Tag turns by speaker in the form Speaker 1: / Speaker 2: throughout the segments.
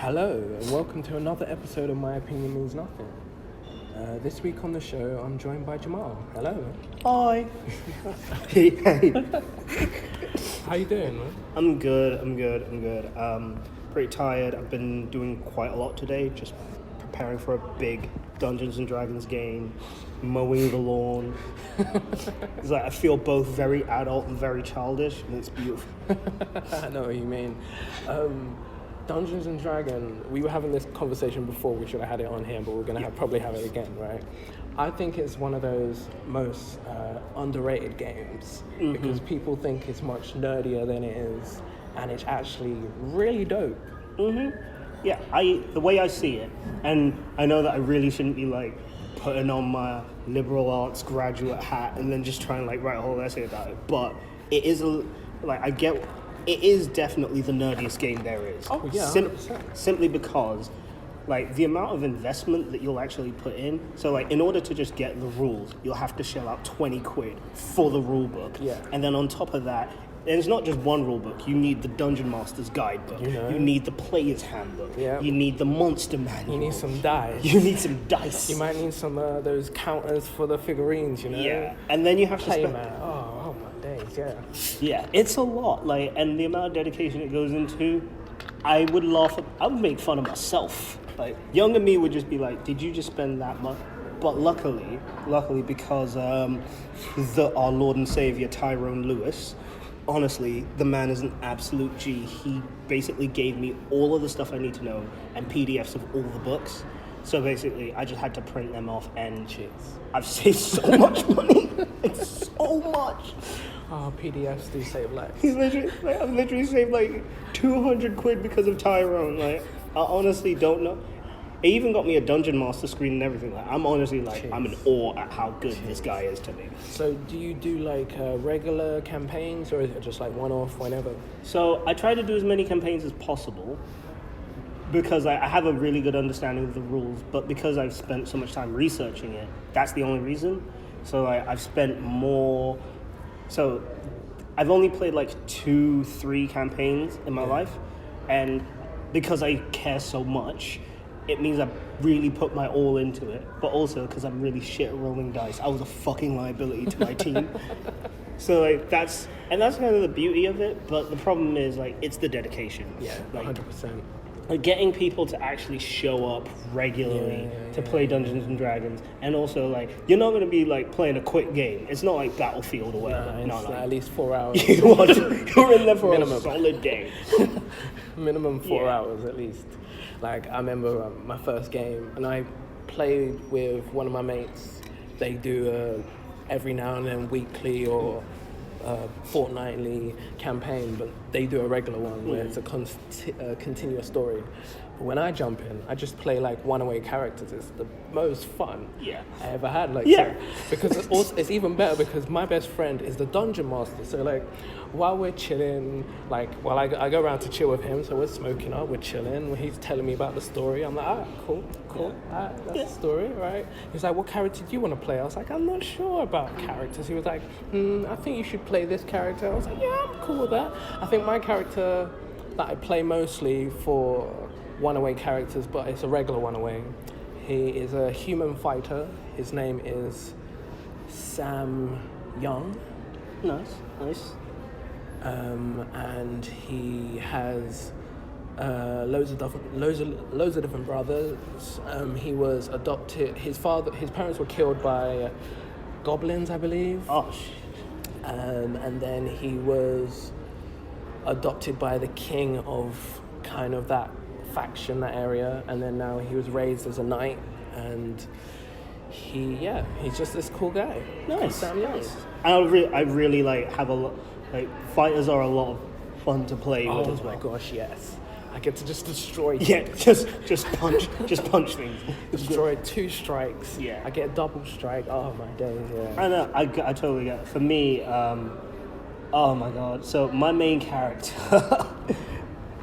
Speaker 1: Hello, and welcome to another episode of My Opinion Means Nothing. This week on the show, I'm joined by Jamal. Hello.
Speaker 2: Hi. Hey.
Speaker 1: How you doing, man?
Speaker 2: I'm good. Pretty tired. I've been doing quite a lot today, just preparing for a big Dungeons and Dragons game, mowing the lawn. It's like I feel both very adult and very childish, and it's beautiful.
Speaker 1: I know what you mean. Dungeons and Dragons, we were having this conversation before, we should have had it on here, but we're going to probably have it again, right? I think it's one of those most underrated games because people think it's much nerdier than it is, and it's actually really dope.
Speaker 2: Yeah, the way I see it, and I know that I really shouldn't be like putting on my liberal arts graduate hat and then just try and like write a whole essay about it, but it is it is definitely the nerdiest game there is.
Speaker 1: Oh yeah, 100%.
Speaker 2: Simply because, like, the amount of investment that you'll actually put in. So, like, in order to just get the rules, you'll have to shell out 20 quid for the rule book.
Speaker 1: Yeah.
Speaker 2: And then on top of that, there's not just one rule book. You need the Dungeon Master's Guidebook. You need the Player's Handbook.
Speaker 1: Yeah.
Speaker 2: You need the Monster Manual.
Speaker 1: You need some dice.
Speaker 2: You need some dice.
Speaker 1: You might need some those counters for the figurines, you know?
Speaker 2: Yeah. And then you have to spend...
Speaker 1: Playmat. Oh my days, yeah.
Speaker 2: Yeah, it's a lot, like, and the amount of dedication it goes into, I would make fun of myself. Like, younger me would just be like, did you just spend that much? But luckily, because our Lord and Savior, Tyrone Lewis, honestly, the man is an absolute G. He basically gave me all of the stuff I need to know and PDFs of all the books. So basically, I just had to print them off, and I've saved so much money. It's so much.
Speaker 1: Oh, PDFs do save lives.
Speaker 2: I've literally saved like 200 quid because of Tyrone. Like, I honestly don't know. It even got me a Dungeon Master screen and everything. Like, I'm honestly like, I'm in awe at how good this guy is to me.
Speaker 1: So, do you do like regular campaigns, or is it just like one-off whenever?
Speaker 2: So, I try to do as many campaigns as possible because I have a really good understanding of the rules. But because I've spent so much time researching it, that's the only reason. So, I've spent more. So, I've only played like 2-3 campaigns in my life, and because I care so much, it means I really put my all into it, but also because I'm really shit at rolling dice. I was a fucking liability to my team. So like that's kind of the beauty of it, but the problem is like it's the dedication.
Speaker 1: Yeah,
Speaker 2: like
Speaker 1: 100%.
Speaker 2: Like getting people to actually show up regularly to play Dungeons and Dragons, and also like you're not going to be like playing a quick game. It's not like Battlefield or whatever.
Speaker 1: It's at least 4 hours.
Speaker 2: You're in there for
Speaker 1: Minimum.
Speaker 2: a solid day.
Speaker 1: Minimum 4 hours at least. Like, I remember my first game, and I played with one of my mates. They do every now and then weekly or fortnightly campaign, but they do a regular one where it's a continuous story. But when I jump in, I just play like one-away characters. It's the most fun I ever had. Like, because it's even better because my best friend is the Dungeon Master. So like, while we're chilling, like, while I go around to chill with him, so we're smoking up, we're chilling. When he's telling me about the story, I'm like, cool. That's the story, right? He's like, what character do you want to play? I was like, I'm not sure about characters. He was like, I think you should play this character. I was like, yeah, I'm cool with that. I think my character that I play mostly for one-away characters, but it's a regular one-away. He is a human fighter. His name is Sam Young.
Speaker 2: Nice.
Speaker 1: And he has loads of different brothers. He was adopted. His parents were killed by goblins, I believe.
Speaker 2: Oh shit.
Speaker 1: And then he was adopted by the king of kind of that faction, that area, and then now he was raised as a knight, and he's just this cool guy.
Speaker 2: Nice.
Speaker 1: Sam Young.
Speaker 2: I really like have a lot. Like, fighters are a lot of fun to play with as well.
Speaker 1: Oh my gosh, yes. I get to just destroy
Speaker 2: things. just punch things.
Speaker 1: Destroy 2 strikes.
Speaker 2: Yeah.
Speaker 1: I get a double strike. Oh my days, yeah.
Speaker 2: I know, I totally get it. For me, oh my god. So my main character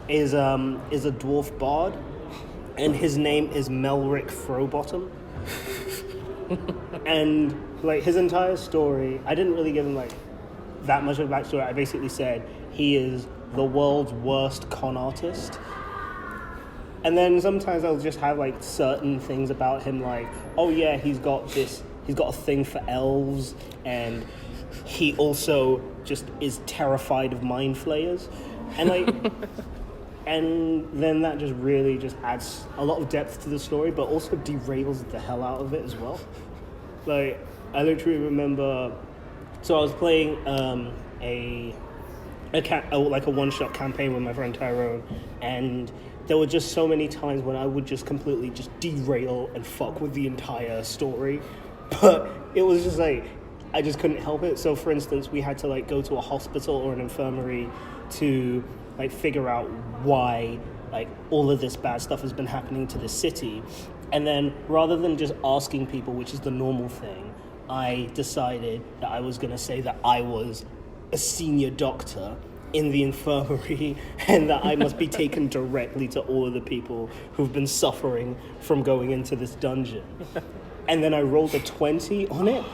Speaker 2: is a dwarf bard, and his name is Melrick Throwbottom. And like his entire story, I didn't really give him like that much of a backstory. I basically said he is the world's worst con artist. And then sometimes I'll just have like certain things about him, like, oh yeah, he's got a thing for elves, and he also just is terrified of mind flayers, and like, and then that just really just adds a lot of depth to the story, but also derails the hell out of it as well. Like, I literally remember, so I was playing a one-shot campaign with my friend Tyrone, and there were just so many times when I would just completely just derail and fuck with the entire story. But it was just like, I just couldn't help it. So for instance, we had to like go to a hospital or an infirmary to like figure out why like all of this bad stuff has been happening to the city. And then rather than just asking people, which is the normal thing, I decided that I was going to say that I was a senior doctor in the infirmary and that I must be taken directly to all of the people who've been suffering from going into this dungeon. And then I rolled a 20 on it.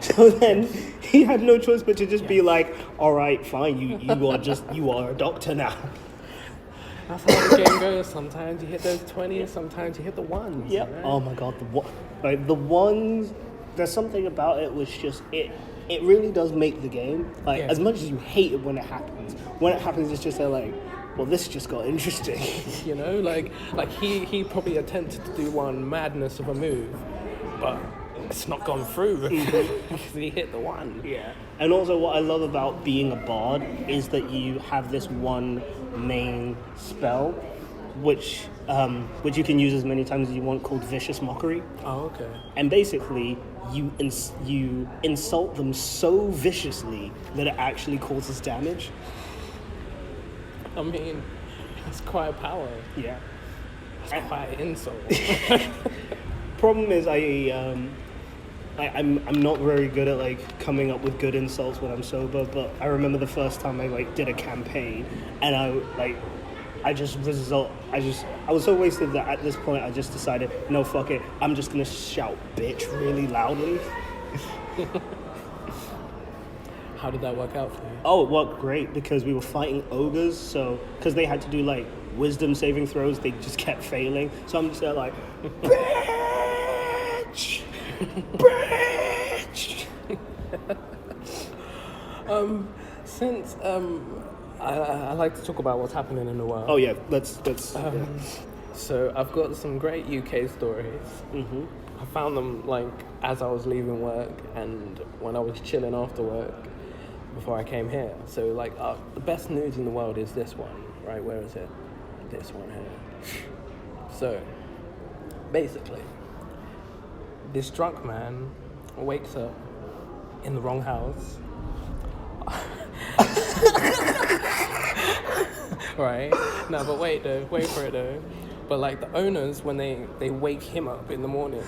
Speaker 2: So then he had no choice but to just be like, all right, fine, you are a doctor now.
Speaker 1: That's how the game goes. Sometimes you hit those 20s, sometimes you hit the ones.
Speaker 2: Yep. Right? Oh my God, the ones, there's something about it which just, it really does make the game. Like, as much as you hate it when it happens, it's just like, well, this just got interesting.
Speaker 1: You know, like he probably attempted to do one madness of a move, but it's not gone through because he hit the one.
Speaker 2: Yeah. And also what I love about being a bard is that you have this one main spell, which you can use as many times as you want, called Vicious Mockery.
Speaker 1: Oh, okay.
Speaker 2: And basically, you insult them so viciously that it actually causes damage.
Speaker 1: I mean, that's quite a power.
Speaker 2: Yeah.
Speaker 1: It's quite an insult.
Speaker 2: Problem is, I'm not very good at like coming up with good insults when I'm sober. But I remember the first time I like did a campaign, and I was so wasted that at this point I just decided, no, fuck it, I'm just gonna shout bitch really loudly.
Speaker 1: How did that work out for you?
Speaker 2: Oh, it worked great because we were fighting ogres, so because they had to do like wisdom saving throws, they just kept failing. So I'm just there like, bitch, bitch.
Speaker 1: Since I like to talk about what's happening in the world.
Speaker 2: Oh yeah, let's.
Speaker 1: So I've got some great UK stories.
Speaker 2: Mm-hmm.
Speaker 1: I found them like as I was leaving work and when I was chilling after work before I came here. So like the best news in the world is this one, right? Where is it? This one here. So basically, this drunk man wakes up in the wrong house. Right? No, but wait for it though. But like the owners, when they wake him up in the morning,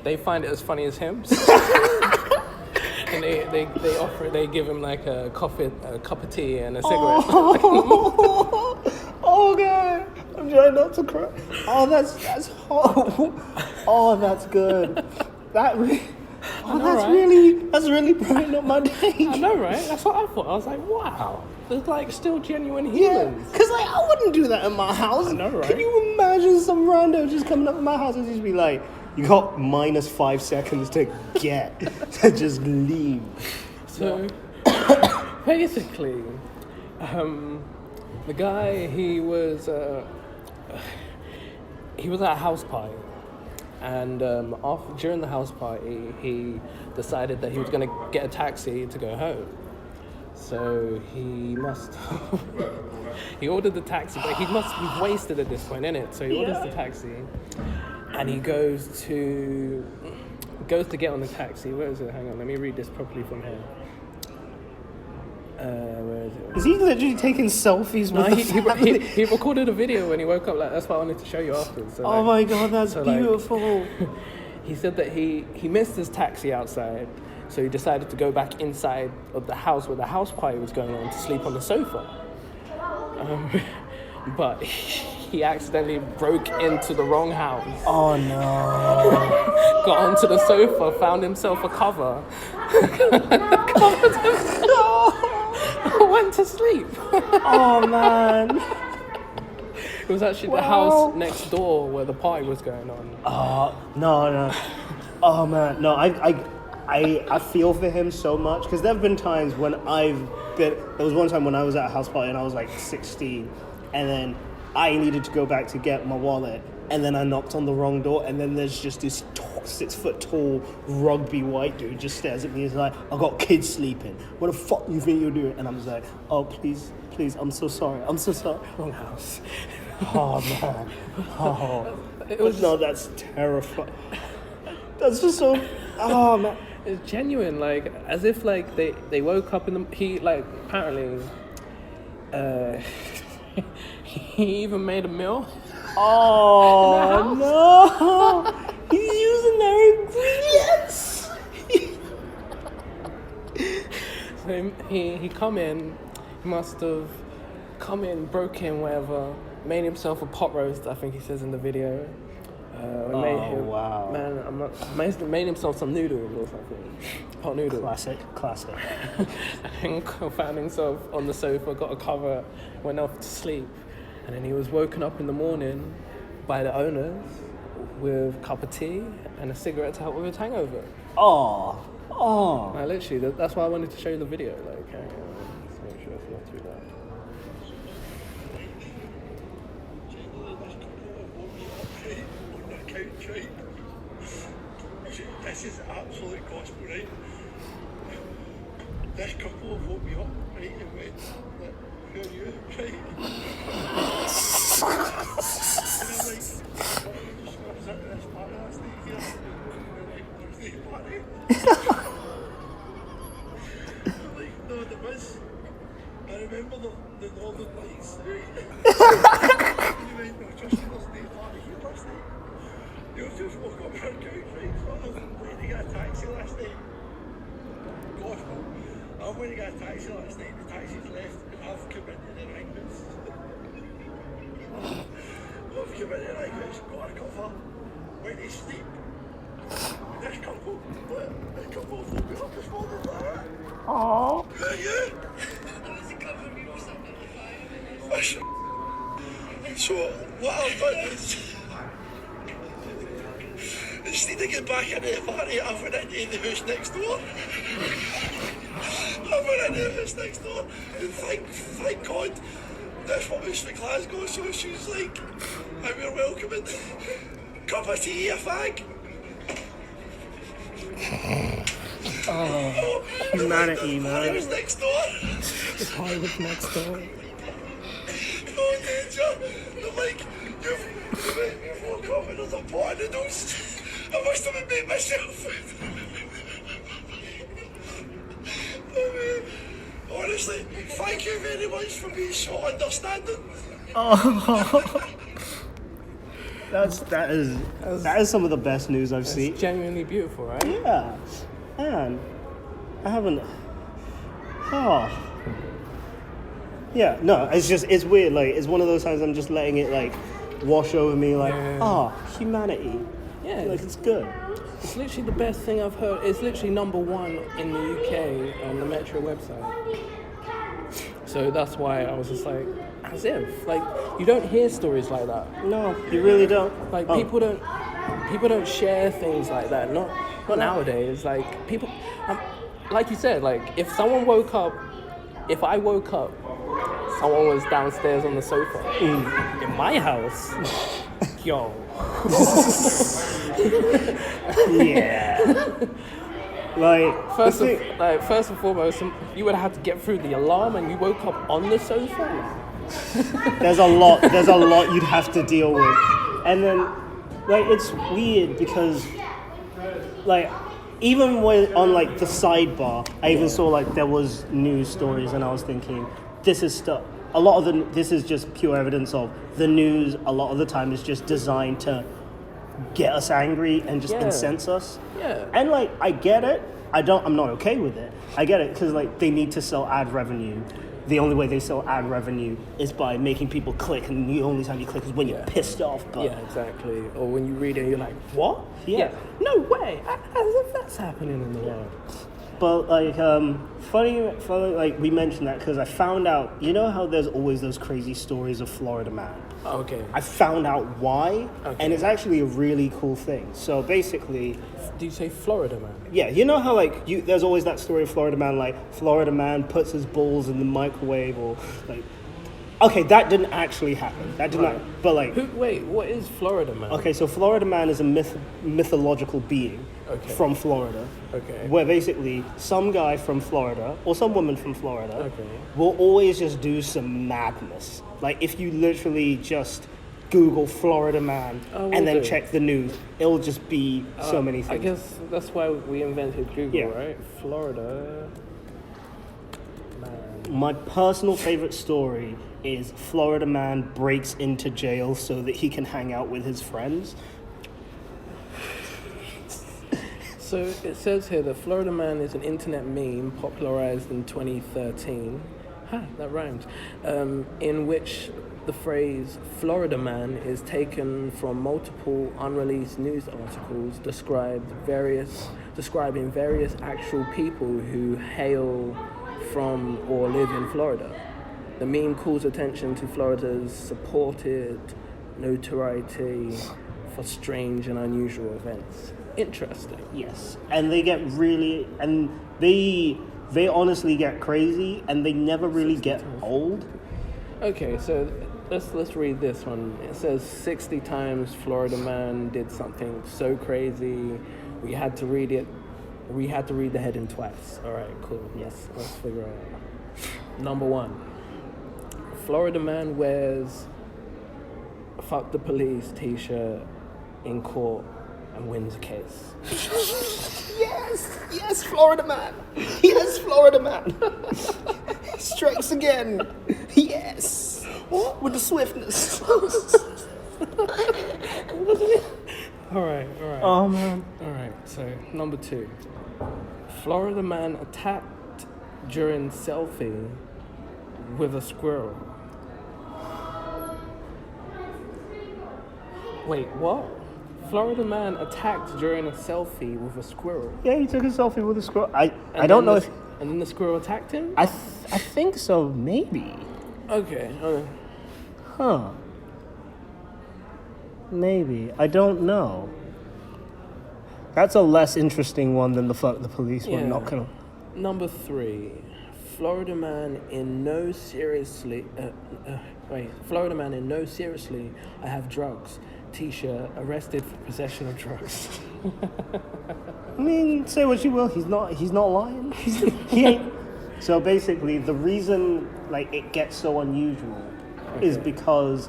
Speaker 1: they find it as funny as him. And they give him like a cup of tea and a cigarette.
Speaker 2: Oh God, I'm trying not to cry. Oh, that's horrible. Oh, that's good. That's really brighten up my day.
Speaker 1: I know, right? That's what I thought. I was like, wow. There's like still genuine healers.
Speaker 2: Because like I wouldn't do that in my house.
Speaker 1: I know, right?
Speaker 2: Can you imagine some rando just coming up in my house and just be like, you got -5 seconds to get to just leave.
Speaker 1: So basically, the guy he was at a house party, and during the house party, he decided that he was going to get a taxi to go home. So he ordered the taxi, but he must be wasted at this point, innit? So he orders the taxi, and he goes to get on the taxi. Where is it? Hang on, let me read this properly from here. Where is it?
Speaker 2: Is he literally taking selfies with the family?
Speaker 1: He recorded a video when he woke up. Like that's what I wanted to show you afterwards. So,
Speaker 2: oh my God, that's beautiful.
Speaker 1: He said that he missed his taxi outside, so he decided to go back inside of the house where the house party was going on to sleep on the sofa. But he accidentally broke into the wrong house.
Speaker 2: Oh no.
Speaker 1: Got onto the sofa, found himself a cover. Went to sleep.
Speaker 2: Oh man.
Speaker 1: It was actually the house next door where the party was going on.
Speaker 2: No. Oh man, no. I feel for him so much because there have been times when there was one time when I was at a house party and I was like 16, and then I needed to go back to get my wallet, and then I knocked on the wrong door, and then there's just this 6-foot-tall rugby white dude just stares at me. He's like, "I got kids sleeping. What the fuck you think you're doing?" And I'm just like, "Oh, please, I'm so sorry.
Speaker 1: Wrong house.
Speaker 2: Oh man. Oh. No, that's terrifying. That's just so. Oh man.
Speaker 1: It's genuine, like as if like they woke up in the apparently he even made a meal.
Speaker 2: Oh no! He's using their ingredients.
Speaker 1: So he come in. He must have come in, broke in, whatever. Made himself a pot roast. I think he says in the video.
Speaker 2: Wow.
Speaker 1: Man, I'm not. Made himself some noodles or something. Pot noodles.
Speaker 2: Classic.
Speaker 1: And found himself on the sofa, got a cover, went off to sleep, and then he was woken up in the morning by the owners with a cup of tea and a cigarette to help with his hangover.
Speaker 2: Oh.
Speaker 1: Like, literally, that's why I wanted to show you the video. Like, let's make sure it's not too loud.
Speaker 3: Right. This is absolute gospel, right? This couple have woke me up, right, and went, "Who are you?" Right? And I'm like, "What was at this party last night here?" And they're like, "Birthday party?" I'm like, "No, there was. I remember the northern lights, right?" And he went, "No, just there's no party here last night. You just woke up for a couch, right? So I'm waiting to get a taxi last night. Gospel. I'm waiting to get a taxi last night. The taxi's left, and I've committed arrangements. Got a cover, went to sleep. And this couple woke me up this morning like that. Aww. Who are you? Was it covering me or something like that? So what I've done is, instead of getting back into the party, I went into the house next door. And thank God, this woman's from Glasgow, so she's like, "We're welcoming. Cup of tea, you fag."
Speaker 2: Oh, humanity, man.
Speaker 3: The party was next door.
Speaker 1: The party was next door.
Speaker 3: No danger. They're like, you've woke up and there's a pot of noodles. I must have made myself. Honestly, thank you very much for being so understanding.
Speaker 2: Oh. That is some of the best news I've seen.
Speaker 1: It's genuinely beautiful, right?
Speaker 2: Yeah. Man, I haven't. Oh. Yeah, no, it's weird. Like, it's one of those times I'm just letting it, like, wash over me, like, humanity.
Speaker 1: Yeah.
Speaker 2: Like, it's good.
Speaker 1: It's literally the best thing I've heard. It's literally number one in the UK on the Metro website. So that's why I was just like, as if. Like, you don't hear stories like that.
Speaker 2: No, you really don't.
Speaker 1: Like, people don't share things like that. Not nowadays. Like, people, like you said, like, if I woke up, someone was downstairs on the sofa in my house. Yo.
Speaker 2: Yeah. Like,
Speaker 1: First and foremost, you would have had to get through the alarm, and you woke up on the sofa.
Speaker 2: there's a lot you'd have to deal with, and then, like, it's weird because, like, even when on, like, the sidebar, I even saw, like, there was news stories, and I was thinking, this is stuff. This is just pure evidence of the news. A lot of the time is just designed to get us angry and just incense us.
Speaker 1: Yeah.
Speaker 2: And, like, I get it. I'm not okay with it. I get it because, like, they need to sell ad revenue. The only way they sell ad revenue is by making people click, and the only time you click is when you're pissed off. But
Speaker 1: Yeah, exactly. Or when you read it, you're like, what?
Speaker 2: Yeah.
Speaker 1: No way. As if that's happening in the world.
Speaker 2: But, like, funny, like, we mentioned that because I found out, you know how there's always those crazy stories of Florida Man?
Speaker 1: Okay.
Speaker 2: I found out why,
Speaker 1: Okay.
Speaker 2: and it's actually a really cool thing. So basically,
Speaker 1: Do you say Florida man?
Speaker 2: yeah, you know how like there's always that story of Florida man, like Florida man puts his balls in the microwave, or like, okay, that didn't actually happen. That did
Speaker 1: Right.
Speaker 2: not, but like,
Speaker 1: Wait, what is Florida man?
Speaker 2: okay, so Florida man is a mythological being
Speaker 1: Okay.
Speaker 2: from Florida.
Speaker 1: Okay.
Speaker 2: Where basically some guy from Florida or some woman from Florida
Speaker 1: Okay.
Speaker 2: will always just do some madness. Like if you literally just Google Florida man
Speaker 1: Oh,
Speaker 2: and then
Speaker 1: will do.
Speaker 2: check the news, it'll just be so many things.
Speaker 1: I guess that's why we invented Google,
Speaker 2: Yeah.
Speaker 1: right? Florida man.
Speaker 2: My personal favorite story is Florida man breaks into jail so that he can hang out with his friends.
Speaker 1: So it says here that Florida man is an internet meme popularized in 2013. That rhymes. In which the phrase Florida man is taken from multiple unreleased news articles describing various actual people who hail from or live in Florida. The meme calls attention to Florida's supported notoriety for strange and unusual events. Interesting.
Speaker 2: Yes, and they get really, and they honestly get crazy, and they never really get old.
Speaker 1: Okay, so let's read this one. It says 60 times Florida man did something so crazy, we had to read the heading twice. All right, cool.
Speaker 2: Yes.
Speaker 1: Let's figure it out. Number 1. Florida man wears a "fuck the police" t-shirt in court and wins a case.
Speaker 2: Yes, Florida man. Yes, Florida man. Strikes again. Yes. What? With the swiftness.
Speaker 1: All right.
Speaker 2: Oh man.
Speaker 1: All right, so number 2. Florida man attacked during selfie with a squirrel. Wait, what? Florida man attacked during a selfie with a squirrel.
Speaker 2: Yeah, he took a selfie with a squirrel. I don't know if.
Speaker 1: And then the squirrel attacked him?
Speaker 2: I think so. Maybe.
Speaker 1: Okay.
Speaker 2: Huh. Maybe. I don't know. That's a less interesting one than the fuck the police one. Not gonna.
Speaker 1: Number 3. Florida man in no seriously. Florida man in no seriously. I have drugs. T-shirt arrested for possession of drugs.
Speaker 2: I mean, say what you will. He's not lying. He ain't. So basically, the reason like it gets so unusual is because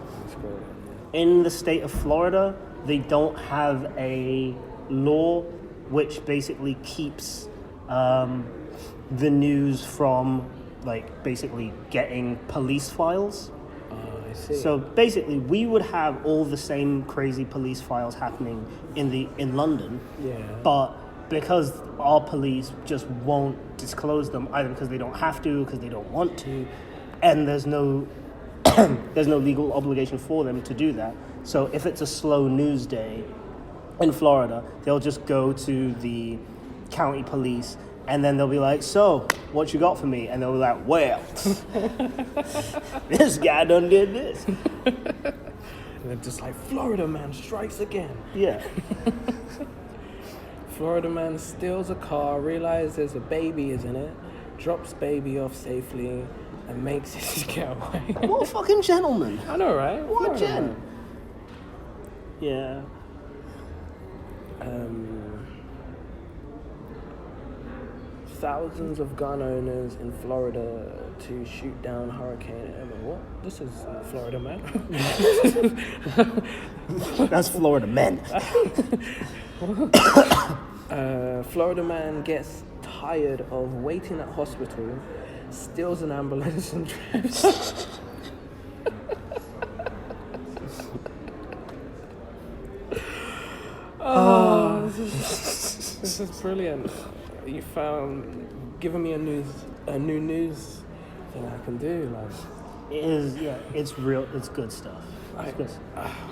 Speaker 2: in the state of Florida, they don't have a law which basically keeps the news from like basically getting police files.
Speaker 1: I see.
Speaker 2: So basically, we would have all the same crazy police files happening in London,
Speaker 1: Yeah.
Speaker 2: but because our police just won't disclose them, either because they don't have to, because they don't want to, and there's no legal obligation for them to do that. So if it's a slow news day in Florida, they'll just go to the county police, and then they'll be like, "So, what you got for me?" And they'll be like, "Well, this guy done did this."
Speaker 1: And they're just like, Florida man strikes again.
Speaker 2: Yeah.
Speaker 1: Florida man steals a car, realizes a baby is in it, drops baby off safely, and makes his getaway.
Speaker 2: What a fucking gentleman.
Speaker 1: I know, right?
Speaker 2: What a
Speaker 1: Florida
Speaker 2: gent.
Speaker 1: man.
Speaker 2: Yeah.
Speaker 1: Thousands of gun owners in Florida to shoot down Hurricane Emma. What? This is Florida man.
Speaker 2: That's Florida men.
Speaker 1: Florida man gets tired of waiting at hospital, steals an ambulance and drives. Oh, this is brilliant. You found giving me a new news thing I can do. Like,
Speaker 2: It is, yeah, it's real, it's good stuff. It's good.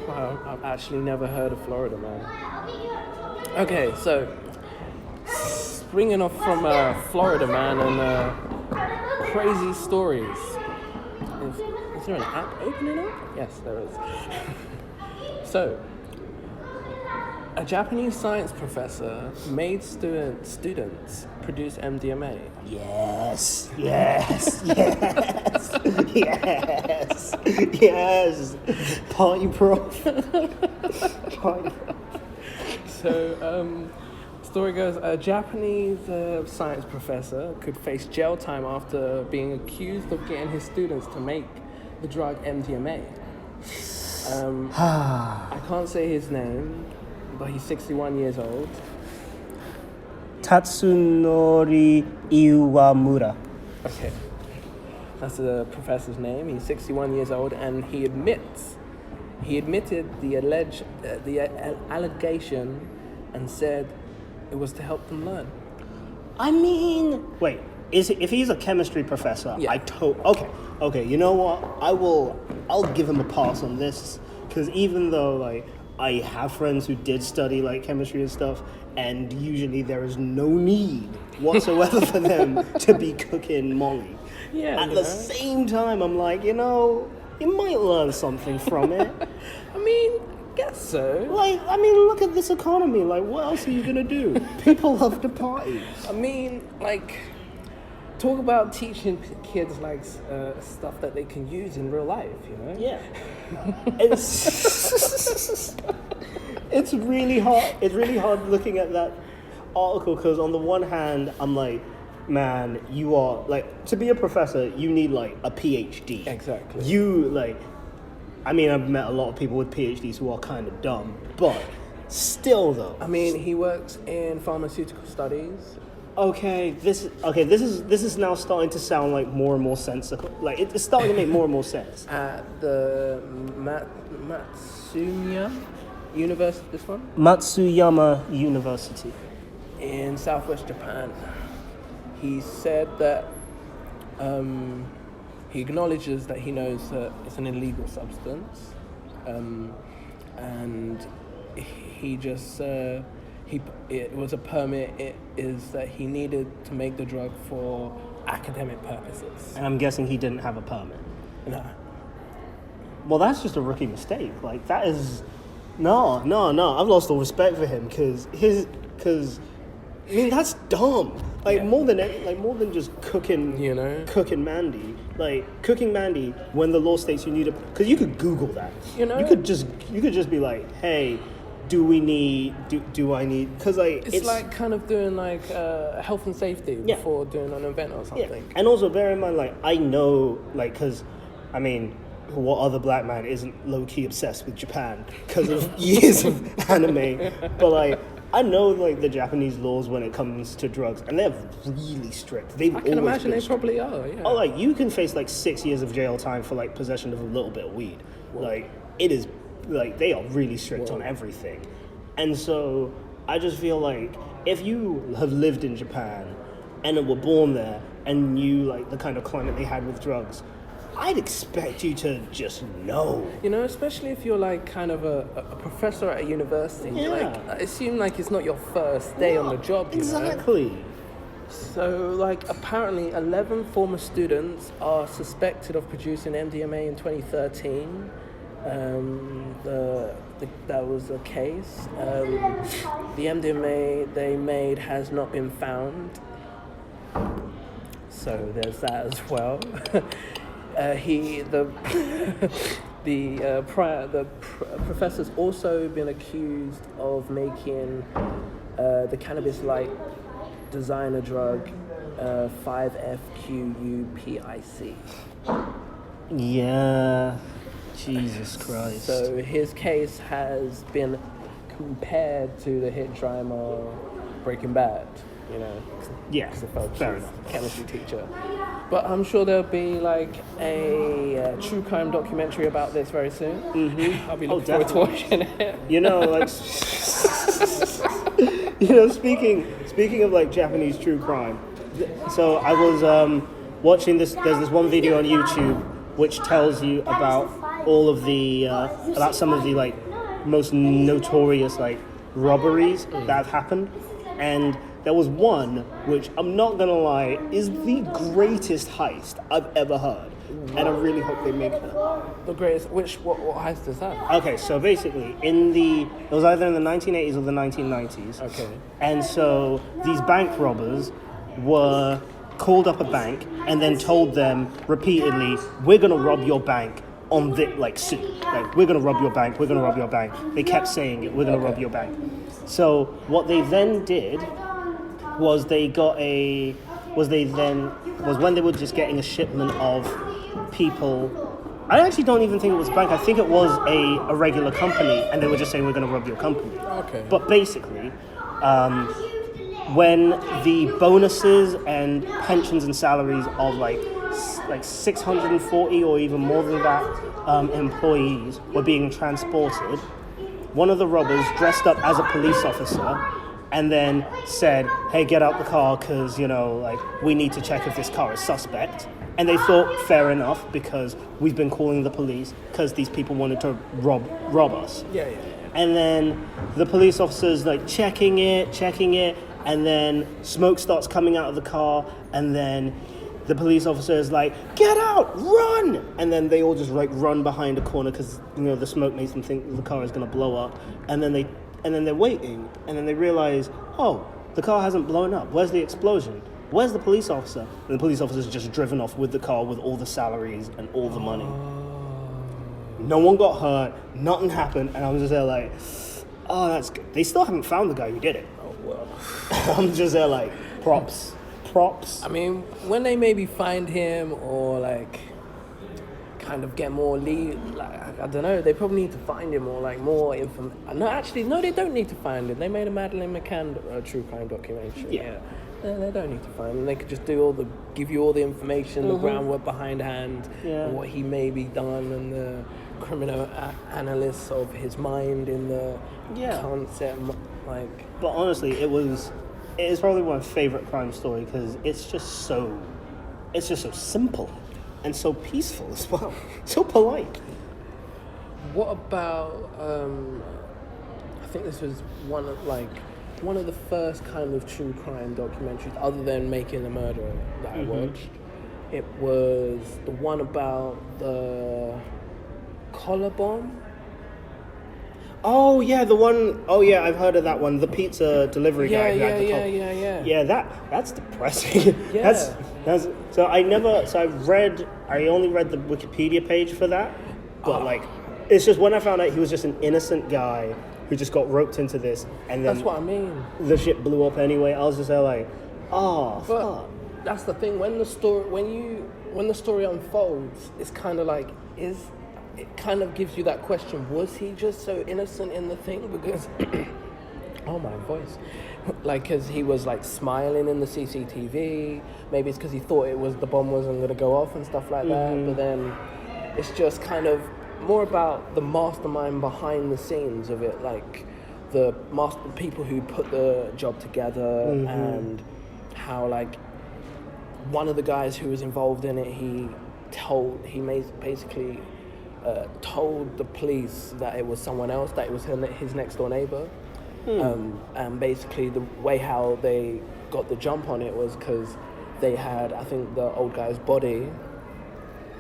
Speaker 1: wow, I've actually never heard of Florida man. Okay, so springing off from Florida man and crazy stories. It Is there an app opening up? Yes, there is. So, a Japanese science professor made students produce MDMA.
Speaker 2: Yes. Party prof.
Speaker 1: So, story goes, a Japanese science professor could face jail time after being accused of getting his students to make the drug MDMA. I can't say his name, but he's 61 years old.
Speaker 2: Tatsunori Iwamura.
Speaker 1: Okay. That's the professor's name. He's 61 years old, and he admitted the allegation and said it was to help them learn.
Speaker 2: I mean, wait. If he's a chemistry professor,
Speaker 1: Yeah.
Speaker 2: Okay. You know what? I'll give him a pass on this, because even though like I have friends who did study like chemistry and stuff, and usually there is no need whatsoever for them to be cooking Molly.
Speaker 1: Yeah.
Speaker 2: At the same time, I'm like, you might learn something from it.
Speaker 1: I mean, guess so.
Speaker 2: Like, I mean, look at this economy. Like, what else are you gonna do? People love to party.
Speaker 1: I mean, like, talk about teaching kids like stuff that they can use in real life, you know?
Speaker 2: Yeah. It's really hard. It's really hard looking at that article, because on the one hand, I'm like, man, you are like, to be a professor, you need like a PhD.
Speaker 1: Exactly.
Speaker 2: I mean, I've met a lot of people with PhDs who are kind of dumb, but still though.
Speaker 1: I mean, he works in pharmaceutical studies.
Speaker 2: This is now starting to sound like more and more sensical. Like it's starting to make more and more sense.
Speaker 1: At the Matsuyama University, this one?
Speaker 2: Matsuyama University.
Speaker 1: In southwest Japan. He said that he acknowledges that he knows that it's an illegal substance, and he just it was a permit. It is that he needed to make the drug for academic purposes.
Speaker 2: And I'm guessing he didn't have a permit.
Speaker 1: No.
Speaker 2: Well, that's just a rookie mistake. Like that is no. I've lost all respect for him, because I mean, that's dumb. Like
Speaker 1: Yeah.
Speaker 2: more than just cooking, cooking Mandy. Like cooking Mandy when the law states you need it, because you could Google that. You could just be like, hey, do I need? Because like
Speaker 1: It's like kind of doing like health and safety before doing an event or something.
Speaker 2: Yeah. And also bear in mind, like I know, like because, I mean, what other black man isn't low key obsessed with Japan because of years of anime, but like. I know like the Japanese laws when it comes to drugs, and they're really strict.
Speaker 1: I can imagine they probably are. Yeah.
Speaker 2: Oh, like you can face like 6 years of jail time for like possession of a little bit of weed. Whoa. Like it is, like they are really strict on everything, and so I just feel like if you have lived in Japan and were born there and knew like the kind of climate they had with drugs, I'd expect you to just know.
Speaker 1: Especially if you're like kind of a professor at a university.
Speaker 2: Yeah.
Speaker 1: Like, I assume like it's not your first day on the job.
Speaker 2: Exactly.
Speaker 1: So like apparently 11 former students are suspected of producing MDMA in 2013. That was the case. The MDMA they made has not been found. So there's that as well. The professor's also been accused of making the cannabis-like designer drug 5-FQUPIC.
Speaker 2: Yeah, Jesus Christ.
Speaker 1: So his case has been compared to the hit drama Breaking Bad.
Speaker 2: Yeah, fair enough.
Speaker 1: Chemistry teacher. But I'm sure there'll be like a true crime documentary about this very soon. Mm-hmm. I'll be looking forward to watching it.
Speaker 2: Speaking of like Japanese true crime. So I was watching this. There's this one video on YouTube which tells you about all of the about some of the like most notorious like robberies that have happened, and there was one which I'm not gonna lie is the greatest heist I've ever heard. and I really hope they make her.
Speaker 1: The greatest. What heist is that?
Speaker 2: Okay, so basically, it was either in the 1980s or the 1990s.
Speaker 1: Okay.
Speaker 2: And so these bank robbers were called up a bank and then told them repeatedly, "We're gonna rob your bank on this, like, soon. Like, we're gonna rob your bank. We're gonna rob your bank." They kept saying it. "We're gonna rob your bank." So what they then did was when they were just getting a shipment of people. I actually don't even think it was a bank. I think it was a regular company, and they were just saying, "We're going to rob your company."
Speaker 1: Okay.
Speaker 2: But basically, when the bonuses and pensions and salaries of like 640 or even more than that employees were being transported, one of the robbers dressed up as a police officer and then said, "Hey, get out the car because, we need to check if this car is suspect." And they thought, fair enough, because we've been calling the police because these people wanted to rob us.
Speaker 1: Yeah.
Speaker 2: And then the police officer's like checking it, and then smoke starts coming out of the car, and then the police officer is like, "Get out, run!" And then they all just like run behind a corner because the smoke makes them think the car is gonna blow up. And then they're waiting, and then they realize, oh, the car hasn't blown up. Where's the explosion? Where's the police officer? And the police officer's just driven off with the car with all the salaries and all the money. No one got hurt, nothing happened, and I was just there like, oh, that's good. They still haven't found the guy who did it.
Speaker 1: Oh, well.
Speaker 2: I'm just there like, props.
Speaker 1: I mean, when they maybe find him or like kind of get more lead, like, I don't know, they probably need to find him or like more information. No, they don't need to find him. They made a Madeleine McCann true crime documentary.
Speaker 2: Yeah.
Speaker 1: They don't need to find him. They could just give you all the information, the groundwork behindhand, what he may be done, and the criminal analysis of his mind in the concept. Like,
Speaker 2: but honestly, it is probably my favorite crime story because it's just so simple and so peaceful as well, so polite.
Speaker 1: What about? I think this was one of the first kind of true crime documentaries, other than Making a Murderer, that I watched. It was the one about the collar bomb.
Speaker 2: Oh yeah, the one. Oh yeah, I've heard of that one. The pizza delivery guy.
Speaker 1: Yeah.
Speaker 2: Yeah, that's depressing.
Speaker 1: Yeah.
Speaker 2: that's so I only read the Wikipedia page for that, but like, it's just when I found out he was just an innocent guy who just got roped into this, and then
Speaker 1: That's what I mean.
Speaker 2: the shit blew up anyway. I was just there like, fuck.
Speaker 1: That's the thing. When the story unfolds, it's kind of like it kind of gives you that question: was he just so innocent in the thing? Because oh, my voice. Like, because he was like smiling in the CCTV. Maybe it's because he thought the bomb wasn't going to go off and stuff like that. But then it's just kind of more about the mastermind behind the scenes of it, like the people who put the job together, and how like one of the guys who was involved in it, he basically told the police that it was someone else, that it was his next door neighbor. And basically the way how they got the jump on it was because they had, I think, the old guy's body.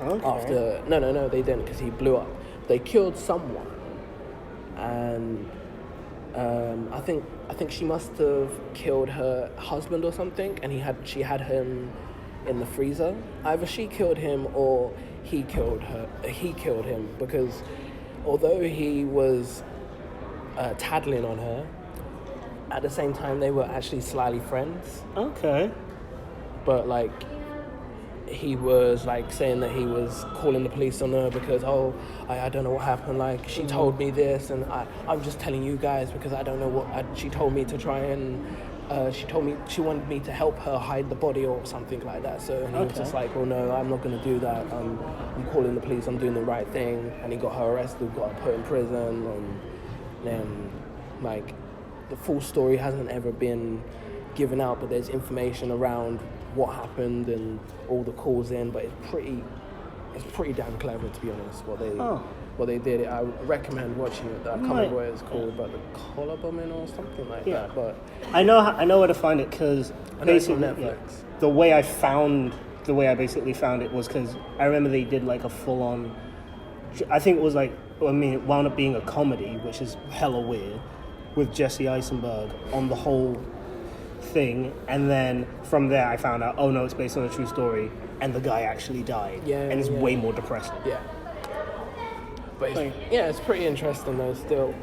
Speaker 2: Okay.
Speaker 1: After no, they didn't, because he blew up. They killed someone, and I think she must have killed her husband or something, and she had him in the freezer. Either she killed him or he killed him, because although he was tattling on her, at the same time they were actually slyly friends.
Speaker 2: Okay.
Speaker 1: But like, he was like saying that he was calling the police on her because I don't know what happened, like she told me this, and I'm just telling you guys because I don't know what she told me to try and she told me she wanted me to help her hide the body or something like that. So and he was just like, well, no, I'm not going to do that. I'm calling the police. I'm doing the right thing. And he got her arrested, got her put in prison, and then like the full story hasn't ever been given out, but there's information around what happened and all the calls in. But it's pretty damn clever, to be honest, what they did. I recommend watching it. I can't remember what it's called, but the collar bombing or something like that. But
Speaker 2: I know where to find it, because basically
Speaker 1: Netflix.
Speaker 2: The way I found the way I basically found it was because I remember they did like a full-on, I think it was like, it wound up being a comedy, which is hella weird, with Jesse Eisenberg on the whole thing. And then from there I found out, oh no, it's based on a true story, and the guy actually died. And it's way more depressing.
Speaker 1: But it's pretty interesting though still.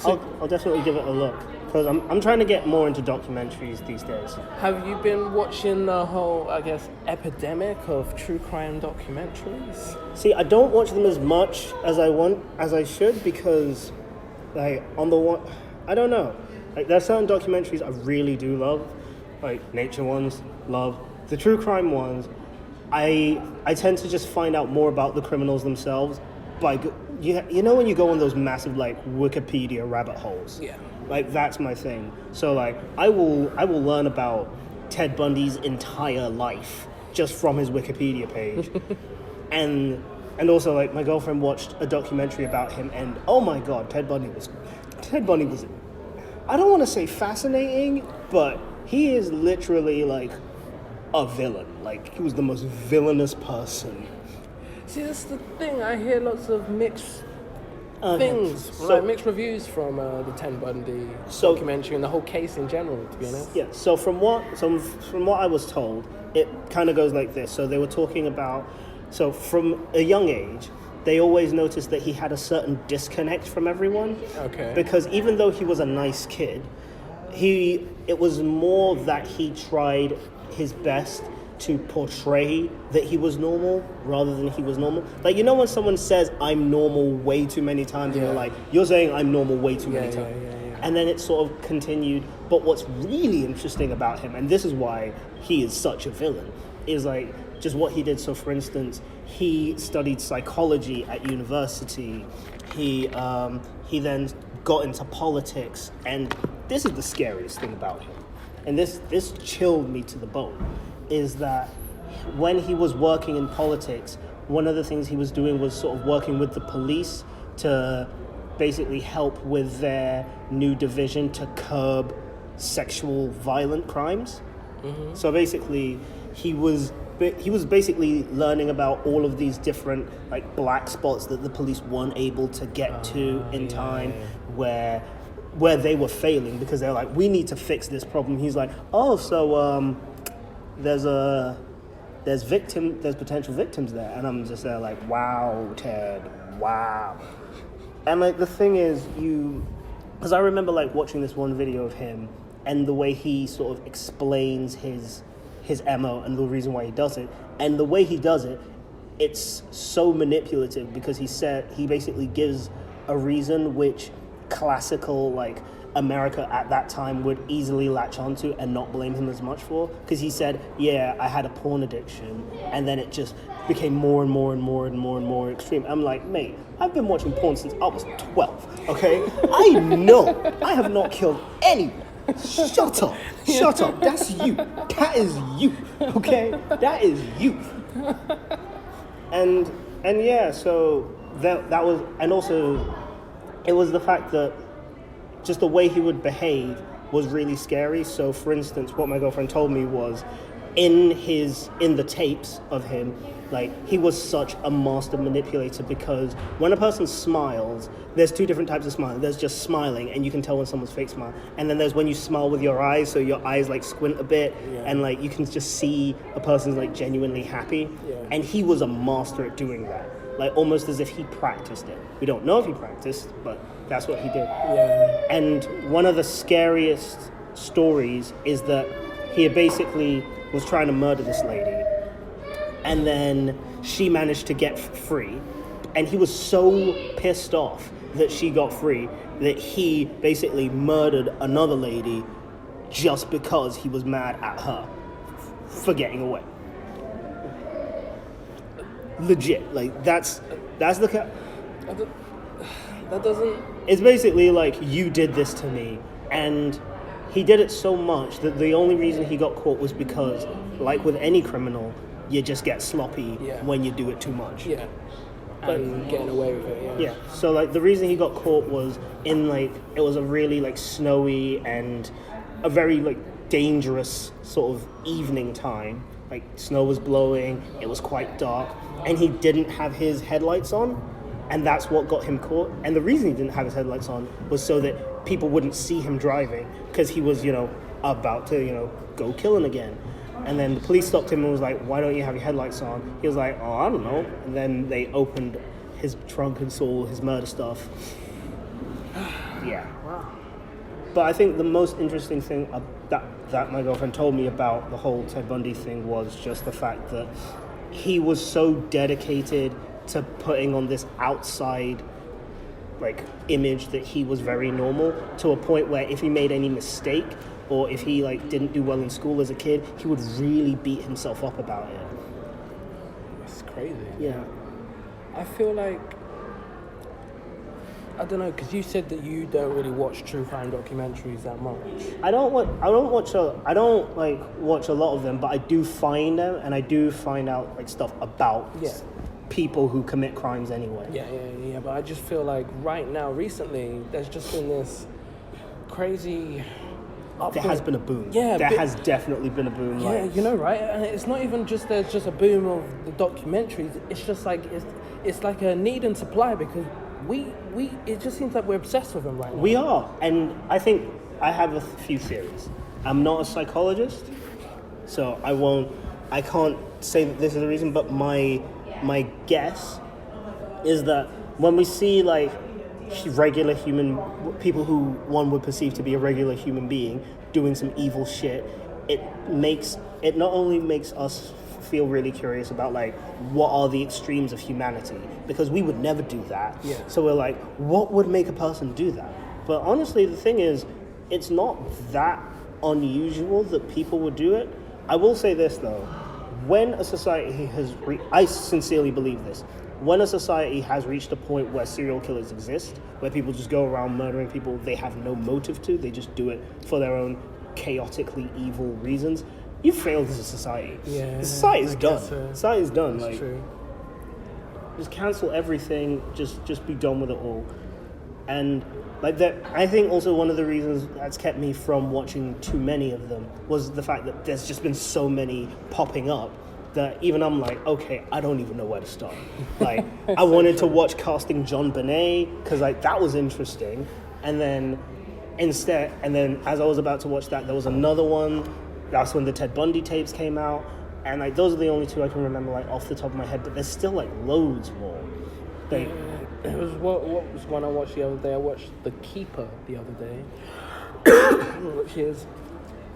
Speaker 2: I'll definitely give it a look, because I'm trying to get more into documentaries these days.
Speaker 1: Have you been watching the whole, I guess, epidemic of true crime documentaries?
Speaker 2: See, I don't watch them as much as I should, because, like, on the one, I don't know. Like, there are certain documentaries I really do love, like nature ones, love. The true crime ones, I tend to just find out more about the criminals themselves by, you know when you go on those massive, like, Wikipedia rabbit holes?
Speaker 1: Yeah.
Speaker 2: Like, that's my thing. So, like, I will learn about Ted Bundy's entire life just from his Wikipedia page. and also, like, my girlfriend watched a documentary about him, and oh my god, Ted Bundy was, I don't want to say fascinating, but he is literally, like, a villain. Like, he was the most villainous person.
Speaker 1: See, that's the thing. I hear lots of mixed things, like mixed reviews from the Ted Bundy documentary and the whole case in general, to be honest.
Speaker 2: Yeah, so from what I was told, it kind of goes like this. So they were talking about, so from a young age, they always noticed that he had a certain disconnect from everyone.
Speaker 1: Okay.
Speaker 2: Because even though he was a nice kid, it was more that he tried his best to portray that he was normal rather than he was normal. Like, you know when someone says, I'm normal way too many times, and you're like, you're saying I'm normal way too many times. And then it sort of continued. But what's really interesting about him, and this is why he is such a villain, is like just what he did. So for instance, he studied psychology at university. He then got into politics, and this is the scariest thing about him. And this chilled me to the bone, is that when he was working in politics, one of the things he was doing was sort of working with the police to basically help with their new division to curb sexual violent crimes. Mm-hmm. So basically, he was basically learning about all of these different, like, black spots that the police weren't able to get to in time, where they were failing, because they're like, we need to fix this problem. He's like, oh, so there's potential victims there, and I'm just there like, wow, Ted, wow. And like the thing is, because I remember like watching this one video of him, and the way he sort of explains his MO and the reason why he does it, and the way he does it, it's so manipulative, because he basically gives a reason which classical, like, America at that time would easily latch onto and not blame him as much for, because he said, yeah, I had a porn addiction, and then it just became more and more and more and more and more extreme. I'm like, mate, I've been watching porn since I was 12, okay? I know I have not killed anyone. Shut up, that's you. That is you, okay? That is you. And yeah, so that was, and also it was the fact that just the way he would behave was really scary. So for instance, what my girlfriend told me was, in the tapes of him, like, he was such a master manipulator, because when a person smiles, there's two different types of smiling. There's just smiling, and you can tell when someone's fake smile. And then there's when you smile with your eyes, so your eyes like squint a bit, and like you can just see a person's like genuinely happy. And he was a master at doing that. Like, almost as if he practiced it. We don't know if he practiced, but that's what he did. And one of the scariest stories is that he basically was trying to murder this lady, and then she managed to get free, and he was so pissed off that she got free that he basically murdered another lady just because he was mad at her for getting away. Legit, like, that's the that doesn't. It's basically like, you did this to me, and he did it so much that the only reason he got caught was because, like with any criminal, you just get sloppy when you do it too much.
Speaker 1: But getting away with it.
Speaker 2: So like the reason he got caught was in, like, it was a really like snowy and a very like dangerous sort of evening time. like snow was blowing, it was quite dark, and he didn't have his headlights on, and that's what got him caught. And the reason he didn't have his headlights on was so that people wouldn't see him driving, because he was, about to, go killing again. And then the police stopped him and was like, why don't you have your headlights on? He was like, oh, I don't know. And then they opened his trunk and saw his murder stuff. Yeah.
Speaker 1: Wow.
Speaker 2: But I think the most interesting thing that my girlfriend told me about the whole Ted Bundy thing was just the fact that he was so dedicated to putting on this outside image that he was very normal, to a point where if he made any mistake or if he didn't do well in school as a kid, he would really beat himself up about it.
Speaker 1: That's crazy.
Speaker 2: Yeah.
Speaker 1: I feel like, I don't know, because you said that you don't really watch true crime documentaries that much.
Speaker 2: I don't watch a lot of them, but I do find them, and I do find out stuff about people who commit crimes anyway.
Speaker 1: Yeah. But I just feel like right now, recently, there's just been this crazy.
Speaker 2: There has been a boom.
Speaker 1: Yeah,
Speaker 2: there has definitely been a boom.
Speaker 1: Yeah, right? And it's not even just there's just a boom of the documentaries. It's just it's like a need and supply, because we it just seems like we're obsessed with them right now.
Speaker 2: We are, and I think I have a few theories. I'm not a psychologist, so I can't say that this is the reason, but my guess is that when we see regular human people who one would perceive to be a regular human being doing some evil shit, it not only makes us feel really curious about what are the extremes of humanity, because we would never do that.
Speaker 1: Yeah.
Speaker 2: So we're like, what would make a person do that? But honestly, the thing is, it's not that unusual that people would do it. I will say this though, when a society I sincerely believe this, when a society has reached a point where serial killers exist, where people just go around murdering people they have no motive to, they just do it for their own chaotically evil reasons, you failed as a society.
Speaker 1: Yeah,
Speaker 2: Society's done. Society's done.
Speaker 1: That's true.
Speaker 2: Just cancel everything. Just be done with it all. And that, I think also one of the reasons that's kept me from watching too many of them was the fact that there's just been so many popping up that even I'm like, okay, I don't even know where to start. I wanted to watch Casting John Bonet, because that was interesting. And then as I was about to watch that, there was another one. That's when the Ted Bundy tapes came out. And those are the only two I can remember off the top of my head, but there's still loads more.
Speaker 1: It was what was one I watched the other day. I watched The Keeper the other day, which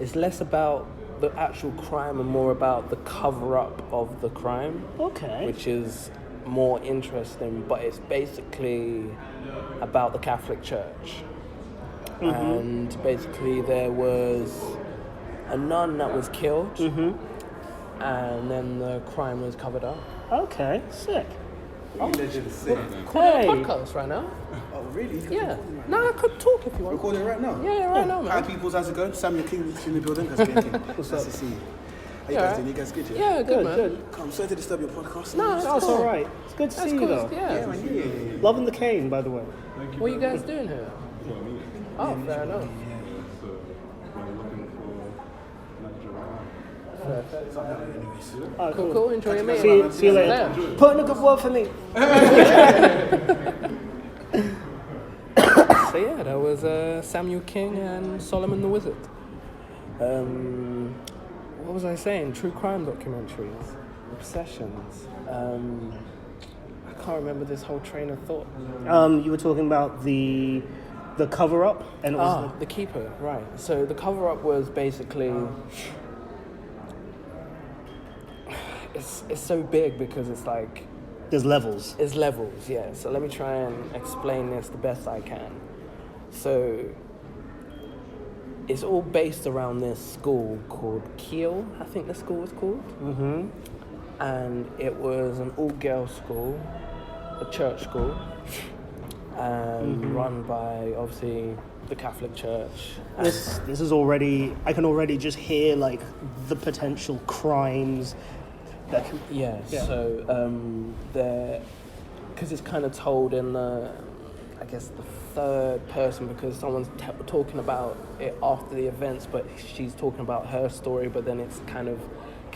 Speaker 1: it's less about the actual crime and more about the cover-up of the crime.
Speaker 2: Okay.
Speaker 1: Which is more interesting, but it's basically about the Catholic Church. Mm-hmm. And basically there was a nun that was killed, mm-hmm. and then the crime was covered up.
Speaker 2: Okay, sick.
Speaker 1: Cool podcast right now.
Speaker 4: Oh, really?
Speaker 1: Yeah. No, I could talk if you want.
Speaker 4: Recording right now?
Speaker 1: Yeah, right now, man.
Speaker 4: Hi, peoples. How's it going? Samuel King's in the building. That's good.
Speaker 2: What's
Speaker 4: nice
Speaker 2: up?
Speaker 4: to see you. How you guys doing? You guys good, yeah?
Speaker 1: Yeah, good, man.
Speaker 2: Good.
Speaker 4: I'm sorry to disturb your podcast.
Speaker 1: No,
Speaker 2: That's all right. It's good to see you, though.
Speaker 1: Yeah.
Speaker 4: Yeah, man. Yeah.
Speaker 2: Loving the cane, by the way.
Speaker 1: What are you guys doing here? Oh, fair enough.
Speaker 2: Oh,
Speaker 1: Cool. Enjoy your meeting.
Speaker 2: See you later. Put in a good word for me.
Speaker 1: So yeah, that was Samuel King and Solomon the Wizard. What was I saying? True crime documentaries, obsessions. I can't remember this whole train of thought.
Speaker 2: You were talking about the cover-up, and it was
Speaker 1: The Keeper, right. So the cover-up was basically... It's so big because it's
Speaker 2: there's levels.
Speaker 1: It's levels, yeah. So let me try and explain this the best I can. So it's all based around this school called Kiel, I think the school was called.
Speaker 2: Mm-hmm.
Speaker 1: And it was an all-girls school, a church school, run by, obviously, the Catholic Church.
Speaker 2: This is already... I can already just hear, the potential crimes that can...
Speaker 1: Yeah. So because it's kind of told in the third person, because someone's talking about it after the events, but she's talking about her story, but then it's kind of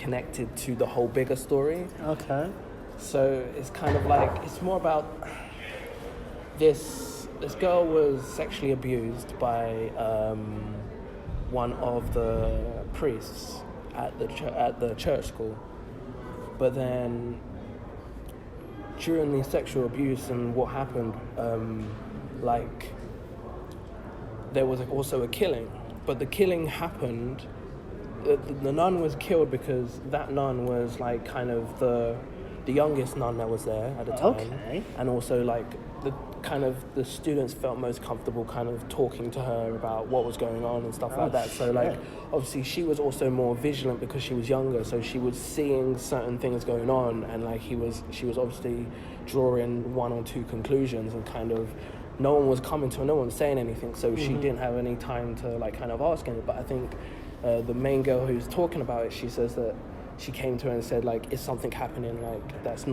Speaker 1: connected to the whole bigger story.
Speaker 2: Okay.
Speaker 1: So it's kind of like, it's more about this girl was sexually abused by one of the priests at the church school. But then during the sexual abuse and what happened, like there was also a killing. But the killing happened, the nun was killed because that nun was like kind of the youngest nun that was there at the time.
Speaker 2: Okay.
Speaker 1: And also like the students felt most comfortable kind of talking to her about what was going on and stuff like that. So like obviously she was also more vigilant because she was younger, so she was seeing certain things going on, and like she was obviously drawing one or two conclusions, and kind of no one was coming to her, no one was saying anything, so she didn't have any time to like kind of ask anything. But I think the main girl who's talking about it, she says that she came to her and said, like, is something happening, like,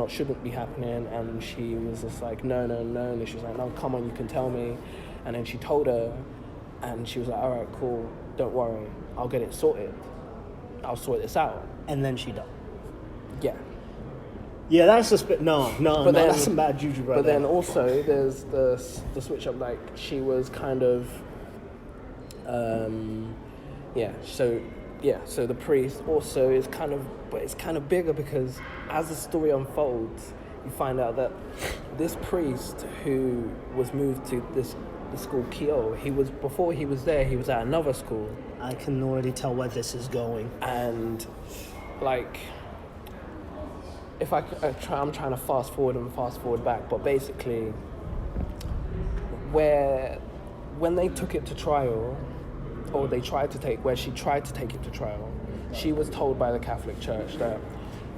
Speaker 1: shouldn't be happening? And she was just like, no. And she was like, no, come on, you can tell me. And then she told her, and she was like, all right, cool, don't worry, I'll get it sorted. I'll sort this out.
Speaker 2: And then she died.
Speaker 1: Yeah.
Speaker 2: Yeah, that's a spit. No,
Speaker 1: then,
Speaker 2: that's some bad juju right
Speaker 1: But
Speaker 2: there.
Speaker 1: then also, there's the switch up, like, she was kind of, so the priest also is kind of, but it's kind of bigger because as the story unfolds, you find out that this priest who was moved to the school Kyo, before he was there, he was at another school.
Speaker 2: I can already tell where this is going.
Speaker 1: And like, if I'm trying to fast forward back, but basically, when they took it to trial, or where she tried to take it to trial, she was told by the Catholic Church that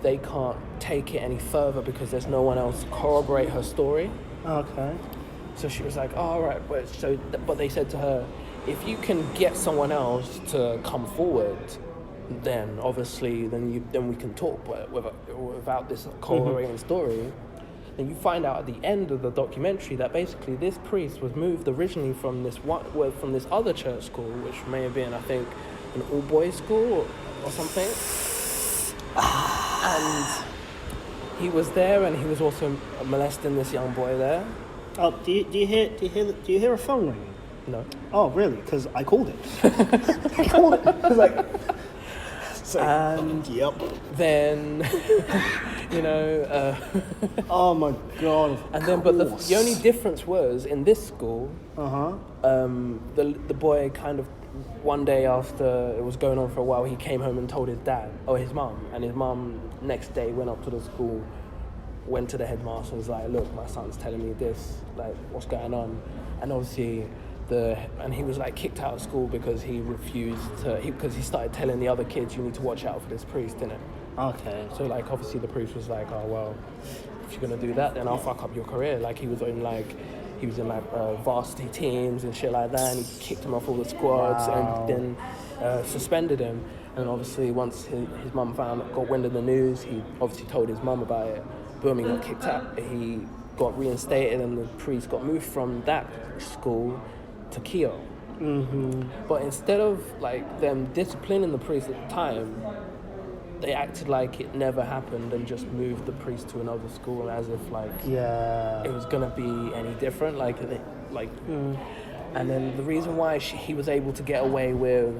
Speaker 1: they can't take it any further because there's no one else to corroborate her story.
Speaker 2: Okay.
Speaker 1: So she was like, oh, all right, but they said to her, if you can get someone else to come forward, then obviously then we can talk, but without this corroborating story. And you find out at the end of the documentary that basically this priest was moved originally from this other church school, which may have been, I think, an all-boys school or something. And he was there, and he was also molesting this young boy there.
Speaker 2: Oh, do you hear a phone ringing?
Speaker 1: No.
Speaker 2: Oh, really? Because I called it. I called it. I was like, and
Speaker 1: yep. Then,
Speaker 2: oh my god.
Speaker 1: And then, but the only difference was in this school. The boy kind of one day after it was going on for a while, he came home and told his dad or his mum, and his mum next day went up to the school, went to the headmaster, and was like, "Look, my son's telling me this. Like, what's going on?" And obviously. And he was like kicked out of school because he refused to, because he started telling the other kids, you need to watch out for this priest, didn't it?
Speaker 2: Okay.
Speaker 1: So like obviously the priest was like, oh well, if you're gonna do that, then I'll fuck up your career. Like he was in varsity teams and shit like that, and he kicked him off all the squads.
Speaker 2: Wow.
Speaker 1: And then suspended him. And obviously once his mum got wind of the news, he obviously told his mum about it. Boom, he got kicked out. He got reinstated, and the priest got moved from that school to Kyo. But instead of like them disciplining the priest at the time, they acted like it never happened and just moved the priest to another school as if like it was gonna be any different. And then the reason why he was able to get away with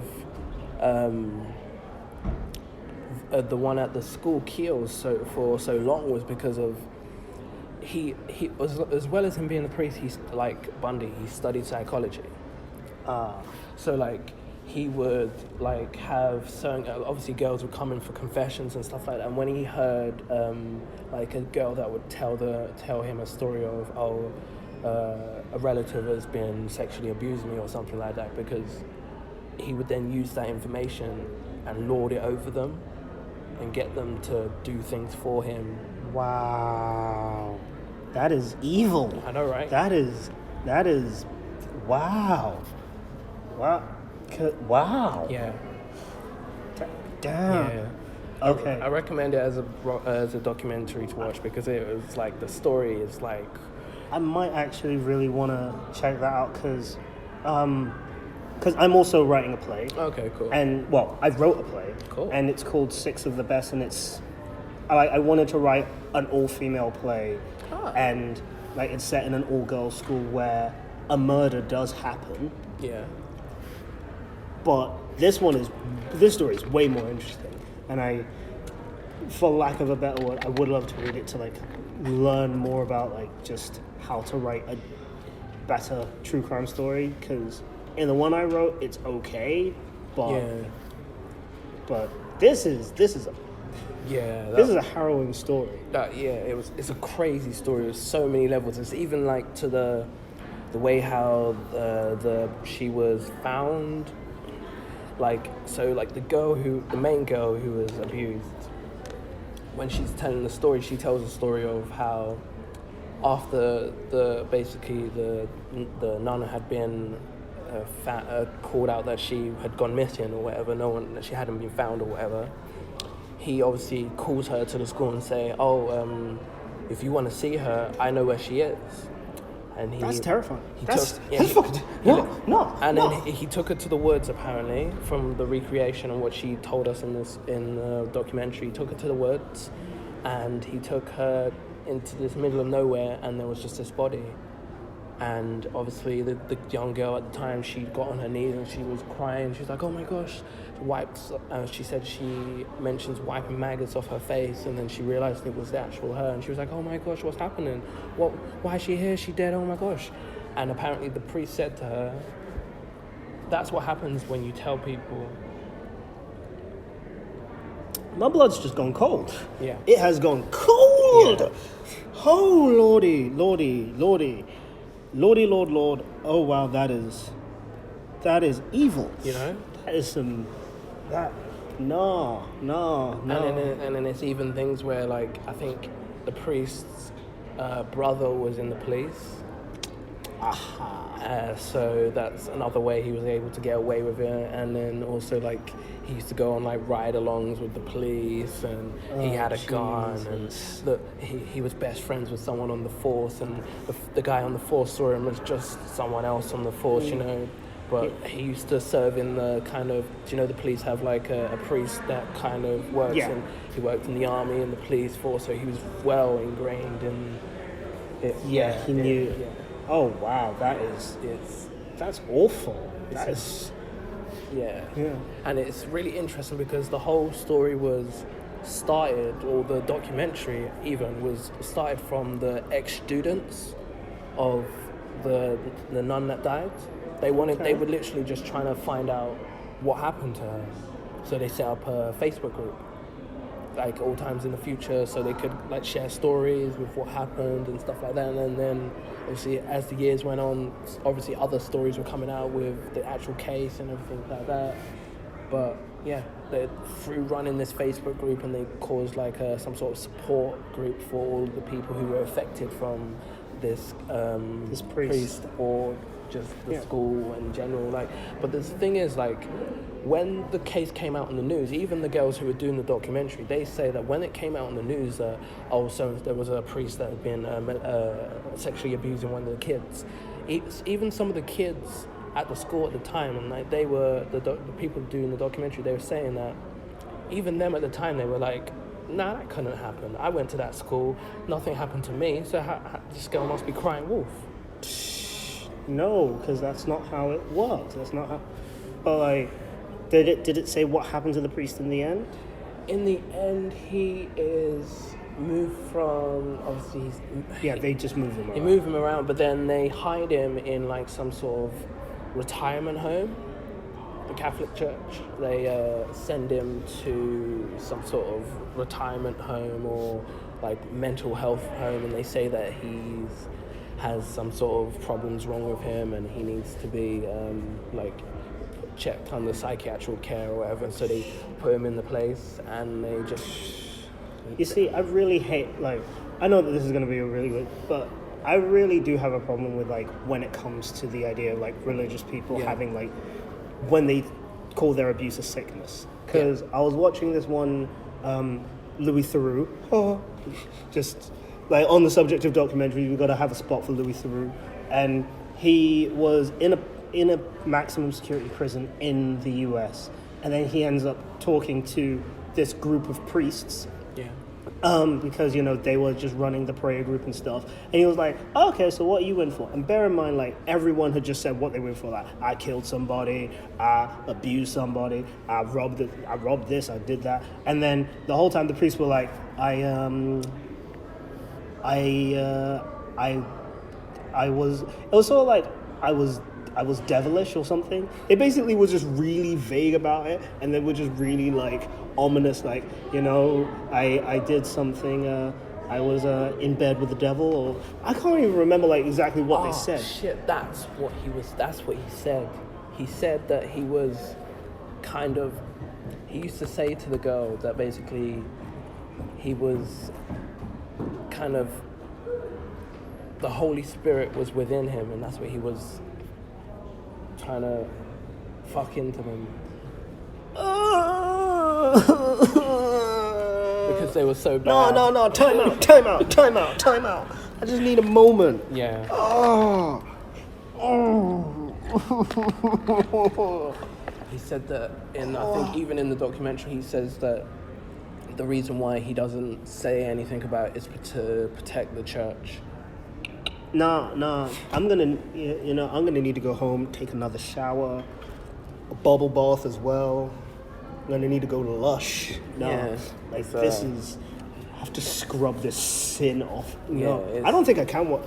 Speaker 1: the one at the school Kyo for so long was because of he was, as well as him being the priest, he's like Bundy, he studied psychology. So like he would like have certain, obviously girls would come in for confessions and stuff like that, and when he heard like a girl that would tell him a story of a relative has been sexually abusing me or something like that, because he would then use that information and lord it over them and get them to do things for him.
Speaker 2: Wow. That is evil.
Speaker 1: I know, right?
Speaker 2: That is wow. Wow.
Speaker 1: Yeah.
Speaker 2: Damn.
Speaker 1: Yeah.
Speaker 2: Okay.
Speaker 1: I recommend it as a documentary to watch because it was like the story is like.
Speaker 2: I might actually really want to check that out because because I'm also writing a play.
Speaker 1: Okay, cool.
Speaker 2: And, well, I wrote a play.
Speaker 1: Cool.
Speaker 2: And it's called Six of the Best, and it's... I wanted to write an all-female play, and, like, it's set in an all-girls school where a murder does happen,
Speaker 1: Yeah.
Speaker 2: but this story is way more interesting, and for lack of a better word, I would love to read it to, like, learn more about, like, just how to write a better true crime story, because in the one I wrote, it's okay, but this is a harrowing story.
Speaker 1: It's a crazy story. There's so many levels. It's even like to the way how she was found. Like, so like the main girl who was abused, when she's telling the story, she tells the story of how after the nun had been called out that she had gone missing or whatever, that she hadn't been found or whatever. He obviously calls her to the school and say, if you want to see her, I know where she is. And
Speaker 2: That's terrifying.
Speaker 1: He took her to the woods, apparently, from the recreation and what she told us in the documentary. He took her to the woods, and he took her into this middle of nowhere, and there was just this body. And obviously the young girl at the time, she got on her knees and she was crying. She was like, oh my gosh, she said she mentions wiping maggots off her face, and then she realized it was the actual her, and she was like, oh my gosh, what's happening? Why is she here? Is she dead? Oh my gosh. And apparently the priest said to her, that's what happens when you tell people.
Speaker 2: My blood's just gone cold.
Speaker 1: Yeah.
Speaker 2: It has gone cold.
Speaker 1: Yeah.
Speaker 2: Oh, Lordy. Lord. Oh, wow, that is evil.
Speaker 1: You know?
Speaker 2: That is no.
Speaker 1: And then it's even things where, like, I think the priest's brother was in the police. So that's another way he was able to get away with it. And then also, like, he used to go on, like, ride-alongs with the police, and he had a gun, and he was best friends with someone on the force, and the guy on the force saw him as just someone else on the force, you know. But he used to serve in the kind of, do you know, the police have like a priest that kind of works, and he worked in the army and the police force, so he was well ingrained in it.
Speaker 2: He knew. Yeah. Oh wow, that's awful.
Speaker 1: Yeah. And it's really interesting because the whole story was started, or the documentary even was started from the ex-students of the nun that died. They were literally just trying to find out what happened to her. So they set up a Facebook group, like all times in the future, so they could like share stories with what happened and stuff like that. And then obviously as the years went on, obviously other stories were coming out with the actual case and everything like that. But yeah, through running this Facebook group, and they caused like some sort of support group for all the people who were affected from this priest or just the school in general. Like, but the thing is, like, when the case came out in the news, even the girls who were doing the documentary, they say that when it came out in the news, so there was a priest that had been sexually abusing one of the kids. Even some of the kids at the school at the time, and like they were the people doing the documentary, they were saying that even them at the time, they were like, nah, that couldn't happen. I went to that school, nothing happened to me, so this girl must be crying wolf.
Speaker 2: No, because that's not how it works. That's not how. But like, did it say what happened to the priest in the end?
Speaker 1: In the end, he is moved from, obviously
Speaker 2: they just move him around.
Speaker 1: They move him around, but then they hide him in like some sort of retirement home. The Catholic Church, they send him to some sort of retirement home or like mental health home, and they say that has some sort of problems wrong with him, and he needs to be like checked under psychiatric care or whatever. So they put him in the place, and they just.
Speaker 2: You see, I really hate, like, I know that this is going to be a really good, but I really do have a problem with, like, when it comes to the idea of, like, religious people having, like, when they call their abuse a sickness. Because I was watching this one, Louis Theroux, just, like, on the subject of documentaries, we've got to have a spot for Louis Theroux, and he was in in a maximum security prison in the US, and then he ends up talking to this group of priests.
Speaker 1: Yeah.
Speaker 2: Because, you know, they were just running the prayer group and stuff. And he was like, oh, okay, so what are you in for? And bear in mind, like, everyone had just said what they were in for. Like, I killed somebody, I abused somebody, I robbed this, I did that. And then the whole time the priests were like, I was, it was sort of like, I was devilish or something. They basically were just really vague about it, and they were just really like ominous, like, you know, I did something, I was in bed with the devil, or I can't even remember like exactly what they said.
Speaker 1: Shit, that's what he said. He said that he was kind of, he used to say to the girl that basically he was kind of, the Holy Spirit was within him, and that's what he was trying to fuck into them. Because they were so bad.
Speaker 2: No, time out. I just need a moment.
Speaker 1: Yeah. He said that I think even in the documentary, he says that the reason why he doesn't say anything about it is to protect the church.
Speaker 2: No. I'm gonna need to go home, take another shower, a bubble bath as well. I'm gonna need to go to Lush. This is. I have to scrub this sin off. No, I don't think I can.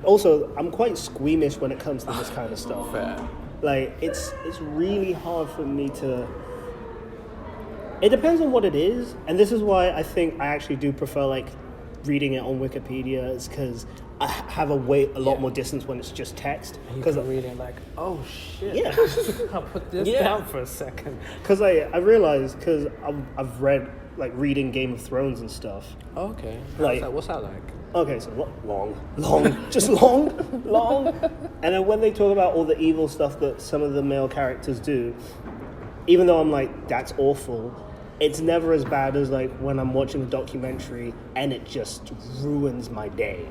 Speaker 2: Also, I'm quite squeamish when it comes to this kind of stuff.
Speaker 1: Fair.
Speaker 2: Like, it's really hard for me to. It depends on what it is, and this is why I think I actually do prefer like reading it on Wikipedia, is because I have a lot more distance when it's just text.
Speaker 1: Because I'm reading like, oh shit.
Speaker 2: Yeah.
Speaker 1: I'll put this down for a second.
Speaker 2: Because I realized, because I've read, like, reading Game of Thrones and stuff.
Speaker 1: Oh, okay. What's that like?
Speaker 2: Okay, so long, just long. And then when they talk about all the evil stuff that some of the male characters do, even though I'm like, that's awful, it's never as bad as like when I'm watching a documentary and it just ruins my day.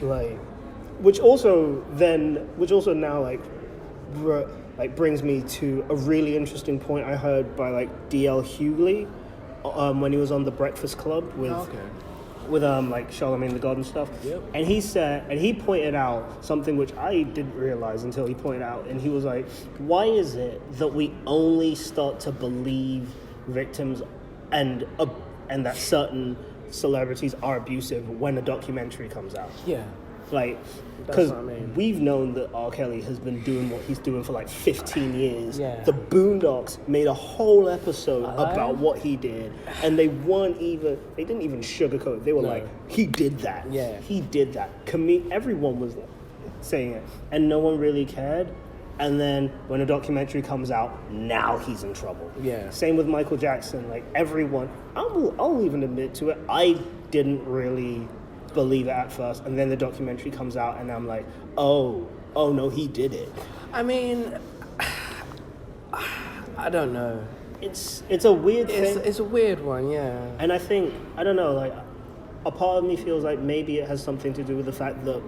Speaker 2: Like, which also now like brings me to a really interesting point I heard by like D.L. Hughley when he was on the Breakfast Club with like Charlemagne the God and stuff.
Speaker 1: Yep.
Speaker 2: And he said, and he pointed out something which I didn't realize until he pointed out, and he was like, why is it that we only start to believe victims and that certain celebrities are abusive when a documentary comes out?
Speaker 1: Yeah.
Speaker 2: Like, because we've known that R. Kelly has been doing what he's doing for like 15 years.
Speaker 1: Yeah.
Speaker 2: The Boondocks made a whole episode about what he did, and they didn't even sugarcoat it. They were like, he did that.
Speaker 1: Yeah.
Speaker 2: He did that. Everyone was saying it, and no one really cared. And then when a documentary comes out, now he's in trouble.
Speaker 1: Yeah.
Speaker 2: Same with Michael Jackson. Like, everyone, I'll even admit to it, I didn't really believe it at first, and then the documentary comes out and I'm like, oh no, he did it.
Speaker 1: I mean, I don't know.
Speaker 2: It's a weird thing.
Speaker 1: It's a weird one, yeah.
Speaker 2: And I think, I don't know, like, a part of me feels like maybe it has something to do with the fact that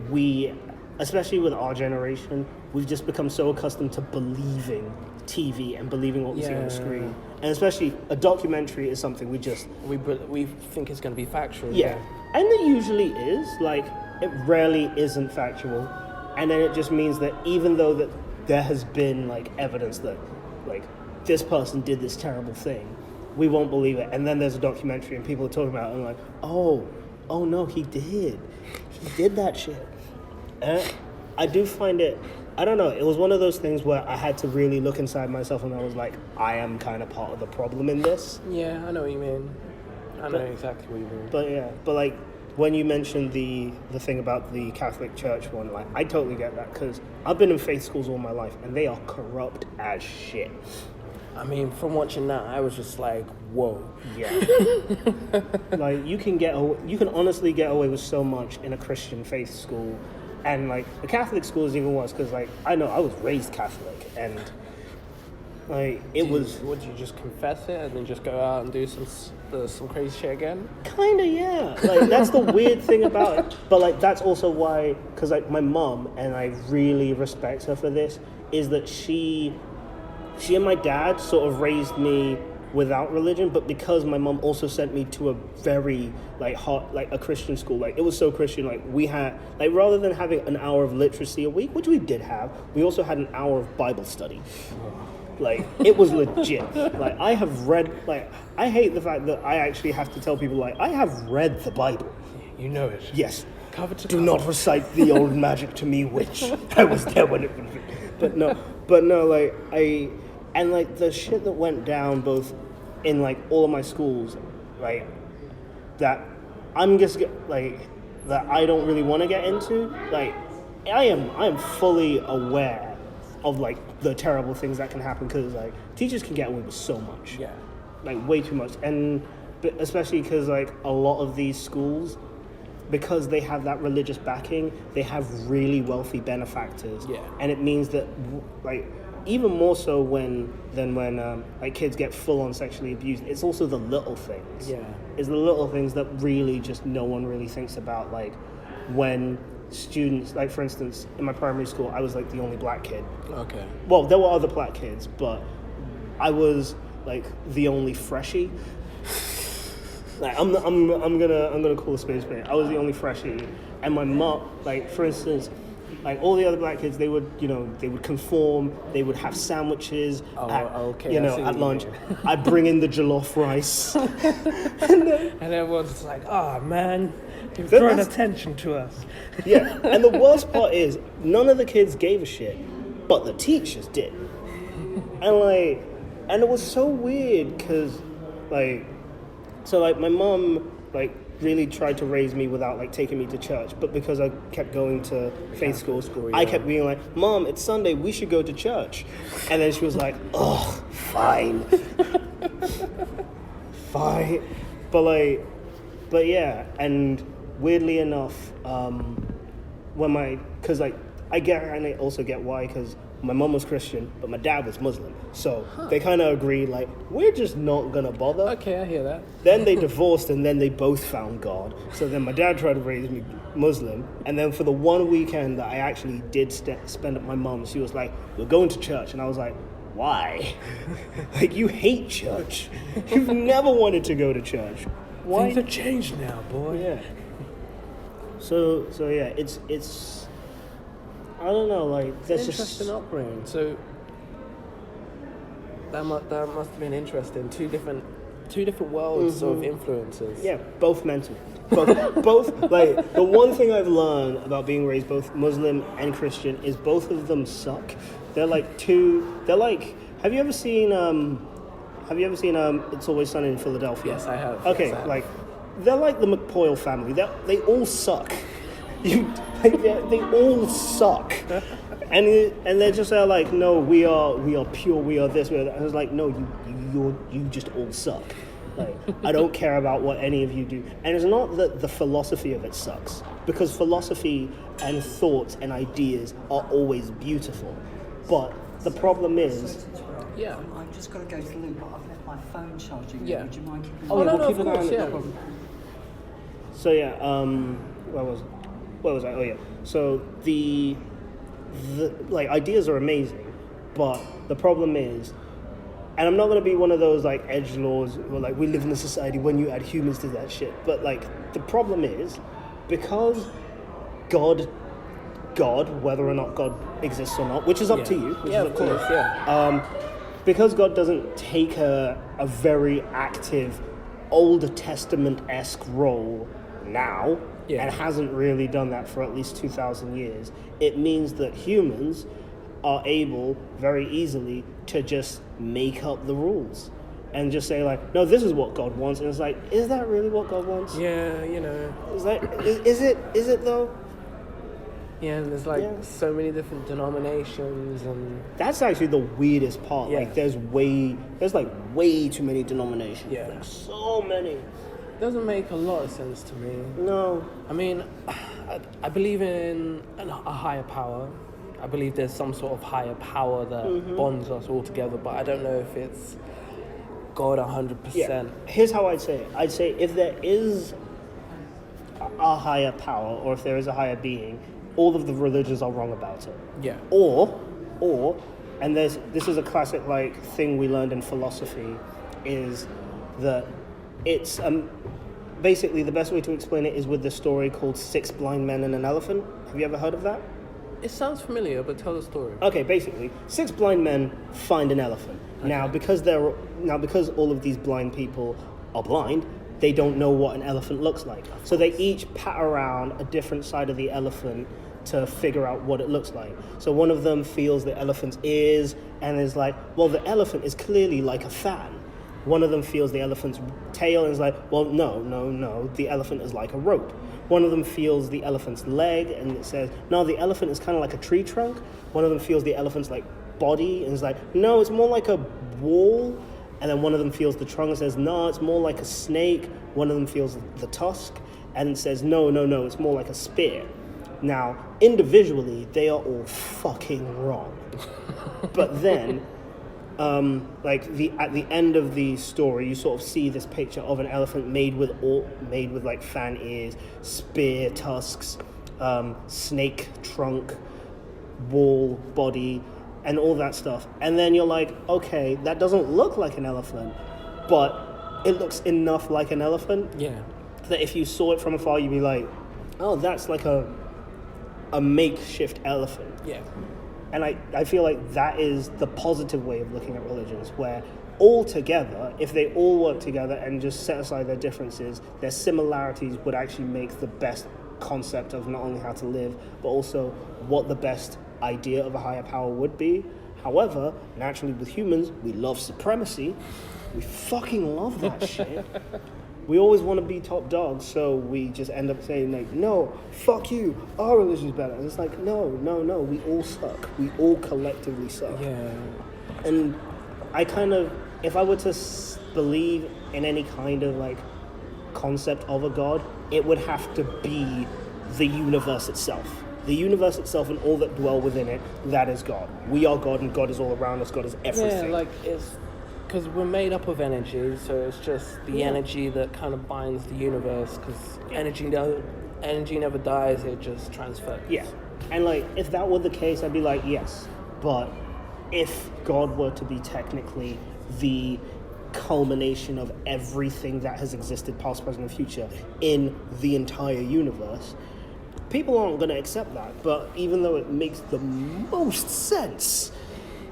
Speaker 2: we, especially with our generation, we've just become so accustomed to believing TV and believing what we see on the screen. And especially a documentary is something we
Speaker 1: think it's going to be factual.
Speaker 2: Yeah. And it usually is. Like, it rarely isn't factual. And then it just means that even though that there has been, like, evidence that, like, this person did this terrible thing, we won't believe it. And then there's a documentary and people are talking about it and like, oh no, he did that shit. And I do find it, I don't know, it was one of those things where I had to really look inside myself and I was like, I am kind of part of the problem in this.
Speaker 1: Yeah, I know what you mean. I know exactly what you mean.
Speaker 2: But like, when you mentioned the thing about the Catholic Church one, like, I totally get that, because I've been in faith schools all my life and they are corrupt as shit.
Speaker 1: I mean, from watching that, I was just like, whoa.
Speaker 2: Yeah. Like, you can honestly get away with so much in a Christian faith school. And, like, the Catholic school is even worse, because, like, I know I was raised Catholic, and Like, it was...
Speaker 1: Would you just confess it and then just go out and do some crazy shit again?
Speaker 2: Kinda, yeah. Like, that's the weird thing about it. But, like, that's also why... Because, like, my mom, and I really respect her for this, is that she and my dad sort of raised me without religion, but because my mom also sent me to a very, like, hot, like, a Christian school. Like, it was so Christian. Like, we had... Like, rather than having an hour of literacy a week, which we did have, we also had an hour of Bible study. Like, it was legit. Like, I have read, like, I hate the fact that I actually have to tell people, like, I have read the Bible.
Speaker 1: You know it.
Speaker 2: Yes.
Speaker 1: Cover to
Speaker 2: Do
Speaker 1: cover.
Speaker 2: not recite the old magic to me, witch. I was there when it was written. But no, like, and, like, the shit that went down both in, like, all of my schools, like, that I'm just, like, that I don't really want to get into, like, I am fully aware of, like, the terrible things that can happen, because, like, teachers can get away with so much.
Speaker 1: Yeah.
Speaker 2: Like, way too much. And especially because, like, a lot of these schools, because they have that religious backing, they have really wealthy benefactors.
Speaker 1: Yeah.
Speaker 2: And it means that, like, even more so than when like, kids get full on sexually abused, it's also the little things.
Speaker 1: Yeah.
Speaker 2: It's the little things that really just no one really thinks about, like, when students, like, for instance, in my primary school, I was, like, the only black kid.
Speaker 1: Okay.
Speaker 2: Well, there were other black kids, but I was, like, the only freshie. Like, I'm gonna call a spade a spade. I was the only freshie, and my mom, like, for instance, like, all the other black kids, they would conform, they would have sandwiches at lunch. I'd bring in the jollof rice.
Speaker 1: And everyone's just like, oh man, you've drawn attention to us.
Speaker 2: Yeah, and the worst part is, none of the kids gave a shit, but the teachers did. And it was so weird, because, like, so, like, my mom, like, really tried to raise me without, like, taking me to church, but because I kept going to faith school, I kept being like, Mom, it's Sunday, we should go to church. And then she was like, oh, fine. Fine. But yeah, and weirdly enough, because, like, I also get why, because my mom was Christian, but my dad was Muslim. So they kind of agreed, like, we're just not going to bother.
Speaker 1: Okay, I hear that.
Speaker 2: Then they divorced, and then they both found God. So then my dad tried to raise me Muslim. And then for the one weekend that I actually did spend at my mom's, she was like, we're going to church. And I was like, why? Like, you hate church. You've never wanted to go to church. Why?
Speaker 1: Things have changed now, boy.
Speaker 2: Yeah. So yeah, it's I don't know, like, that's
Speaker 1: Interesting
Speaker 2: just
Speaker 1: upbringing. So that must have been interesting. Two different worlds of influences.
Speaker 2: Yeah, both mental. Both, like, the one thing I've learned about being raised both Muslim and Christian is both of them suck. They're like, have you ever seen It's Always Sunny in Philadelphia?
Speaker 1: Yes, I have.
Speaker 2: Okay,
Speaker 1: Yes, I have.
Speaker 2: like, they're like the McPoyle family. They all suck. They all suck. And they're just like, no, we are pure, we are this, we are that. I was like, no, you just all suck. Like, I don't care about what any of you do. And it's not that the philosophy of it sucks, because philosophy and thoughts and ideas are always beautiful. But the problem is,
Speaker 1: Yeah.
Speaker 5: I've just got to go to the loo, but I've left my phone charging.
Speaker 1: Yeah.
Speaker 5: Would you mind keeping
Speaker 1: Oh, no,
Speaker 2: we'll
Speaker 1: of
Speaker 2: keep an eye
Speaker 1: course,
Speaker 2: on it, no
Speaker 1: yeah.
Speaker 2: problem. So yeah, where was I? Oh yeah. So the like, ideas are amazing, but the problem is, and I'm not gonna be one of those, like, edgelords where, like, we live in a society when you add humans to that shit. But, like, the problem is, because God, whether or not God exists or not, which is up to you. Which
Speaker 1: Yeah,
Speaker 2: is
Speaker 1: of
Speaker 2: up to you.
Speaker 1: course, yeah.
Speaker 2: Because God doesn't take a very active Old Testament-esque role now,
Speaker 1: Yeah.
Speaker 2: and hasn't really done that for at least 2,000 years, it means that humans are able very easily to just make up the rules and just say, like, no, this is what God wants. And it's like, is that really what God wants?
Speaker 1: Yeah, you know.
Speaker 2: Is it though?
Speaker 1: Yeah, and there's like
Speaker 2: Yeah.
Speaker 1: so many different denominations and
Speaker 2: That's actually the weirdest part.
Speaker 1: Yeah.
Speaker 2: Like, there's like way too many denominations.
Speaker 1: Yeah.
Speaker 2: Like, so many.
Speaker 1: doesn't make a lot of sense to me.
Speaker 2: No.
Speaker 1: I mean, I believe in a higher power, I believe there's some sort of higher power that bonds us all together, but I don't know if it's God 100%.
Speaker 2: Yeah. Here's how I'd say it. I'd say if there is a higher power, or if there is a higher being, all of the religions are wrong about it.
Speaker 1: Yeah.
Speaker 2: Or, and this is a classic like thing we learned in philosophy, is that it's basically the best way to explain it is with the story called Six Blind Men and an Elephant. Have you ever heard of that?
Speaker 1: It sounds familiar, but tell the story.
Speaker 2: Okay, basically, 6 blind men find an elephant. Okay. Now, because all of these blind people are blind, they don't know what an elephant looks like. So they each pat around a different side of the elephant to figure out what it looks like. So one of them feels the elephant's ears and is like, well, the elephant is clearly like a fan. One of them feels the elephant's tail and is like, well, no, the elephant is like a rope. One of them feels the elephant's leg and it says, no, the elephant is kind of like a tree trunk. One of them feels the elephant's like body and is like, no, it's more like a wall. And then one of them feels the trunk and says, no, it's more like a snake. One of them feels the tusk and says, no, it's more like a spear. Now, individually, they are all fucking wrong. But then, at the end of the story, you sort of see this picture of an elephant made with like fan ears, spear tusks, snake trunk, wall, body, and all that stuff. And then you're like, okay, that doesn't look like an elephant, but it looks enough like an elephant.
Speaker 1: Yeah.
Speaker 2: That if you saw it from afar, you'd be like, oh, that's like a makeshift elephant.
Speaker 1: Yeah.
Speaker 2: And I feel like that is the positive way of looking at religions, where all together, if they all work together and just set aside their differences, their similarities would actually make the best concept of not only how to live, but also what the best idea of a higher power would be. However, naturally with humans, we love supremacy. We fucking love that shit. We always want to be top dogs, so we just end up saying like, no, fuck you, our religion's better. And it's like, no, we all suck. We all collectively suck.
Speaker 1: Yeah.
Speaker 2: And I kind of, if I were to believe in any kind of like concept of a god, it would have to be the universe itself. The universe itself and all that dwell within it, that is God. We are God and God is all around us, God is everything.
Speaker 1: Yeah, like it's... Because we're made up of energy, so it's just the energy that kind of binds the universe, because energy never dies, it just transfers.
Speaker 2: Yeah. And like, if that were the case, I'd be like, yes. But if God were to be technically the culmination of everything that has existed, past, present, and future, in the entire universe, people aren't going to accept that. But even though it makes the most sense,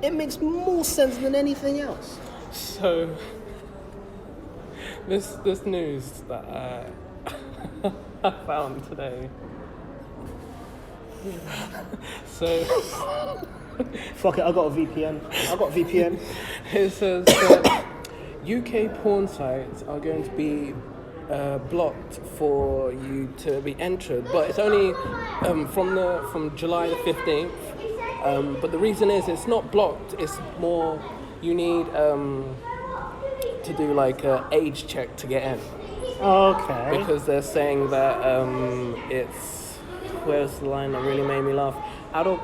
Speaker 2: it makes more sense than anything else.
Speaker 1: So, this news that I found today. So,
Speaker 2: fuck it, I got a VPN.
Speaker 1: It says that UK porn sites are going to be blocked for you to be entered, but it's only from July the 15th. But the reason is it's not blocked. It's more. You need to do like an age check to get in.
Speaker 2: Okay.
Speaker 1: Because they're saying that it's... Where's the line that really made me laugh? Adult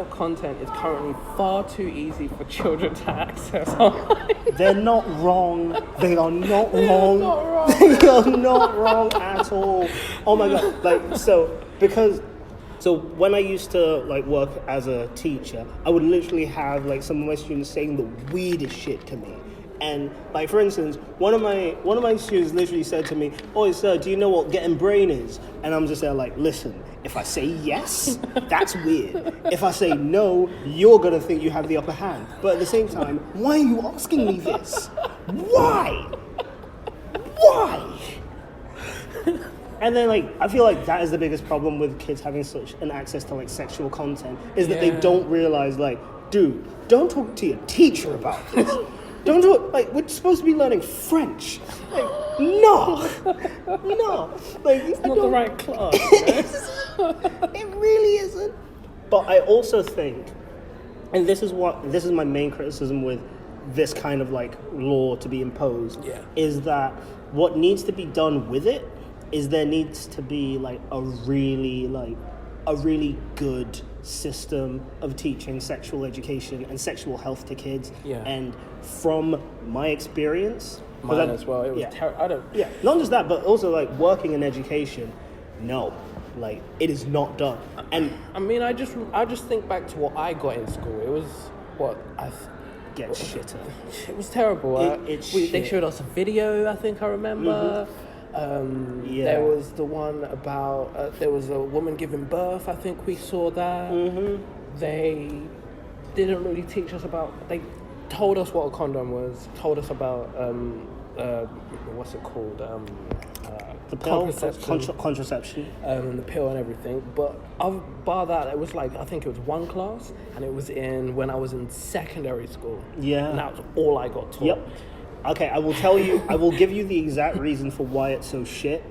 Speaker 1: content is currently far too easy for children to access online.
Speaker 2: They're not wrong. They are not wrong. They are not wrong at all. Oh my god. So when I used to like work as a teacher, I would literally have like some of my students saying the weirdest shit to me. And like for instance, one of my students literally said to me, "Oh sir, do you know what getting brain is?" And I'm just there like, listen, if I say yes, that's weird. If I say no, you're gonna think you have the upper hand. But at the same time, why are you asking me this? Why? And then, like, I feel like that is the biggest problem with kids having such an access to, like, sexual content, is that they don't realize, like, dude, don't talk to your teacher about this. Don't talk, like, we're supposed to be learning French. Like, no. Like,
Speaker 1: it's not the right class.
Speaker 2: It really isn't. But I also think, and this is my main criticism with this kind of, like, law to be imposed, is that what needs to be done with it is there needs to be like a really good system of teaching sexual education and sexual health to kids.
Speaker 1: Yeah.
Speaker 2: And from my experience, 'cause
Speaker 1: Mine
Speaker 2: I-
Speaker 1: as well. It was
Speaker 2: yeah.
Speaker 1: I don't.
Speaker 2: Yeah, not just that, but also like working in education. No, like it is not done. And
Speaker 1: I mean, I just think back to what I got in school. It was what
Speaker 2: get shitter.
Speaker 1: It was terrible.
Speaker 2: It's
Speaker 1: They
Speaker 2: shit.
Speaker 1: showed us a video, I think I remember.
Speaker 2: Yeah.
Speaker 1: There was the one about, there was a woman giving birth, I think we saw that. They didn't really teach us about, they told us what a condom was, told us about, what's it called?
Speaker 2: The pill,
Speaker 1: Contraception.
Speaker 2: contraception.
Speaker 1: And the pill and everything, but bar that, it was like, I think it was one class, and it was when I was in secondary school.
Speaker 2: Yeah.
Speaker 1: And that was all I got taught.
Speaker 2: Yep. Okay, I will tell you, I will give you the exact reason for why it's so shit,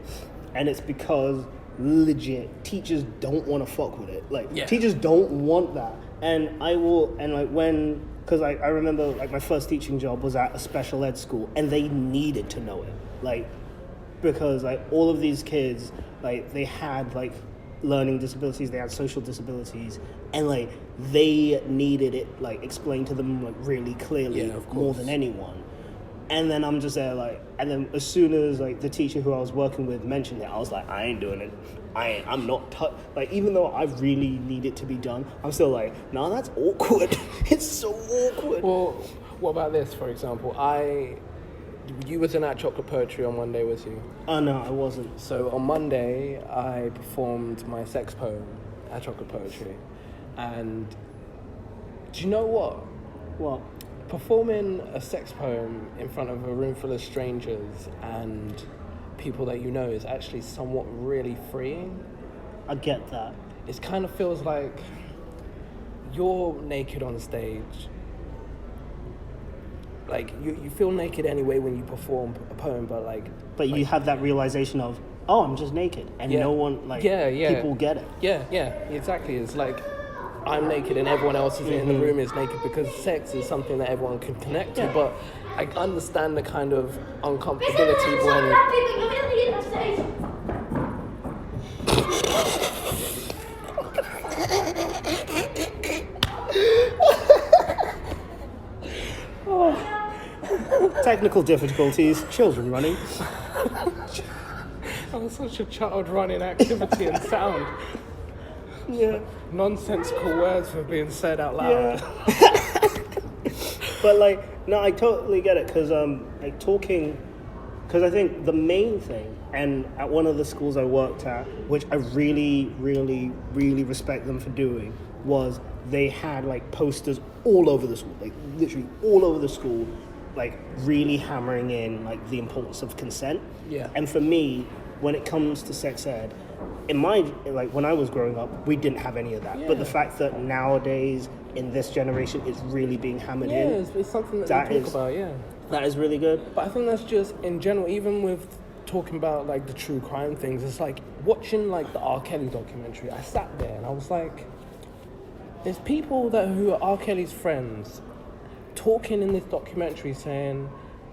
Speaker 2: and it's because legit teachers don't want to fuck with it. Like,
Speaker 1: Yeah.
Speaker 2: teachers don't want that. And I will, and like when, because I remember like my first teaching job was at a special ed school, and they needed to know it. Like, because like all of these kids, like they had like learning disabilities, they had social disabilities, and like they needed it like explained to them like really clearly,
Speaker 1: Yeah, of
Speaker 2: more
Speaker 1: course.
Speaker 2: than anyone. And then I'm just there like, and then as soon as like the teacher who I was working with mentioned it, I was like, I ain't doing it. I'm not like, even though I really need it to be done, I'm still like, nah, that's awkward. It's so awkward.
Speaker 1: Well, what about this, for example? You was in that chocolate poetry on Monday, was you?
Speaker 2: Oh no, I wasn't.
Speaker 1: So on Monday, I performed my sex poem at chocolate poetry. And do you know what?
Speaker 2: What?
Speaker 1: Performing a sex poem in front of a room full of strangers and people that you know is actually somewhat really freeing.
Speaker 2: I get that.
Speaker 1: It kind of feels like you're naked on stage. Like, you feel naked anyway when you perform a poem, but like...
Speaker 2: But you have that realization of, oh, I'm just naked. And
Speaker 1: Yeah.
Speaker 2: no one, like,
Speaker 1: Yeah.
Speaker 2: people get it.
Speaker 1: Yeah, exactly. It's like I'm naked and everyone else is in the room is naked because sex is something that everyone can connect to.
Speaker 2: Yeah.
Speaker 1: But I understand the kind of uncomfortability when...
Speaker 2: Technical difficulties, children running.
Speaker 1: That was such a child running activity and sound.
Speaker 2: Yeah.
Speaker 1: Nonsensical words were being said out loud.
Speaker 2: Yeah. But like, no, I totally get it because like talking, because I think the main thing, and at one of the schools I worked at, which I really, really, really respect them for doing, was they had like posters all over the school, like literally all over the school, like really hammering in like the importance of consent.
Speaker 1: Yeah.
Speaker 2: And for me, when it comes to sex ed, in my, like when I was growing up, we didn't have any of that. But the
Speaker 1: Yeah.
Speaker 2: fact that nowadays in this generation it's really being hammered
Speaker 1: Yeah,
Speaker 2: in,
Speaker 1: it's something that
Speaker 2: That
Speaker 1: we talk
Speaker 2: is-
Speaker 1: about, yeah.
Speaker 2: that is really good.
Speaker 1: But I think that's just in general, even with talking about like the true crime things, it's like watching like the R. Kelly documentary. I sat there and I was like, there's people who are R. Kelly's friends talking in this documentary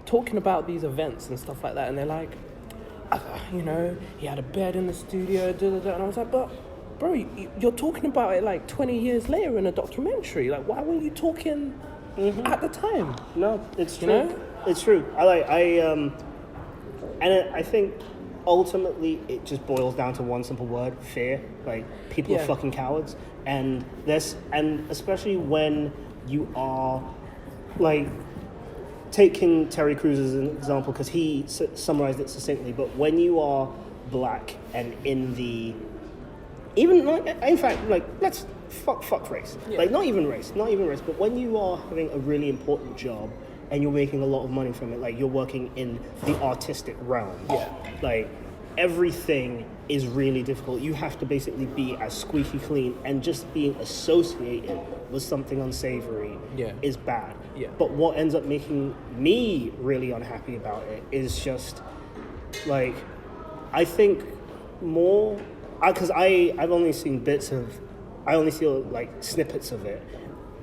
Speaker 1: talking about these events and stuff like that, and they're like, you know, he had a bed in the studio, and I was like, but bro, you're talking about it like 20 years later in a documentary. Like, why weren't you talking at the time?
Speaker 2: No, it's
Speaker 1: You
Speaker 2: true.
Speaker 1: know?
Speaker 2: It's true. I think ultimately it just boils down to one simple word: fear. Like, people are
Speaker 1: Yeah.
Speaker 2: fucking cowards, and especially when you are like taking Terry Crews as an example because he summarized it succinctly. But when you are black and in the even like, in fact, like let's fuck race.
Speaker 1: Yeah.
Speaker 2: Like not even race. But when you are having a really important job and you're making a lot of money from it, like you're working in the artistic realm.
Speaker 1: Yeah.
Speaker 2: Like everything is really difficult. You have to basically be as squeaky clean, and just being associated with something unsavory
Speaker 1: Yeah.
Speaker 2: is bad.
Speaker 1: Yeah.
Speaker 2: But what ends up making me really unhappy about it is just like, I think more, because I've only seen I only see like snippets of it,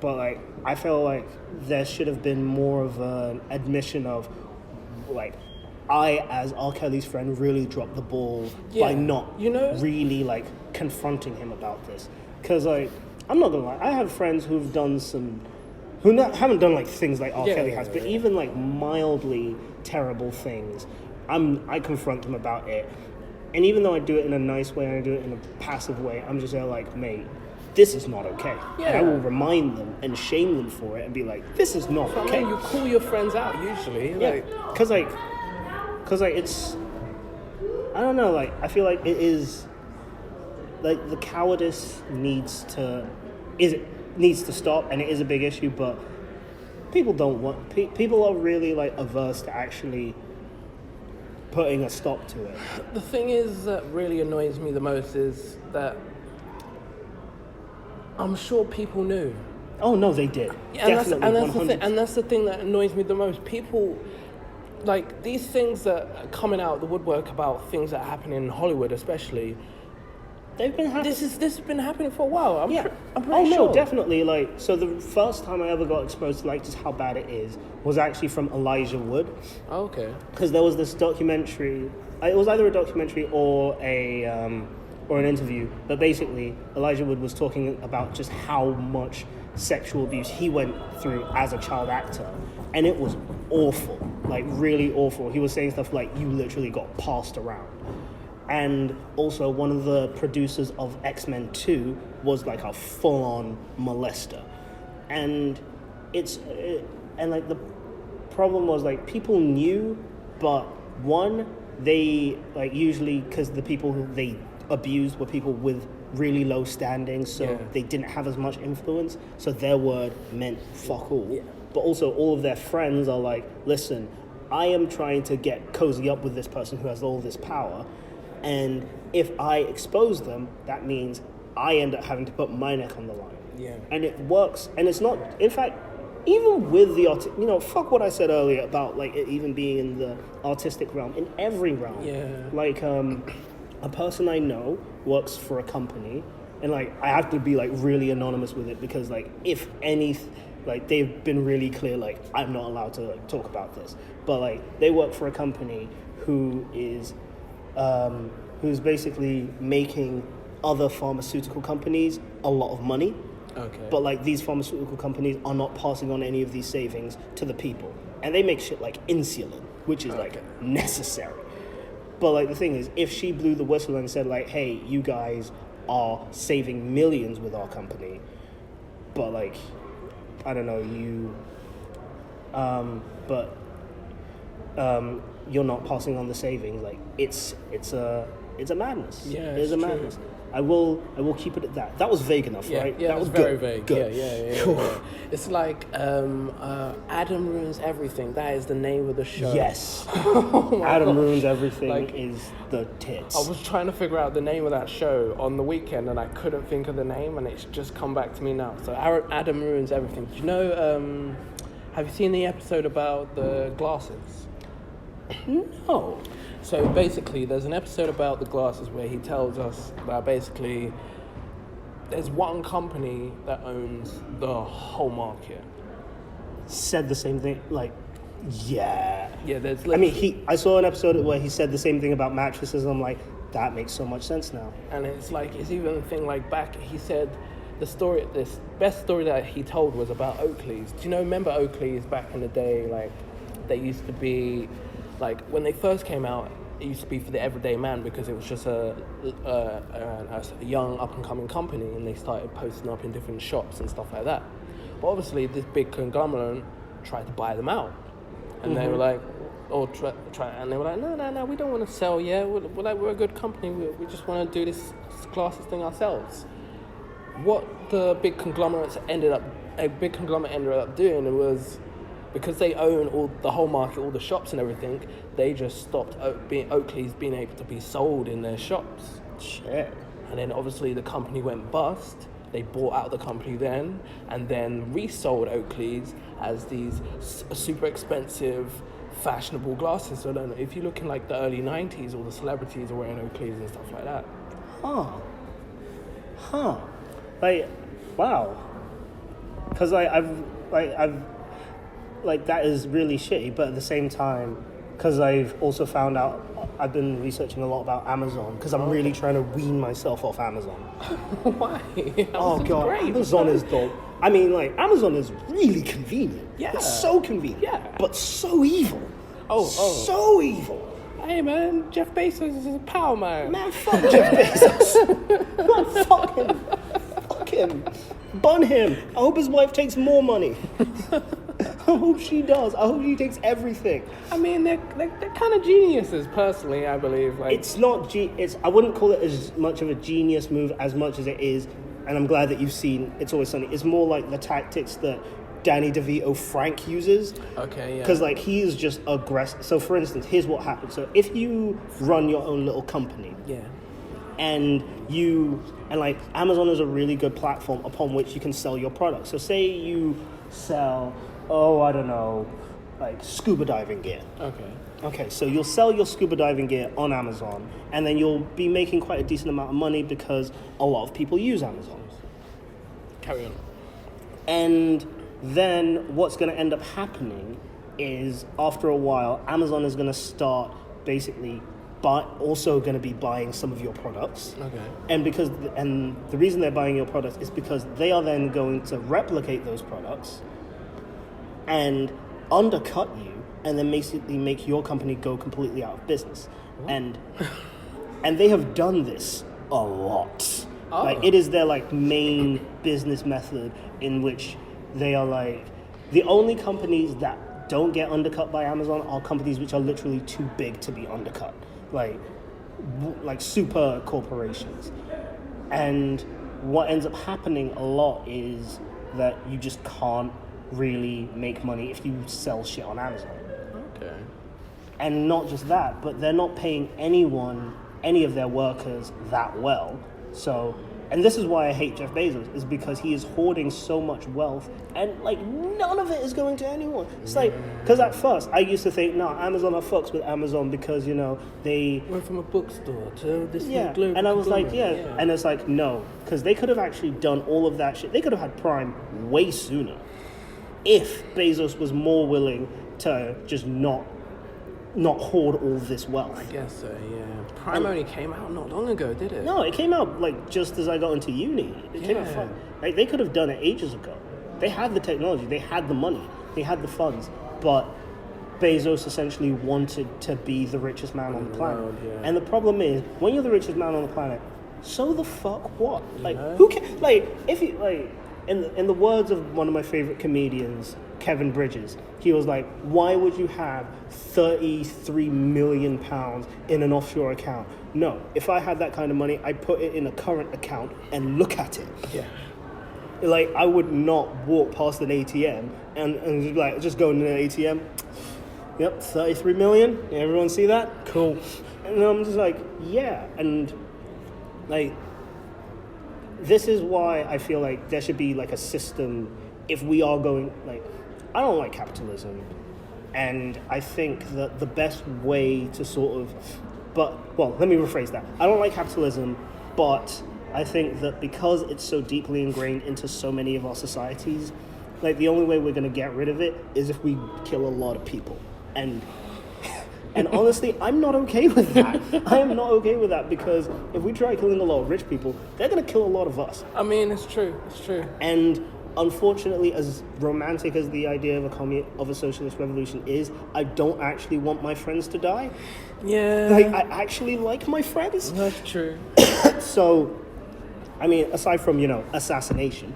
Speaker 2: but like I feel like there should have been more of an admission of like, I as R. Kelly's friend really dropped the ball by
Speaker 1: Yeah,
Speaker 2: not
Speaker 1: you know?
Speaker 2: really like confronting him about this, because like I'm not gonna lie, I have friends who've done haven't done like things like R. Kelly has, but even like mildly terrible things, I confront them about it. And even though I do it in a nice way and I do it in a passive way, I'm just there like, mate, this is not okay.
Speaker 1: Yeah.
Speaker 2: And I will remind them and shame them for it and be like, this is not okay.
Speaker 1: You call your friends out usually.
Speaker 2: Yeah, because it's, I don't know, like, I feel like it is, like, the cowardice needs to stop, and it is a big issue, but people are really, like, averse to actually putting a stop to it.
Speaker 1: The thing is that really annoys me the most is that I'm sure people knew.
Speaker 2: Oh, no, they did. Definitely,
Speaker 1: and that's the thing that annoys me the most. People, like, these things that are coming out of the woodwork about things that happen in Hollywood especially,
Speaker 2: they've been happening.
Speaker 1: This has been happening for a while. I'm pretty
Speaker 2: sure.
Speaker 1: sure.
Speaker 2: No, definitely. Like, so the first time I ever got exposed to, like, just how bad it is was actually from Elijah Wood.
Speaker 1: Oh, okay.
Speaker 2: Because there was this documentary. It was either a documentary or an interview. But basically, Elijah Wood was talking about just how much sexual abuse he went through as a child actor, and it was awful. Like, really awful. He was saying stuff like, "You literally got passed around." And also, one of the producers of X-Men 2 was like a full-on molester. And like the problem was, like, people knew, but one, they, like, usually, because the people who they abused were people with really low standing, so they didn't have as much influence, so their word meant fuck all. Yeah. But also, all of their friends are like, listen, I am trying to get cozy up with this person who has all this power, and if I expose them, that means I end up having to put my neck on the line.
Speaker 1: Yeah.
Speaker 2: And it works, and it's not, in fact, even with the, fuck what I said earlier about, like, it even being in the artistic realm, in every realm.
Speaker 1: Yeah.
Speaker 2: Like, a person I know works for a company, and, like, I have to be, like, really anonymous with it because, like, if any, like, they've been really clear, like, I'm not allowed to, like, talk about this. But, like, they work for a company who's basically making other pharmaceutical companies a lot of money.
Speaker 1: Okay.
Speaker 2: But, like, these pharmaceutical companies are not passing on any of these savings to the people. And they make shit like insulin, which is, like, necessary. But, like, the thing is, if she blew the whistle and said, like, hey, you guys are saving millions with our company, but, like, I don't know, you're not passing on the savings, like, it's a madness.
Speaker 1: Yeah,
Speaker 2: it's a madness. I will keep it at that. That was vague enough, right?
Speaker 1: Yeah,
Speaker 2: that was
Speaker 1: very
Speaker 2: good.
Speaker 1: vague.
Speaker 2: Good.
Speaker 1: Yeah. It's like Adam Ruins Everything. That is the name of the show.
Speaker 2: Yes.
Speaker 1: Oh
Speaker 2: Adam
Speaker 1: God.
Speaker 2: Ruins Everything
Speaker 1: Like,
Speaker 2: is the tits.
Speaker 1: I was trying to figure out the name of that show on the weekend, and I couldn't think of the name, and it's just come back to me now. So Adam Ruins Everything. Do you know? Have you seen the episode about the glasses?
Speaker 2: No.
Speaker 1: So basically, there's an episode about the glasses where he tells us that basically there's one company that owns the whole market.
Speaker 2: Said the same thing, like, yeah.
Speaker 1: Yeah, there's.
Speaker 2: I mean, I saw an episode where he said the same thing about mattresses, and I'm like, that makes so much sense now.
Speaker 1: And it's like, it's even a thing like back, he said this best story that he told was about Oakleys. Do you know, remember Oakleys back in the day? Like, they used to be, like, when they first came out, it used to be for the everyday man because it was just a young up-and-coming company, and they started posting up in different shops and stuff like that. But obviously, this big conglomerate tried to buy them out. And they were like, and they were like, no, we don't want to sell, we're a good company, we just want to do this glasses thing ourselves. What the big conglomerate ended up doing was, because they own the whole market, all the shops and everything, they just stopped Oakley's being able to be sold in their shops.
Speaker 2: Shit.
Speaker 1: And then obviously the company went bust. They bought out the company then, and then resold Oakley's as these super expensive, fashionable glasses. So I don't know, if you look in like the early 90s, all the celebrities are wearing Oakley's and stuff like that.
Speaker 2: Huh. Like, wow. Because I've that is really shitty, but at the same time, because I've also found out I've been researching a lot about Amazon because I'm really trying to wean myself off Amazon.
Speaker 1: Why?
Speaker 2: Oh
Speaker 1: Amazon's
Speaker 2: god,
Speaker 1: great.
Speaker 2: Amazon is dope. I mean, like, Amazon is really convenient.
Speaker 1: Yeah.
Speaker 2: It's so convenient.
Speaker 1: Yeah.
Speaker 2: But so evil.
Speaker 1: Oh.
Speaker 2: So evil.
Speaker 1: Hey man, Jeff Bezos is a power man.
Speaker 2: Man, fuck Jeff Bezos. Man, fuck him. Fuck him. Bun him. I hope his wife takes more money. I hope she does. I hope she takes everything.
Speaker 1: I mean, they're kind of geniuses, personally, I believe. Like,
Speaker 2: It's not, I wouldn't call it as much of a genius move as much as it is, and I'm glad that you've seen It's Always Sunny. It's more like the tactics that Danny DeVito Frank uses.
Speaker 1: Okay, yeah.
Speaker 2: Because, like, he is just aggressive. So, for instance, here's what happens. So, if you run your own little company,
Speaker 1: yeah.
Speaker 2: and like, Amazon is a really good platform upon which you can sell your products. So, say you sell, I don't know, like, scuba diving gear. Okay, so you'll sell your scuba diving gear on Amazon, and then you'll be making quite a decent amount of money because a lot of people use Amazon.
Speaker 1: Carry on.
Speaker 2: And then what's going to end up happening is, after a while, Amazon is going to start basically also going to be buying some of your products.
Speaker 1: Okay.
Speaker 2: And the reason they're buying your products is because they are then going to replicate those products and undercut you, and then basically make your company go completely out of business. And they have done this a lot.
Speaker 1: Oh.
Speaker 2: Like, it is their, like, main business method in which they are, like, the only companies that don't get undercut by Amazon are companies which are literally too big to be undercut, like super corporations. And what ends up happening a lot is that you just can't really make money if you sell shit on Amazon.
Speaker 1: Okay.
Speaker 2: And not just that, but they're not paying any of their workers that well. So, and this is why I hate Jeff Bezos, is because he is hoarding so much wealth, and, like, none of it is going to anyone. It's like, because at first I used to think, no, Amazon are fucks with Amazon because, you know, they
Speaker 1: Went from a bookstore to this
Speaker 2: global, and I was like, and it's like, no, because they could have actually done all of that shit. They could have had Prime way sooner if Bezos was more willing to just not hoard all this wealth.
Speaker 1: I guess so, yeah. Prime only came out not long ago, did it?
Speaker 2: No, it came out, like, just as I got into uni. It came out fun. Like, they could have done it ages ago. They had the technology, they had the money, they had the funds, but Bezos essentially wanted to be the richest man on the planet.
Speaker 1: World, yeah.
Speaker 2: And the problem is, when you're the richest man on the planet, so the fuck what? Like, who can, like, if you, like, in the words of one of my favorite comedians, Kevin Bridges, he was like, why would you have 33 million pounds in an offshore account? No, if I had that kind of money, I'd put it in a current account and look at it.
Speaker 1: Yeah.
Speaker 2: Like, I would not walk past an ATM and like, just go into an ATM. Yep, 33 million. Everyone see that? Cool. And I'm just like, yeah. And, like, this is why I feel like there should be, like, a system if we are going, like, I don't like capitalism, and I think that the best way to sort of, let me rephrase that. I don't like capitalism, but I think that because it's so deeply ingrained into so many of our societies, like, the only way we're going to get rid of it is if we kill a lot of people. And honestly, I'm not okay with that. I am not okay with that, because if we try killing a lot of rich people, they're going to kill a lot of us.
Speaker 1: I mean, it's true.
Speaker 2: And unfortunately, as romantic as the idea of a socialist revolution is, I don't actually want my friends to die.
Speaker 1: Yeah.
Speaker 2: Like, I actually like my friends.
Speaker 1: That's true.
Speaker 2: So, I mean, aside from, assassination,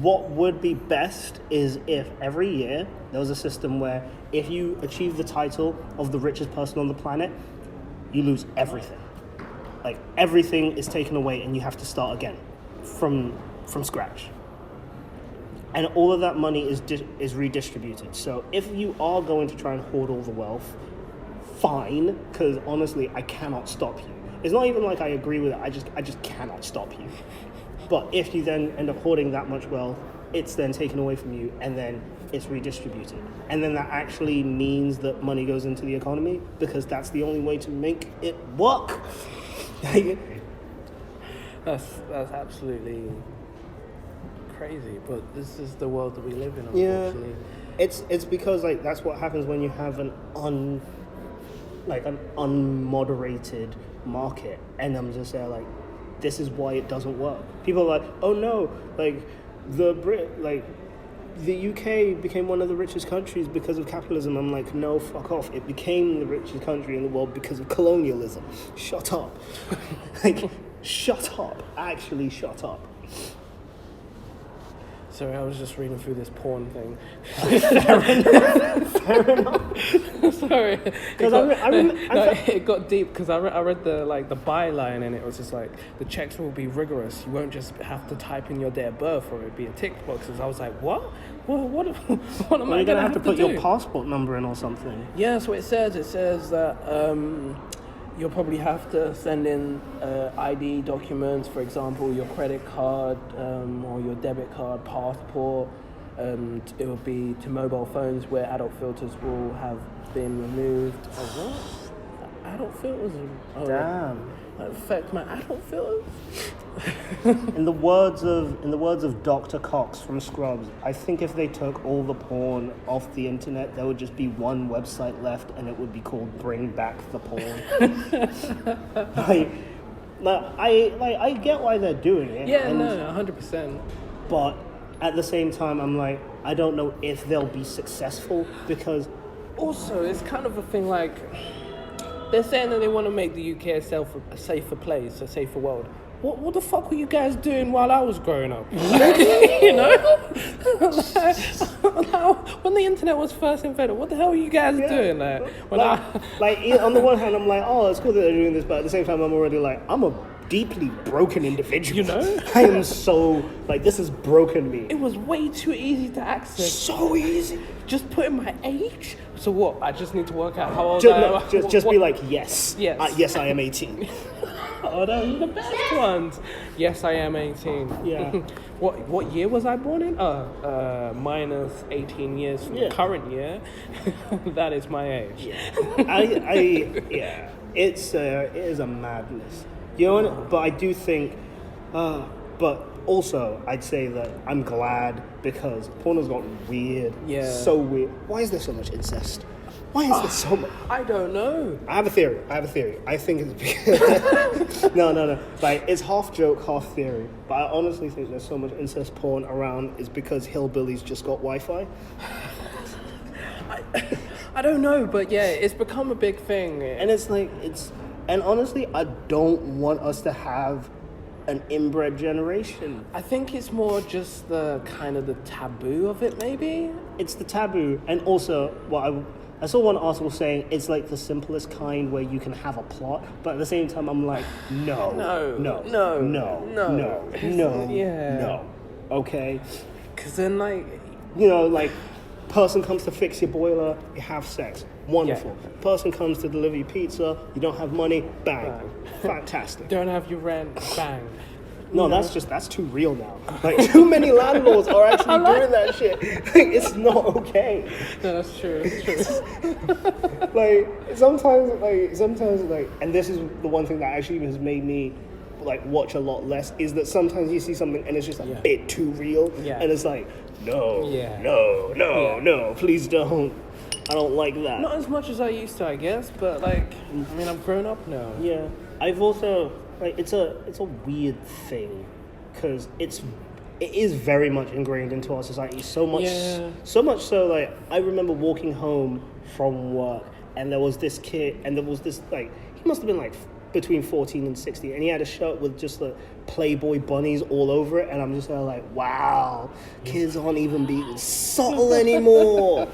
Speaker 2: what would be best is if every year there was a system where if you achieve the title of the richest person on the planet, you lose everything. Like, everything is taken away and you have to start again from scratch. And all of that money is redistributed. So if you are going to try and hoard all the wealth, fine, because honestly, I cannot stop you. It's not even like I agree with it, I just cannot stop you. But if you then end up hoarding that much wealth, it's then taken away from you, and then it's redistributed. And then that actually means that money goes into the economy, because that's the only way to make it work.
Speaker 1: That's absolutely crazy, but this is the world that we live in,
Speaker 2: Yeah,
Speaker 1: unfortunately.
Speaker 2: it's because, like, that's what happens when you have an like an unmoderated market, and I'm just there like, this is why it doesn't work. People are like, oh no, like the UK became one of the richest countries because of capitalism. I'm like, no, fuck off. It became the richest country in the world because of colonialism. Shut up. Like, shut up. Actually, shut up.
Speaker 1: Sorry, I was just reading through this porn thing.
Speaker 2: Fair enough.
Speaker 1: Sorry,
Speaker 2: Because
Speaker 1: it got deep because I read the byline, and it was just like, the checks will be rigorous. You won't just have to type in your date of birth, or it'd be a tick boxes. I was like, what? What am I
Speaker 2: gonna have to put
Speaker 1: do?
Speaker 2: your passport number in or something?
Speaker 1: Yeah, that's what it says. It says that you'll probably have to send in ID documents, for example, your credit card or your debit card, passport. It will be to mobile phones where adult filters will have been removed. Oh, what? Adult filters? Oh,
Speaker 2: Damn.
Speaker 1: That affect my adult filters?
Speaker 2: In the words of Dr. Cox from Scrubs, I think if they took all the porn off the internet, there would just be one website left, and it would be called Bring Back the Porn. I get why they're doing it.
Speaker 1: Yeah, no, 100%.
Speaker 2: But at the same time, I'm like, I don't know if they'll be successful, because
Speaker 1: Also, it's kind of a thing like, they're saying that they want to make the UK a safer place, a safer world. What the fuck were you guys doing while I was growing up? You know? When the internet was first invented, what the hell were you guys doing?
Speaker 2: On the one hand, I'm like, oh, it's cool that they're doing this, but at the same time, I'm already like, I'm a deeply broken individual.
Speaker 1: You know?
Speaker 2: I am so, like, this has broken me.
Speaker 1: It was way too easy to access.
Speaker 2: So easy.
Speaker 1: Just put in my age. So what? I just need to work out how old I am.
Speaker 2: Just be like, yes.
Speaker 1: Yes.
Speaker 2: Yes, I am 18.
Speaker 1: Oh, those are the best ones. Yes, I am 18.
Speaker 2: Yeah.
Speaker 1: What year was I born in? Minus 18 years from the current year. That is my age.
Speaker 2: Yeah. It is a madness. You know what? But I do think, but also I'd say that I'm glad, because porn has gotten weird.
Speaker 1: Yeah.
Speaker 2: So weird. Why is there so much incest? Why is there so much?
Speaker 1: I don't know.
Speaker 2: I have a theory. I think it's because... No. Like, it's half joke, half theory. But I honestly think there's so much incest porn around is because hillbillies just got Wi-Fi.
Speaker 1: I don't know, but yeah, it's become a big thing.
Speaker 2: And it's like, and honestly, I don't want us to have an inbred generation.
Speaker 1: I think it's more just the kind of the taboo of it, maybe?
Speaker 2: It's the taboo. And also, I saw one article saying it's like the simplest kind where you can have a plot, but at the same time, I'm like, no. Okay?
Speaker 1: Because then, like...
Speaker 2: You know, like, person comes to fix your boiler, you have sex. Wonderful.
Speaker 1: Yeah.
Speaker 2: Person comes to deliver you pizza, you don't have money, bang. Fantastic.
Speaker 1: Don't have your rent, bang.
Speaker 2: No, that's too real now. Like, too many landlords are actually doing that shit. Like, it's not okay.
Speaker 1: No, that's true.
Speaker 2: Like, sometimes, and this is the one thing that actually has made me, like, watch a lot less, is that sometimes you see something and it's just a bit too real.
Speaker 1: Yeah.
Speaker 2: And it's like, no, please don't. I don't like that.
Speaker 1: Not as much as I used to, I guess, but, like, I mean, I've grown up now.
Speaker 2: Yeah. I've also... Like, it's a weird thing, because it is very much ingrained into our society. So much so, like, I remember walking home from work, and there was this kid, and there was this, like, he must have been like between 14 and 16, and he had a shirt with just the Playboy bunnies all over it, and I'm just like, wow, kids aren't even being subtle anymore.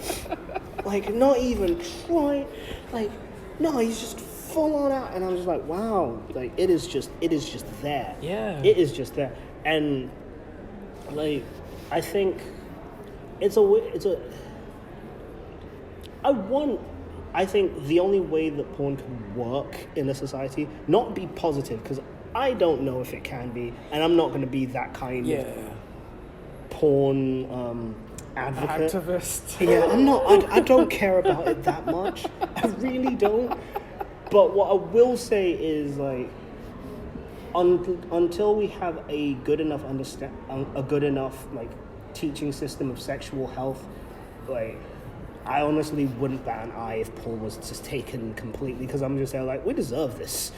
Speaker 2: Like, not even trying. Like, no, he's just full on out, and I'm just like, wow, like, it is just there.
Speaker 1: Yeah.
Speaker 2: It is just there. And, like, I think I think the only way that porn can work in a society, not be positive, because I don't know if it can be, and I'm not going to be that kind of porn advocate.
Speaker 1: Activist.
Speaker 2: Yeah, I'm not. I don't care about it that much. I really don't. But what I will say is, like, until we have a good enough teaching system of sexual health, like, I honestly wouldn't bat an eye if porn was just taken completely, because I'm just there like, we deserve this.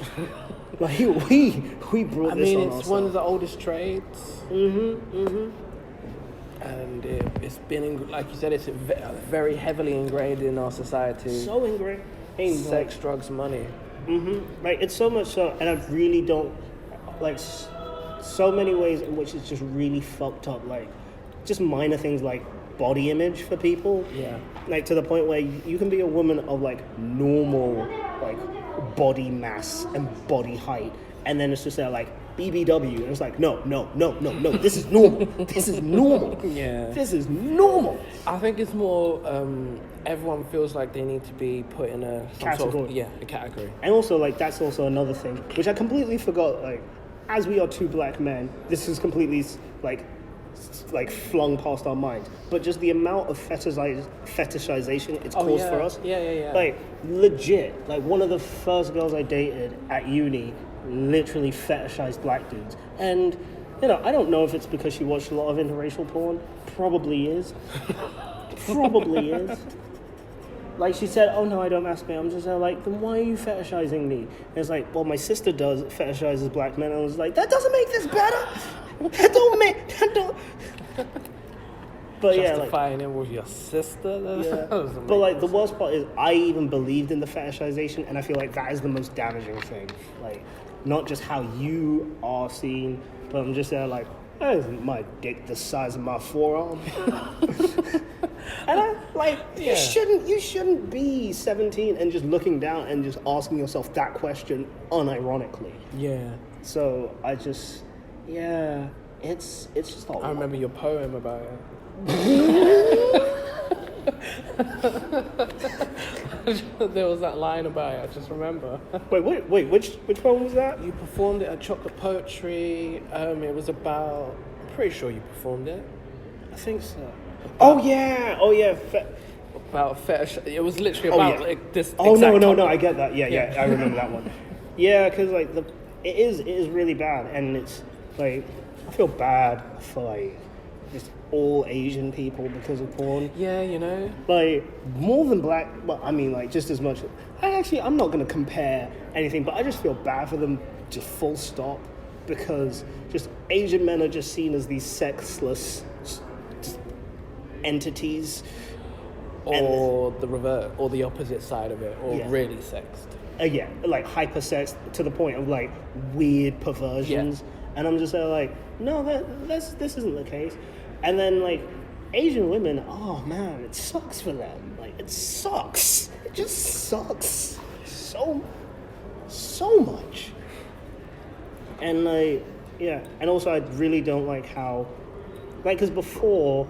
Speaker 2: Like, we brought this on
Speaker 1: it's
Speaker 2: ourselves.
Speaker 1: one of the oldest trades. And it's been, like you said, it's very heavily ingrained in our society.
Speaker 2: So ingrained.
Speaker 1: Sex, drugs, money.
Speaker 2: Like, it's so much so, and I really don't, like, so many ways in which it's just really fucked up, like, just minor things like body image for people.
Speaker 1: Yeah.
Speaker 2: Like, to the point where you can be a woman of, like, normal, like, body mass and body height, and then it's just there, like, BBW, and it's like, no, this is normal. This is normal.
Speaker 1: Yeah.
Speaker 2: This is normal.
Speaker 1: I think it's more, everyone feels like they need to be put in a
Speaker 2: Category.
Speaker 1: A category.
Speaker 2: And also, like, that's also another thing, which I completely forgot, like, as we are two black men, this is completely, like flung past our minds. But just the amount of fetishization it's caused for us.
Speaker 1: Yeah.
Speaker 2: Like, legit, like, one of the first girls I dated at uni literally fetishized black dudes. And, you know, I don't know if it's because she watched a lot of interracial porn. Probably is. Probably is. Like, she said, oh no, I don't masturbate. I'm just like, then why are you fetishizing me? And it's like, well, my sister does fetishizes black men. And I was like, that doesn't make this better. That don't. But yeah, like,
Speaker 1: justifying it with your sister.
Speaker 2: yeah. But like, the worst part is I even believed in the fetishization, and I feel like that is the most damaging thing. Like, not just how you are seen, but I'm just there like, oh, isn't my dick the size of my forearm? And I like, you shouldn't be 17 and just looking down and just asking yourself that question unironically.
Speaker 1: Yeah.
Speaker 2: So I just, yeah, it's just not.
Speaker 1: I remember your poem about it. There was that line about it, I just remember.
Speaker 2: Wait, which one was that?
Speaker 1: You performed it at Chocolate Poetry. It was about, I'm pretty sure you performed it.
Speaker 2: I think so. Oh yeah.
Speaker 1: About fetish. It was literally about like this.
Speaker 2: Oh
Speaker 1: exact
Speaker 2: no,
Speaker 1: topic.
Speaker 2: I get that. Yeah, I remember that one. Yeah, because like it is really bad, and it's like I feel bad for like just all Asian people because of porn.
Speaker 1: Yeah, you know.
Speaker 2: Like more than black, but I mean like just as much. I'm not gonna compare anything, but I just feel bad for them, just full stop, because just Asian men are just seen as these sexless just entities.
Speaker 1: Or the revert, or the opposite side of it, or
Speaker 2: Yeah.
Speaker 1: really sexed.
Speaker 2: Yeah, like hyper-sex to the point of like weird perversions. And I'm just like, no, this isn't the case. And then like Asian women, oh man, it sucks for them. Like it sucks. It just sucks so much. And like, yeah, and also I really don't like how, like, because before,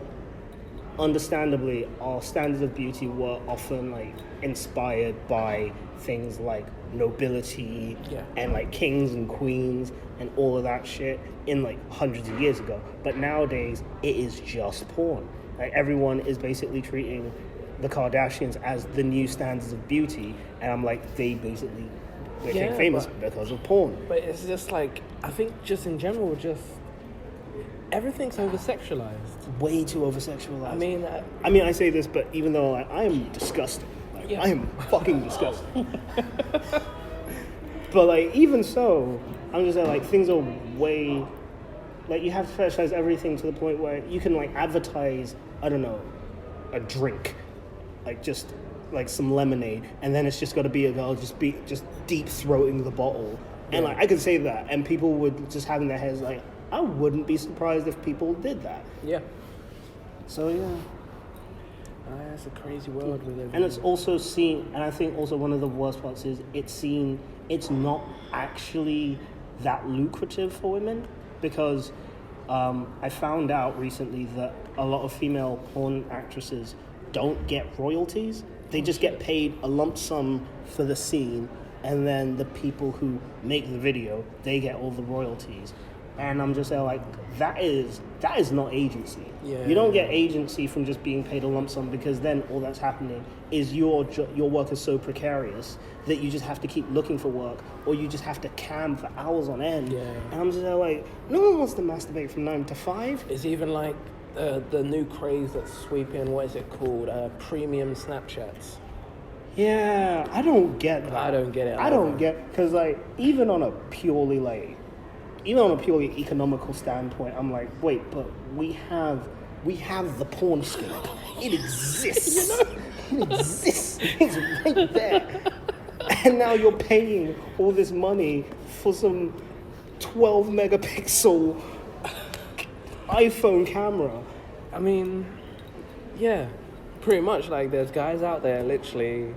Speaker 2: understandably, our standards of beauty were often like inspired by things like nobility and like kings and queens and all of that shit in like hundreds of years ago. But nowadays, it is just porn. Like everyone is basically treating the Kardashians as the new standards of beauty, and I'm like, they basically became famous because of porn.
Speaker 1: But it's just like, I think just in general, just everything's over-sexualized.
Speaker 2: Way too over-sexualized.
Speaker 1: I mean,
Speaker 2: I say this, but even though I am disgusting. Like, I am fucking disgusting. But like, even so, I'm just like, things are way, like, you have to fetishize everything to the point where you can like advertise, I don't know, a drink, like just like some lemonade, and then it's just got to be a girl just deep throating the bottle, and like I could say that, and people would just have in their heads like, I wouldn't be surprised if people did that.
Speaker 1: Yeah.
Speaker 2: So yeah.
Speaker 1: That's a crazy world we live in.
Speaker 2: And it's also seen, and I think also one of the worst parts is it's not actually that lucrative for women, because I found out recently that a lot of female porn actresses don't get royalties. They just get paid a lump sum for the scene, and then the people who make the video, they get all the royalties. And I'm just like, that is not agency.
Speaker 1: Yeah.
Speaker 2: You don't get agency from just being paid a lump sum, because then all that's happening is your work is so precarious that you just have to keep looking for work, or you just have to cam for hours on end.
Speaker 1: Yeah.
Speaker 2: And I'm just like, no one wants to masturbate from 9 to 5.
Speaker 1: It's even like, the new craze that's sweeping. What is it called? Premium Snapchats.
Speaker 2: Yeah, I don't get that.
Speaker 1: I don't get it.
Speaker 2: I don't get, because like even on a purely economical standpoint, I'm like, wait, but we have the porn scope. It exists. It exists. It's right there. And now you're paying all this money for some 12 megapixel iPhone camera.
Speaker 1: I mean, yeah, pretty much. Like, there's guys out there literally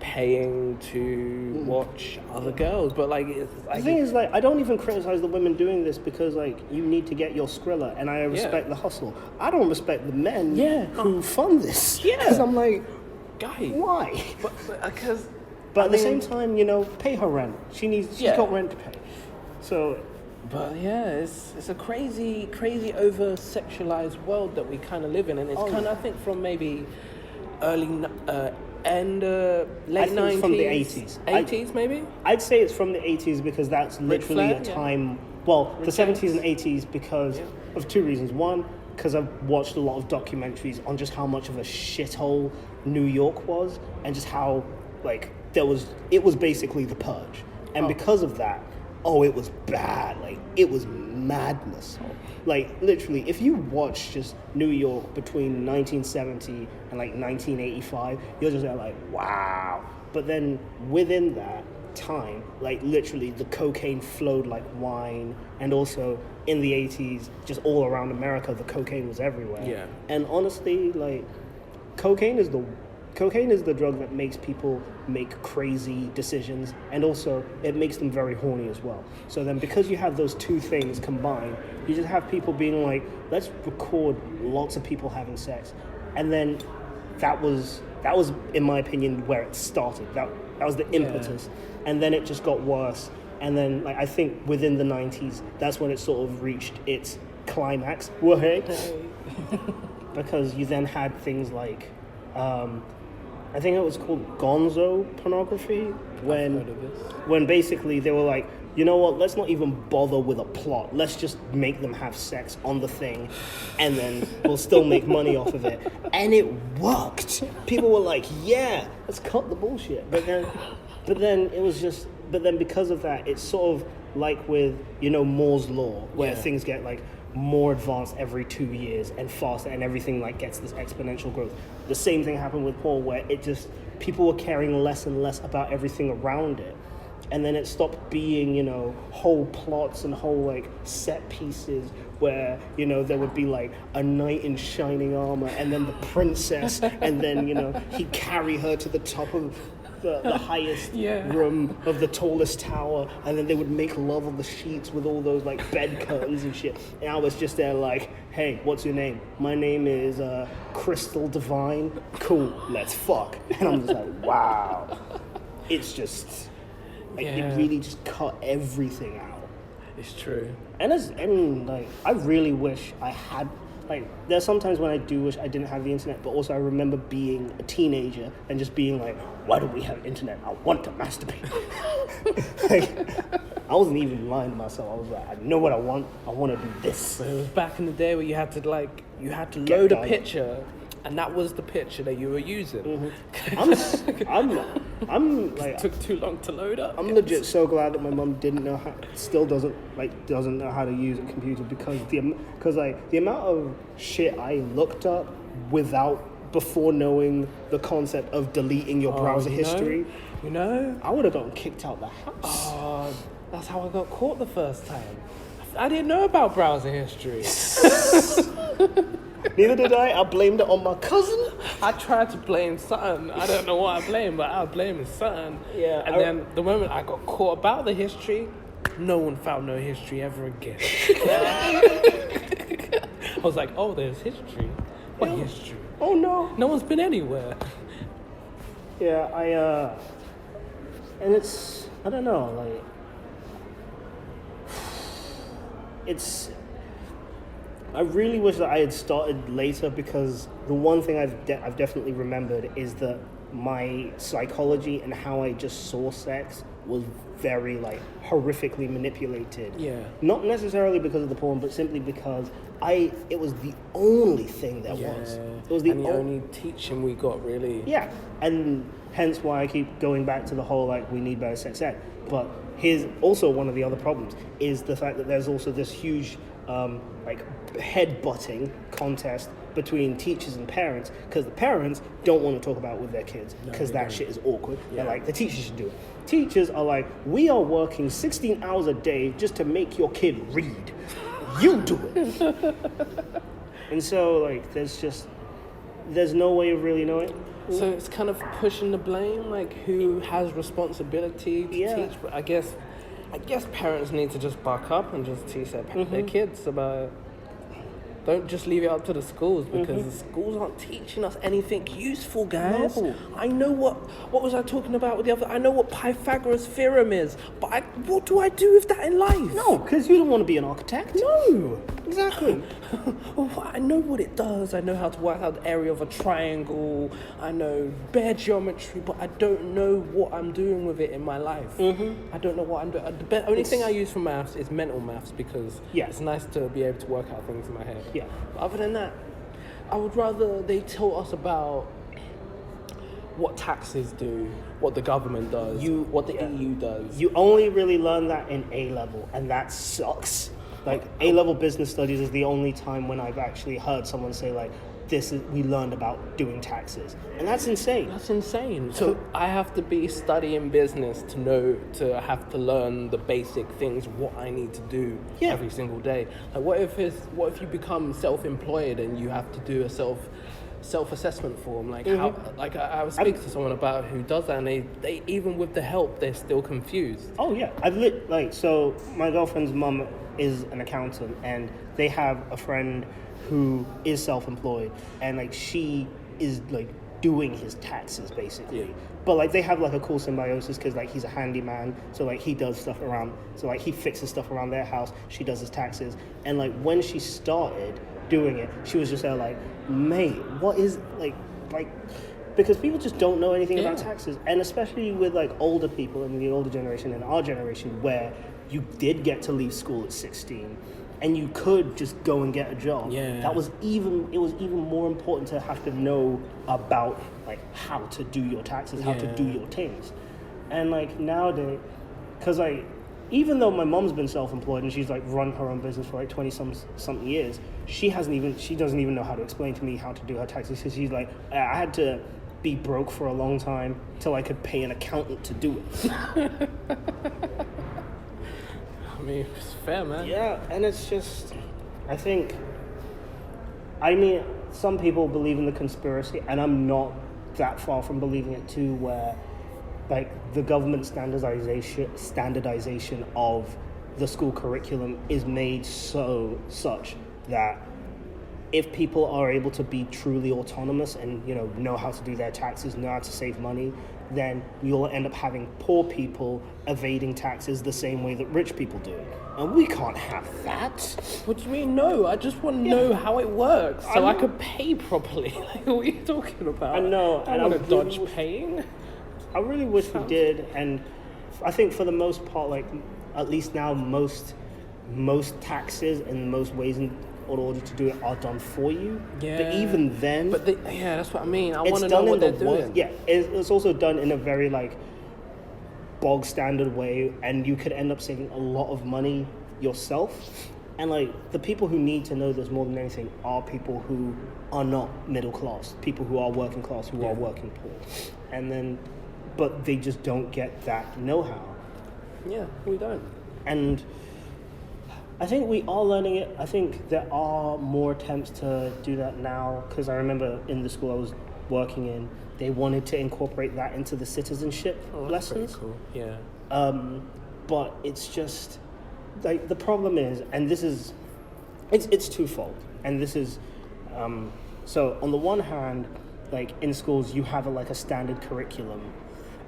Speaker 1: paying to watch other girls, but like,
Speaker 2: The thing is, like, I don't even criticize the women doing this because, like, you need to get your Skrilla, and I respect the hustle. I don't respect the men who fund this.
Speaker 1: Yeah.
Speaker 2: Because I'm like,
Speaker 1: guy,
Speaker 2: why?
Speaker 1: But
Speaker 2: At the same time, pay her rent. She's got rent to pay. So.
Speaker 1: But yeah, it's a crazy over sexualized world that we kind of live in, and it's kind of, I think, from maybe late 90s,
Speaker 2: from the 80s.
Speaker 1: 80s maybe.
Speaker 2: I'd say it's from the 80s because that's literally
Speaker 1: Flair,
Speaker 2: a time. Well, the 70s and 80s because of two reasons. One, because I've watched a lot of documentaries on just how much of a shithole New York was, and just how it was basically the purge, and because of that. Oh, it was bad. Like, it was madness. Like, literally, if you watch just New York between 1970 and, 1985, you're just like, wow. But then within that time, literally, the cocaine flowed like wine. And also, in the 80s, just all around America, the cocaine was everywhere.
Speaker 1: Yeah.
Speaker 2: And honestly, cocaine is the drug that makes people make crazy decisions, and also it makes them very horny as well. So then, because you have those two things combined, you just have people being like, let's record lots of people having sex. And then that was in my opinion where it started. That was the impetus. And then it just got worse. And then I think within the 90s, that's when it sort of reached its climax. Because you then had things like I think it was called gonzo pornography, when basically they were like, you know what, let's not even bother with a plot. Let's just make them have sex on the thing, and then we'll still make money off of it. And it worked. People were like, yeah, let's cut the bullshit. But then because of that, it's sort of like with, Moore's Law, where things get more advanced every 2 years and faster, and everything gets this exponential growth. The same thing happened with porn, where people were caring less and less about everything around it, and then it stopped being whole plots and whole set pieces where there would be a knight in shining armor and then the princess and then he'd carry her to the top of the highest room of the tallest tower, and then they would make love on the sheets with all those bed curtains and shit. And I was just there hey, what's your name? My name is Crystal Divine. Cool, let's fuck. And I'm just like, wow. It's just it really just cut everything out.
Speaker 1: It's true.
Speaker 2: And I really wish I had. There's sometimes when I do wish I didn't have the internet, but also I remember being a teenager and just being like, why do we have internet? I want to masturbate. I wasn't even lying to myself. I was like, I know what I want. I want to do this.
Speaker 1: But it was back in the day where you had to load a picture, and that was the picture that you were using.
Speaker 2: It
Speaker 1: took too long to load up.
Speaker 2: I'm legit so glad that my mom still doesn't know how to use a computer, because the amount of shit I looked up before knowing the concept of deleting your browser history. I would have gotten kicked out the house.
Speaker 1: Oh, that's how I got caught the first time. I didn't know about browser history.
Speaker 2: Neither did I. I blamed it on my cousin.
Speaker 1: I tried to blame something. I don't know what I blamed, but I was blaming something.
Speaker 2: Yeah.
Speaker 1: And then the moment I got caught about the history, no one found no history ever again. I was like, oh, there's history. What history?
Speaker 2: Oh, no.
Speaker 1: No one's been anywhere.
Speaker 2: Yeah, and it's, I don't know, I really wish that I had started later, because the one thing I've definitely remembered is that my psychology and how I just saw sex was very like horrifically manipulated.
Speaker 1: Yeah.
Speaker 2: Not necessarily because of the porn, but simply because it was the only thing there was. It was the
Speaker 1: only teaching we got, really.
Speaker 2: Yeah, and hence why I keep going back to the whole like we need better sex ed. But here's also one of the other problems is the fact that there's also this huge like head-butting contest between teachers and parents, because the parents don't want to talk about it with their kids because that shit is awkward.
Speaker 1: Yeah.
Speaker 2: They're like, the teachers should do it. Teachers are like, we are working 16 hours a day just to make your kid read. You do it. And so like there's no way of really knowing.
Speaker 1: So it's kind of pushing the blame, like who has responsibility to teach. But I guess parents need to just buck up and just teach their kids about it. Don't just leave it up to the schools, because the schools aren't teaching us anything useful, guys.
Speaker 2: No.
Speaker 1: I know what was I talking about with the other? I know what Pythagoras' theorem is, but what do I do with that in life?
Speaker 2: No, because you don't want to be an architect.
Speaker 1: No.
Speaker 2: Exactly.
Speaker 1: I know what it does. I know how to work out the area of a triangle. I know bare geometry, but I don't know what I'm doing with it in my life. I don't know what I'm doing. The only thing I use for maths is mental maths, because it's nice to be able to work out things in my head.
Speaker 2: Yeah.
Speaker 1: But other than that, I would rather they taught us about what taxes do, what the government does, what the EU does.
Speaker 2: You only really learn that in A-level, and that sucks. Like, A-level business studies is the only time when I've actually heard someone say, like, we learned about doing taxes. And that's insane.
Speaker 1: That's insane. So I have to be studying business to have to learn the basic things, what I need to do every single day. Like, what if you become self-employed and you have to do a self-assessment form? Like, how? Like, I was speaking to someone about who does that, and they even with the help, they're still confused.
Speaker 2: Oh yeah, so my girlfriend's mum is an accountant, and they have a friend who is self-employed, and like she is like doing his taxes basically. But like they have like a cool symbiosis, because like he's a handyman, so like he does stuff around, so like he fixes stuff around their house, she does his taxes. And like when she started doing it, she was just there like, mate, what is like because people just don't know anything about taxes, and especially with like older people in the older generation and our generation, where you did get to leave school at 16 and you could just go and get a job. It was even more important to have to know about like how to do your taxes, how to do your things. And like nowadays, because like even though my mom's been self-employed and she's like run her own business for like 20-something years, she doesn't even know how to explain to me how to do her taxes, because she's like, I had to be broke for a long time till I could pay an accountant to do it.
Speaker 1: I mean, it's fair, man.
Speaker 2: Yeah, and it's just, some people believe in the conspiracy, and I'm not that far from believing it too, where like the government standardization of the school curriculum is made such that if people are able to be truly autonomous and know how to do their taxes, know how to save money, then you'll end up having poor people evading taxes the same way that rich people do. And we can't have that.
Speaker 1: What do you mean, no? I just want to know how it works so I could pay properly. Like, what are you talking about?
Speaker 2: I know.
Speaker 1: I don't want to dodge paying.
Speaker 2: I really wish we did, and I think for the most part, like, at least now most taxes and most ways in order to do it are done for you.
Speaker 1: Yeah.
Speaker 2: But even then...
Speaker 1: that's what I mean. I want to know what they're doing.
Speaker 2: Yeah, it's also done in a very, like, bog standard way, and you could end up saving a lot of money yourself. And, like, the people who need to know this more than anything are people who are not middle class, people who are working class, who are working poor. But they just don't get that know-how.
Speaker 1: Yeah, we don't.
Speaker 2: And I think we are learning it. I think there are more attempts to do that now, because I remember in the school I was working in, they wanted to incorporate that into the citizenship lessons.
Speaker 1: Pretty cool. Yeah.
Speaker 2: But it's just like the problem is, and this is, it's twofold. And this is, so on the one hand, like in schools you have a standard curriculum.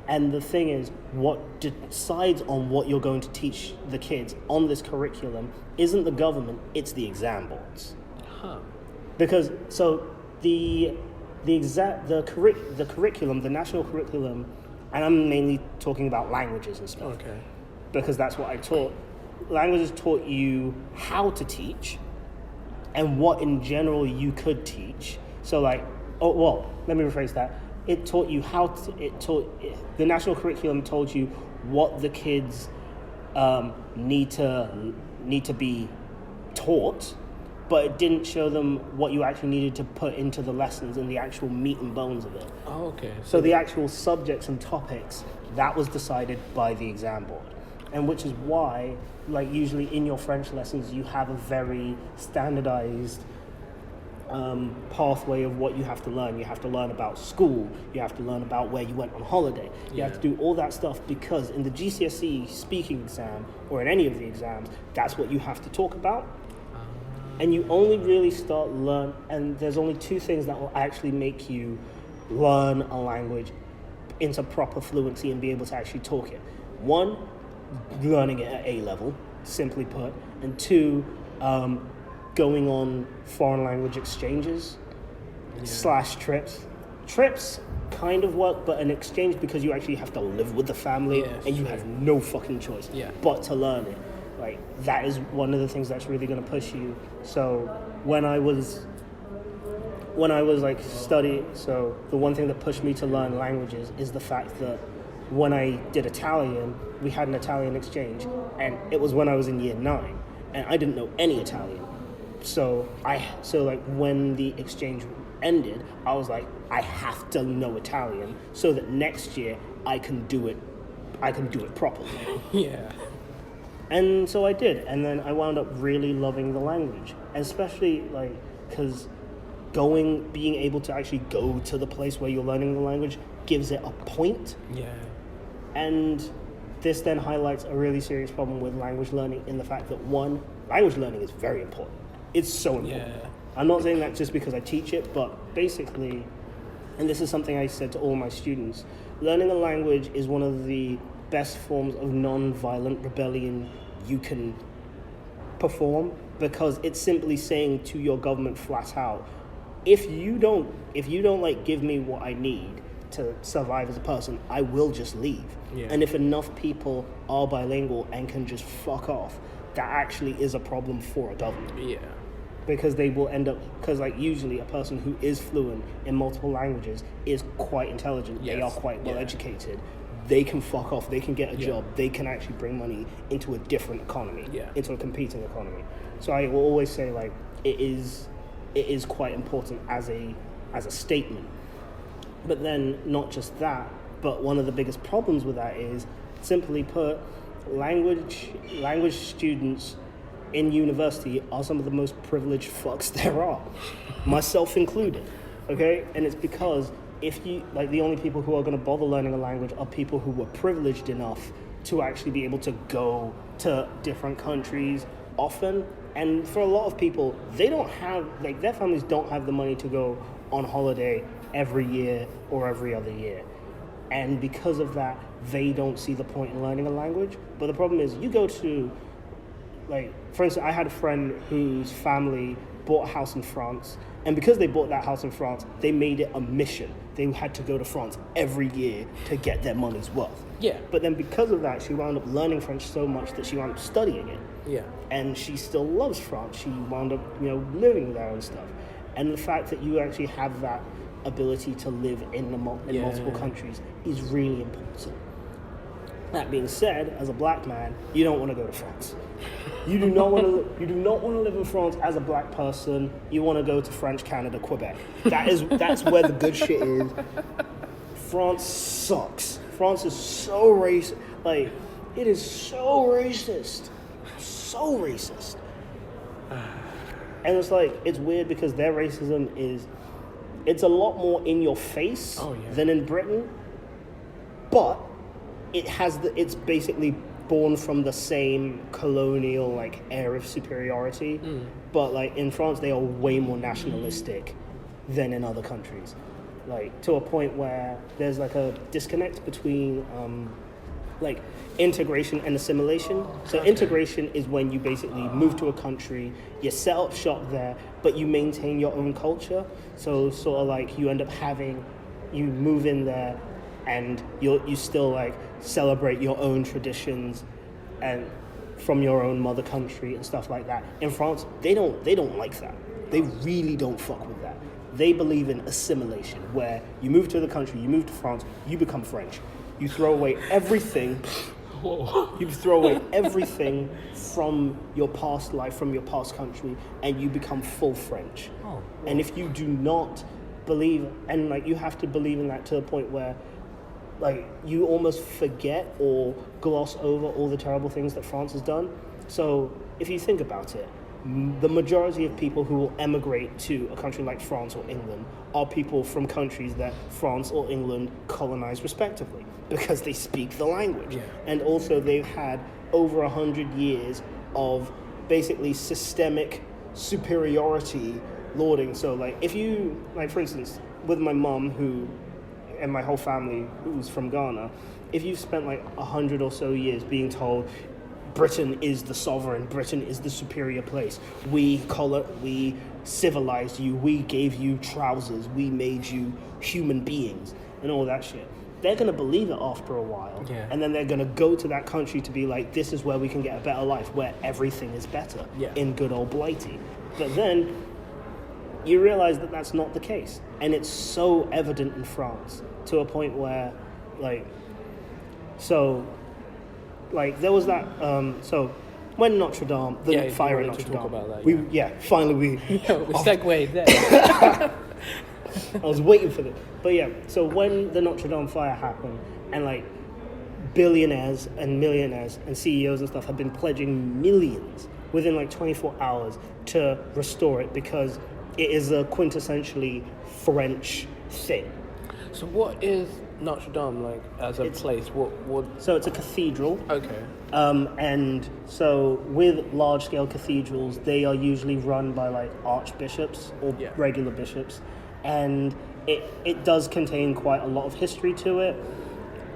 Speaker 2: And the thing is, what decides on what you're going to teach the kids on this curriculum isn't the government, it's the exam boards. Because, so the curriculum, the national curriculum, and I'm mainly talking about languages and stuff.
Speaker 1: Okay.
Speaker 2: Because that's what I taught. Languages taught you how to teach and what in general you could teach. So let me rephrase that. It taught you the national curriculum told you what the kids need to be taught, but it didn't show them what you actually needed to put into the lessons and the actual meat and bones of it.
Speaker 1: Oh, okay.
Speaker 2: So the actual subjects and topics, that was decided by the exam board. And which is why, like usually in your French lessons, you have a very standardized pathway of what you have to learn. You have to learn about school. You have to learn about where you went on holiday. You have to do all that stuff because in the GCSE speaking exam or in any of the exams, that's what you have to talk about. And you only really start and there's only two things that will actually make you learn a language into proper fluency and be able to actually talk it. One, learning it at A level, simply put, and two, going on foreign language exchanges / trips. Trips kind of work, but an exchange because you actually have to live with the family and you have no fucking choice but to learn it. Like that is one of the things that's really going to push you. So when I was like studying, so the one thing that pushed me to learn languages is the fact that when I did Italian, we had an Italian exchange, and it was when I was in year 9, and I didn't know any Italian. So when the exchange ended, I was like, I have to know Italian so that next year I can do it properly.
Speaker 1: Yeah.
Speaker 2: And so I did, and then I wound up really loving the language, especially like because being able to actually go to the place where you're learning the language gives it a point.
Speaker 1: Yeah.
Speaker 2: And this then highlights a really serious problem with language learning in the fact that one, language learning is very important. It's so important.
Speaker 1: Yeah.
Speaker 2: I'm not saying that just because I teach it, but basically, and this is something I said to all my students, learning a language is one of the best forms of non-violent rebellion you can perform, because it's simply saying to your government flat out, if you don't like give me what I need to survive as a person, I will just leave.
Speaker 1: Yeah.
Speaker 2: And if enough people are bilingual and can just fuck off, that actually is a problem for a government.
Speaker 1: Yeah.
Speaker 2: Because they will end up, because like usually a person who is fluent in multiple languages is quite intelligent.
Speaker 1: Yes.
Speaker 2: They are quite well educated. They can fuck off. They can get a job. They can actually bring money into a different economy, into a competing economy. So I will always say like it is quite important as a statement. But then not just that, but one of the biggest problems with that is, simply put, language students in university are some of the most privileged fucks there are, myself included. Okay, and it's because if you like, the only people who are going to bother learning a language are people who were privileged enough to actually be able to go to different countries often. And for a lot of people, they don't have, like, their families don't have the money to go on holiday every year or every other year. And because of that, they don't see the point in learning a language. But the problem is, you go to, like, for instance, I had a friend whose family bought a house in France. And because they bought that house in France, they made it a mission. They had to go to France every year to get their money's worth.
Speaker 1: Yeah.
Speaker 2: But then because of that, she wound up learning French so much that she wound up studying it.
Speaker 1: Yeah.
Speaker 2: And she still loves France. She wound up, living there and stuff. And the fact that you actually have that ability to live in multiple countries is really important. That being said, as a black man, you don't want to go to France. You do not want to live in France as a black person. You want to go to French Canada, Quebec. That's where the good shit is. France sucks. France is so racist. Like, it is so racist. So racist. And it's like, it's weird because their racism it's a lot more in your face than in Britain, but it's basically born from the same colonial like air of superiority. But like in France, they are way more nationalistic than in other countries, like to a point where there's like a disconnect between like integration and assimilation. So integration is when you basically move to a country, you set up shop there, but you maintain your own culture. So sort of like you end up you move in there, and you still like celebrate your own traditions and from your own mother country and stuff like that. In France, they don't like that. They really don't fuck with that. They believe in assimilation, where you move to the country, you move to France, you become French. You throw away everything. You throw away everything from your past life, from your past country, and you become full French. And if you do not believe, and like you have to believe in that to the point where like you almost forget or gloss over all the terrible things that France has done. So if you think about it, the majority of people who will emigrate to a country like France or England are people from countries that France or England colonized respectively, because they speak the language. And also they've had over 100 years of basically systemic superiority lording. So like if you, like for instance, with my mom and my whole family who's from Ghana, if you've spent like 100 or so years being told Britain is the sovereign, Britain is the superior place, we civilized you, we gave you trousers, we made you human beings, and all that shit, they're going to believe it after a while. And then they're going to go to that country to be like, this is where we can get a better life, where everything is better in good old Blighty. But then you realize that that's not the case. And it's so evident in France to a point where, like, so, like, there was that, so when Notre Dame, the fire in Notre Dame,
Speaker 1: about that,
Speaker 2: finally we
Speaker 1: segued there.
Speaker 2: I was waiting for this. But yeah, so when the Notre Dame fire happened, and like billionaires and millionaires and CEOs and stuff have been pledging millions within like 24 hours to restore it, because it is a quintessentially French thing.
Speaker 1: So what is Notre Dame like as a place? What?
Speaker 2: So it's a cathedral.
Speaker 1: Okay.
Speaker 2: And so with large-scale cathedrals, they are usually run by like archbishops or regular bishops, and it does contain quite a lot of history to it.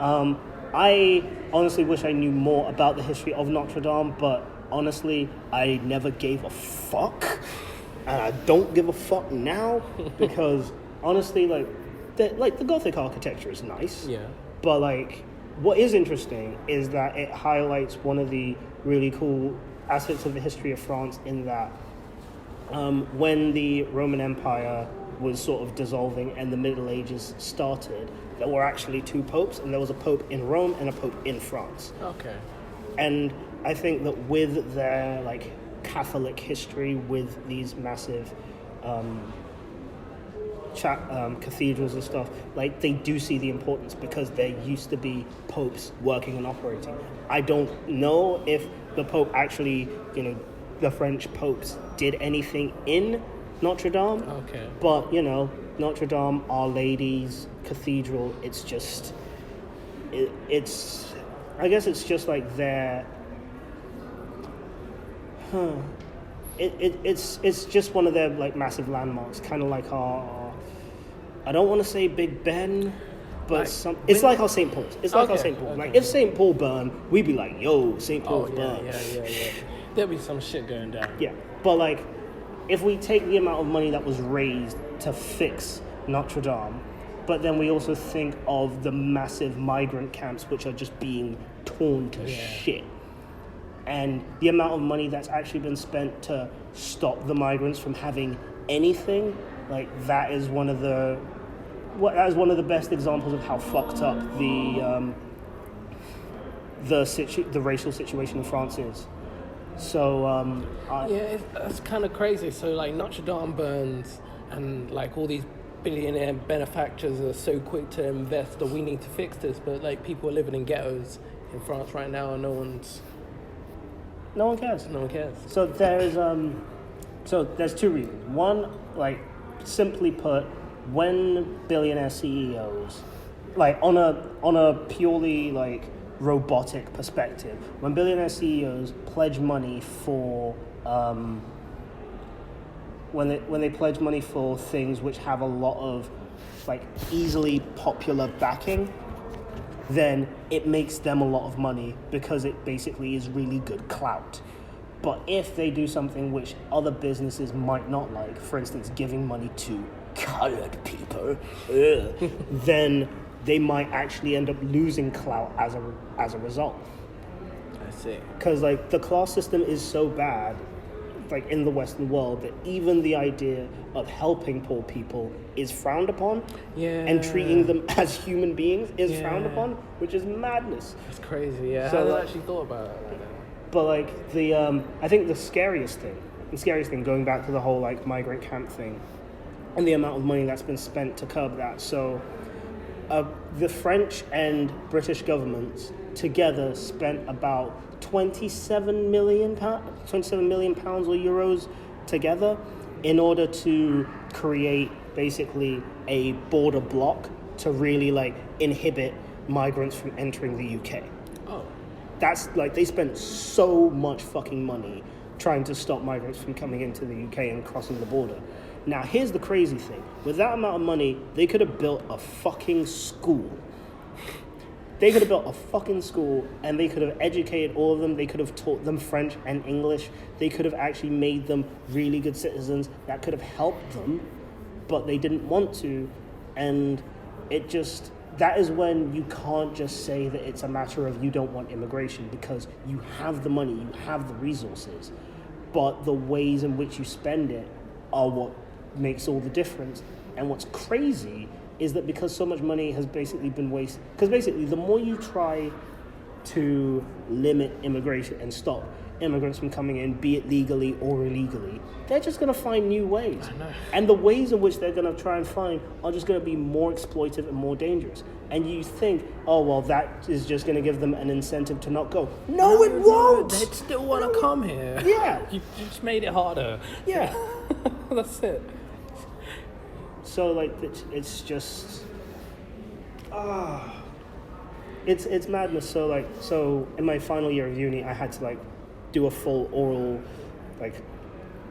Speaker 2: I honestly wish I knew more about the history of Notre Dame, but honestly, I never gave a fuck, and I don't give a fuck now, because honestly, like the Gothic architecture is nice, but like what is interesting is that it highlights one of the really cool aspects of the history of France, in that when the Roman Empire was sort of dissolving and the Middle Ages started, there were actually two popes, and there was a pope in Rome and a pope in France.
Speaker 1: Okay.
Speaker 2: And I think that with their like Catholic history, with these massive cathedrals and stuff, like they do see the importance, because there used to be popes working and operating. I don't know if the Pope actually, the French popes did anything in Notre Dame.
Speaker 1: Okay.
Speaker 2: But, Notre Dame, Our Lady's Cathedral, it's just, I guess it's just like their, it's just one of their like massive landmarks, kind of like our, I don't want to say Big Ben, but it's like our St. Paul's. It's like our St. Paul's. Like if St. Paul burned, we'd be like, yo, St. Paul's burned.
Speaker 1: Yeah. There'll be some shit going down.
Speaker 2: Yeah, but like, if we take the amount of money that was raised to fix Notre Dame, but then we also think of the massive migrant camps which are just being torn to shit, and the amount of money that's actually been spent to stop the migrants from having anything, like that is one of the best examples of how fucked up the racial situation in France is. So
Speaker 1: that's kind of crazy. So like Notre Dame burns, and like all these billionaire benefactors are so quick to invest that we need to fix this, but like people are living in ghettos in France right now, and no one cares. So there's two reasons. One, like simply put, when billionaire CEOs, like on a purely like robotic perspective, when billionaire CEOs pledge money for when they pledge money for things which have a lot of like easily popular backing, then it makes them a lot of money, because it basically is really good clout. But if they do something which other businesses might not like, for instance, giving money to colored people, then
Speaker 2: they might actually end up losing clout as a result.
Speaker 1: I see.
Speaker 2: Because like the class system is so bad, like in the Western world, that even the idea of helping poor people is frowned upon, and treating them as human beings is frowned upon, which is madness.
Speaker 1: That's crazy. Yeah,
Speaker 2: So,
Speaker 1: I hadn't
Speaker 2: like,
Speaker 1: actually thought about it like that.
Speaker 2: But like the I think the scariest thing going back to the whole like migrant camp thing and the amount of money that's been spent to curb that. So the French and British governments together spent about 27 million pounds or euros together in order to create basically a border block to really like inhibit migrants from entering the UK.
Speaker 1: Oh.
Speaker 2: That's like, they spent so much fucking money trying to stop migrants from coming into the UK and crossing the border. Now, here's the crazy thing. With that amount of money, they could have built a fucking school. They could have built a fucking school, and they could have educated all of them. They could have taught them French and English. They could have actually made them really good citizens that could have helped them, but they didn't want to. And it just, that is when you can't just say that it's a matter of you don't want immigration, because you have the money, you have the resources, but the ways in which you spend it are what makes all the difference. And what's crazy is that because so much money has basically been wasted, because basically the more you try to limit immigration and stop immigrants from coming in, be it legally or illegally, they're just going to find new ways.
Speaker 1: I know.
Speaker 2: And the ways in which they're going to try and find are just going to be more exploitive and more dangerous. And you think, oh, well, that is just going to give them an incentive to not go. No, it won't!
Speaker 1: They'd still want to come here.
Speaker 2: Yeah.
Speaker 1: You just made it harder.
Speaker 2: Yeah.
Speaker 1: That's it.
Speaker 2: So, like, it's just... It's madness. So in my final year of uni, I had to, like, do a full oral, like,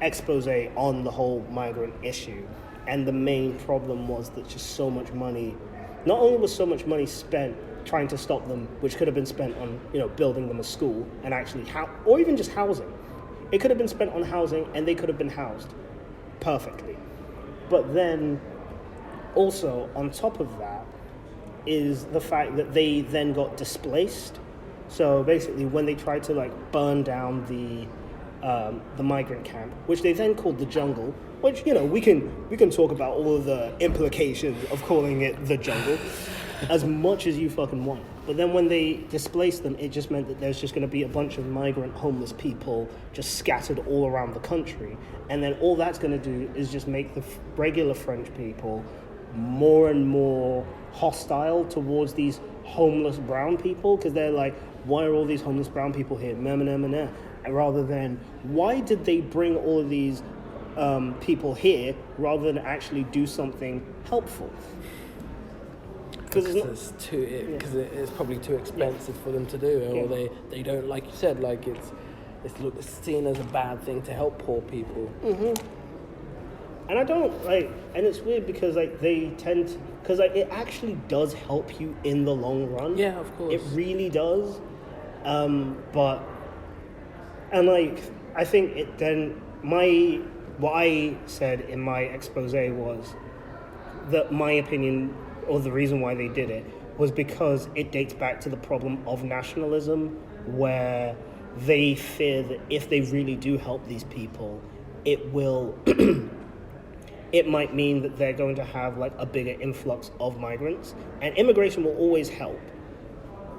Speaker 2: expose on the whole migrant issue. And the main problem was that just so much money... Not only was so much money spent trying to stop them, which could have been spent on, building them a school and actually... or even just housing. It could have been spent on housing, and they could have been housed perfectly. But then, also, on top of that, is the fact that they then got displaced. So basically, when they tried to, like, burn down the migrant camp, which they then called the jungle, which, we can talk about all of the implications of calling it the jungle as much as you fucking want. But then when they displaced them, it just meant that there's just going to be a bunch of migrant homeless people just scattered all around the country. And then all that's going to do is just make the regular French people more and more hostile towards these homeless brown people, because they're like, why are all these homeless brown people here? And rather than, why did they bring all of these people here rather than actually do something helpful?
Speaker 1: Because it's probably too expensive for them to do, or they don't, like you said, like it's seen as a bad thing to help poor people.
Speaker 2: Mm-hmm. And I don't like, and it's weird because like they tend to, because like it actually does help you in the long run.
Speaker 1: Yeah, of course.
Speaker 2: It really does. But and like I think it then what I said in my expose was that my opinion, or the reason why they did it, was because it dates back to the problem of nationalism, where they fear that if they really do help these people, it will it might mean that they're going to have like a bigger influx of migrants, and immigration will always help.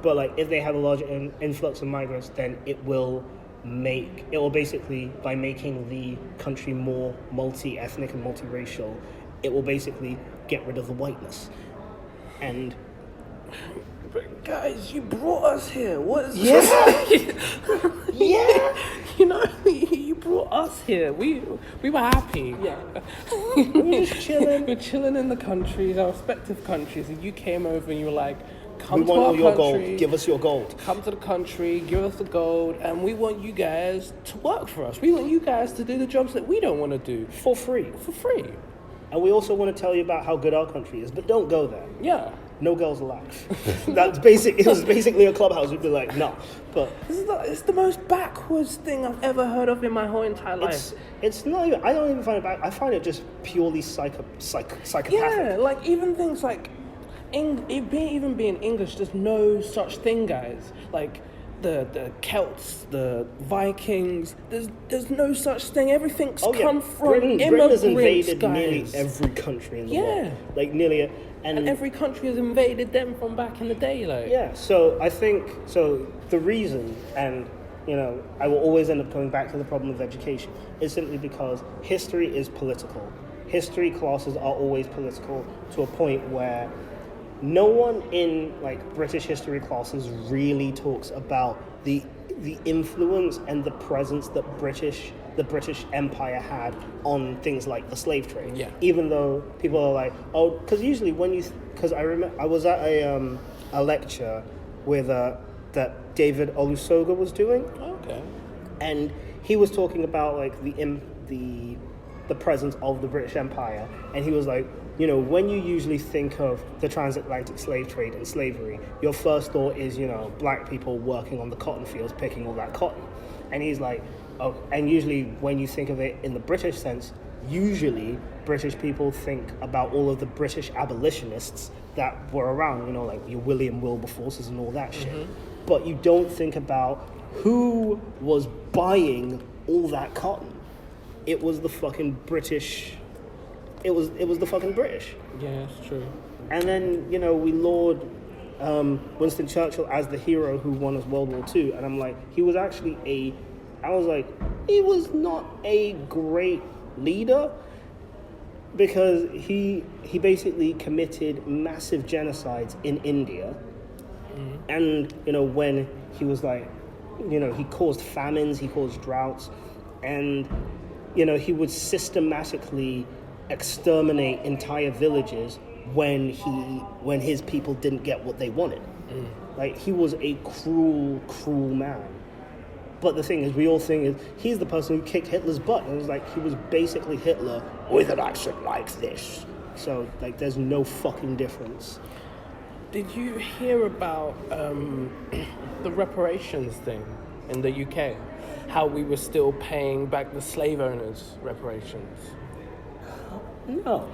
Speaker 2: But like if they have a larger influx of migrants, then it will basically, by making the country more multi-ethnic and multiracial, it will basically get rid of the whiteness. And
Speaker 1: but guys, you brought us here. What is
Speaker 2: yeah.
Speaker 1: You brought us here. We were happy.
Speaker 2: Yeah. We're just chilling.
Speaker 1: We're chilling in the countries, our respective countries, and you came over and you were like, come
Speaker 2: we
Speaker 1: to
Speaker 2: want
Speaker 1: our
Speaker 2: all your
Speaker 1: country,
Speaker 2: gold. Give us your gold.
Speaker 1: Come to the country, give us the gold, and we want you guys to work for us. We want you guys to do the jobs that we don't want to do.
Speaker 2: For free.
Speaker 1: For free.
Speaker 2: And we also want to tell you about how good our country is, but don't go there.
Speaker 1: Yeah.
Speaker 2: No girls allowed. That's basic. It was basically a clubhouse. We'd be like, no. But
Speaker 1: it's the most backwards thing I've ever heard of in my whole entire life.
Speaker 2: It's not even. I don't even find it back. I find it just purely psychopathic.
Speaker 1: Yeah, like even things like even being English, there's no such thing, guys. Like the Celts, the Vikings, there's no such thing. Everything's come from
Speaker 2: Britain
Speaker 1: immigrants,
Speaker 2: has invaded
Speaker 1: guys.
Speaker 2: nearly every country in the world.
Speaker 1: Yeah.
Speaker 2: Like nearly,
Speaker 1: And every country has invaded them from back in the day, like.
Speaker 2: Yeah, so I think, the reason, and, I will always end up coming back to the problem of education, is simply because history is political. History classes are always political to a point where no one in, British history classes really talks about the influence and the presence that the British Empire had on things like the slave trade.
Speaker 1: Yeah.
Speaker 2: Even though people are like, oh, because usually because I remember I was at a lecture with that David Olusoga was doing.
Speaker 1: Okay.
Speaker 2: And he was talking about the presence of the British Empire, and he was like, when you usually think of the transatlantic slave trade and slavery, your first thought is, black people working on the cotton fields, picking all that cotton. And he's like, oh, and usually when you think of it in the British sense, usually British people think about all of the British abolitionists that were around, like your William Wilberforces and all that shit. But you don't think about who was buying all that cotton. It was the fucking British. It was the fucking British.
Speaker 1: Yeah, it's true.
Speaker 2: And then, we laud Winston Churchill as the hero who won us World War II. And I'm like, he was not a great leader, because he basically committed massive genocides in India. And, when he was he caused famines, he caused droughts, and, he would systematically exterminate entire villages when his people didn't get what they wanted. He was a cruel man. But the thing is, we all think he's the person who kicked Hitler's butt. And it was like, he was basically Hitler with an accent like this. So, there's no fucking difference.
Speaker 1: Did you hear about the reparations thing in the UK? How we were still paying back the slave owners reparations?
Speaker 2: No.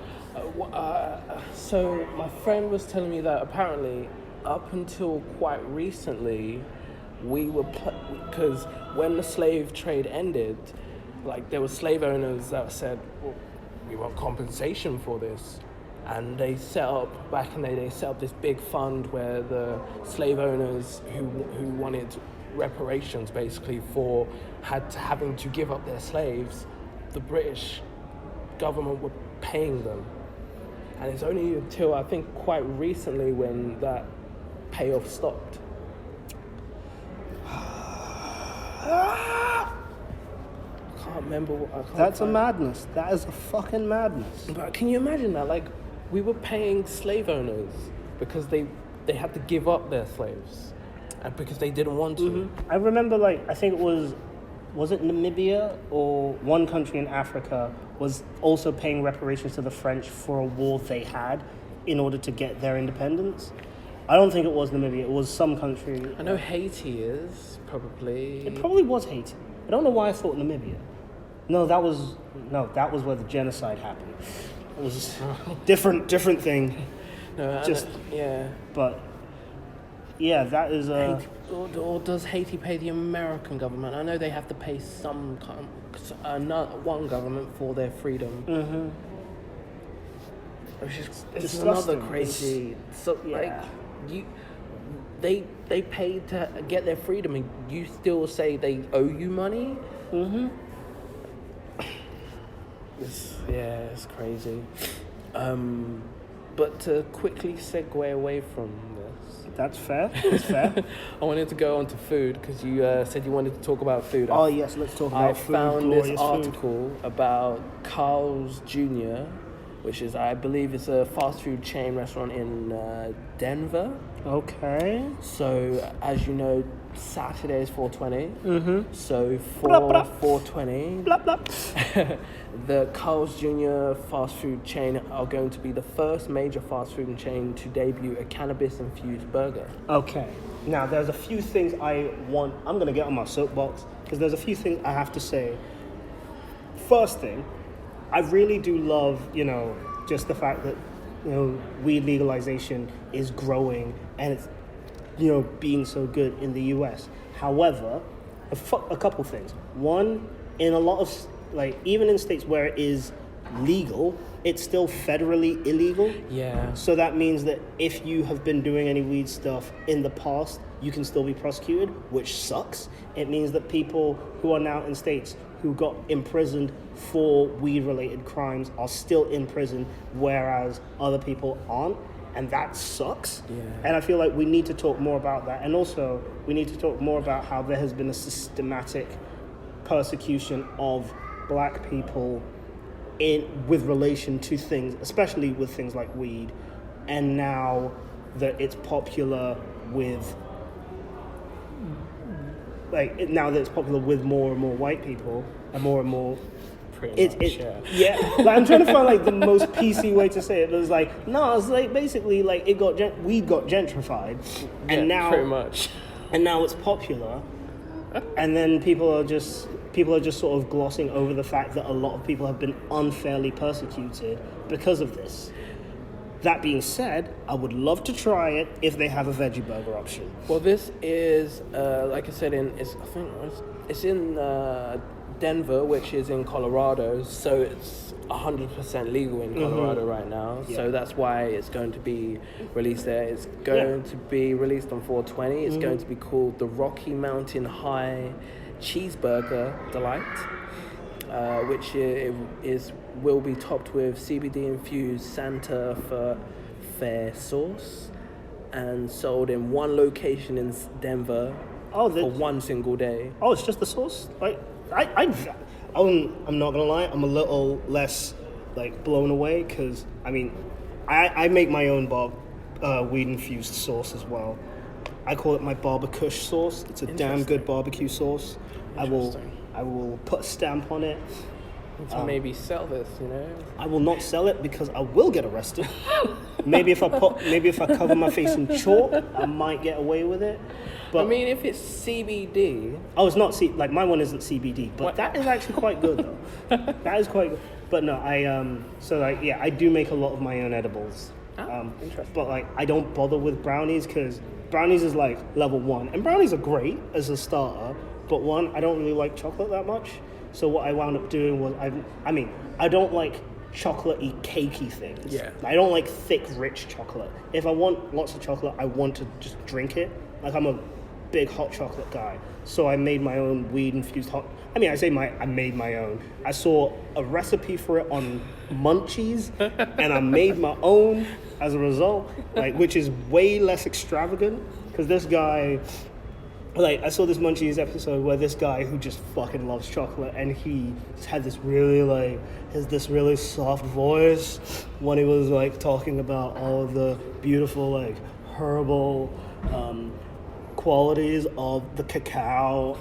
Speaker 1: So my friend was telling me that apparently up until quite recently, we were, because when the slave trade ended, there were slave owners that said, well, we want compensation for this. And they set up, back in the day, they set up this big fund where the slave owners who wanted reparations basically for having to give up their slaves, the British government were paying them. And it's only until I think quite recently when that payoff stopped. I can't remember.
Speaker 2: That's a madness. That is a fucking madness.
Speaker 1: But can you imagine that? We were paying slave owners because they had to give up their slaves, and because they didn't want to.
Speaker 2: I remember, I think it was it Namibia or one country in Africa was also paying reparations to the French for a war they had in order to get their independence. I don't think it was Namibia. It was some country.
Speaker 1: I know Haiti is probably.
Speaker 2: It probably was Haiti. I don't know why I thought Namibia. No, that was where the genocide happened. It was different thing.
Speaker 1: No, yeah.
Speaker 2: But yeah, that is
Speaker 1: or does Haiti pay the American government? I know they have to pay one government for their freedom. It's another crazy. They paid to get their freedom, and you still say they owe you money. It's crazy. But to quickly segue away from this.
Speaker 2: That's fair. That's fair.
Speaker 1: I wanted to go on to food because you said you wanted to talk about food.
Speaker 2: Oh, yes, let's talk about food.
Speaker 1: I found this article about Carl's Jr., which is, I believe, it's a fast food chain restaurant in Denver.
Speaker 2: Okay.
Speaker 1: So, as you know, Saturday is 420. So for 420, the Carl's Jr. fast food chain are going to be the first major fast food chain to debut a cannabis-infused burger.
Speaker 2: Okay. Now, there's a few things I'm going to get on my soapbox, because there's a few things I have to say. First thing, I really do love, just the fact that weed legalization is growing and it's, being so good in the US. However, a couple things. One, in a lot of, even in states where it is legal, it's still federally illegal.
Speaker 1: Yeah.
Speaker 2: So that means that if you have been doing any weed stuff in the past, you can still be prosecuted, which sucks. It means that people who are now in states who got imprisoned for weed-related crimes are still in prison, whereas other people aren't, and that sucks.
Speaker 1: Yeah.
Speaker 2: And I feel like we need to talk more about that. And also, we need to talk more about how there has been a systematic persecution of black people with relation to things, especially with things like weed, and now that it's popular with more and more white people and more. Yeah. I'm trying to find the most PC way to say it. It was basically weed got gentrified, and now
Speaker 1: pretty much,
Speaker 2: and now it's popular, and then people are just sort of glossing over the fact that a lot of people have been unfairly persecuted because of this. That being said, I would love to try it if they have a veggie burger option.
Speaker 1: Well, this is, like I said, it's in Denver, which is in Colorado, so it's 100% legal in Colorado right now. Yeah. So that's why it's going to be released there. It's going to be released on 4/20. It's going to be called the Rocky Mountain High Cheeseburger Delight, which will be topped with CBD-infused Santa Fe sauce and sold in one location in Denver for one single day.
Speaker 2: Oh, it's just the sauce? I'm not gonna lie, I'm a little less blown away because I make my own weed-infused sauce as well. I call it my barbecue sauce. It's a damn good barbecue sauce. I will put a stamp on it.
Speaker 1: To maybe sell this,
Speaker 2: I will not sell it because I will get arrested. maybe if I cover my face in chalk, I might get away with it. But
Speaker 1: if it's CBD.
Speaker 2: Oh, it's not my one isn't CBD, but that is actually quite good though. That is quite good. But no, I do make a lot of my own edibles.
Speaker 1: Interesting.
Speaker 2: But I don't bother with brownies because brownies is level 1, and brownies are great as a starter. But one, I don't really like chocolate that much. So what I wound up doing was, I don't like chocolate-y, cakey things.
Speaker 1: Yeah.
Speaker 2: I don't like thick, rich chocolate. If I want lots of chocolate, I want to just drink it. I'm a big hot chocolate guy. So I made my own weed-infused hot... I made my own. I saw a recipe for it on Munchies, and I made my own as a result, which is way less extravagant, because this guy... I saw this Munchies episode where this guy who just fucking loves chocolate, and he had this really really soft voice when he was talking about all of the beautiful herbal qualities of the cacao.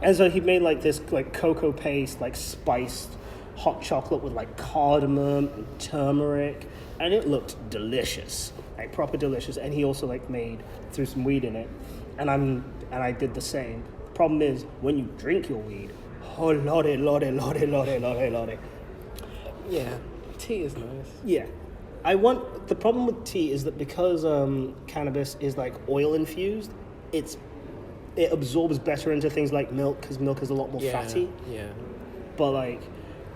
Speaker 2: And so he made this cocoa paste, spiced hot chocolate with cardamom and turmeric, and it looked delicious, proper delicious. And he also threw some weed in it. And I did the same. Problem is, when you drink your weed, oh lordy.
Speaker 1: Yeah, tea is nice.
Speaker 2: Yeah. The problem with tea is that because cannabis is oil infused, it absorbs better into things like milk, because milk is a lot more fatty.
Speaker 1: Yeah.
Speaker 2: But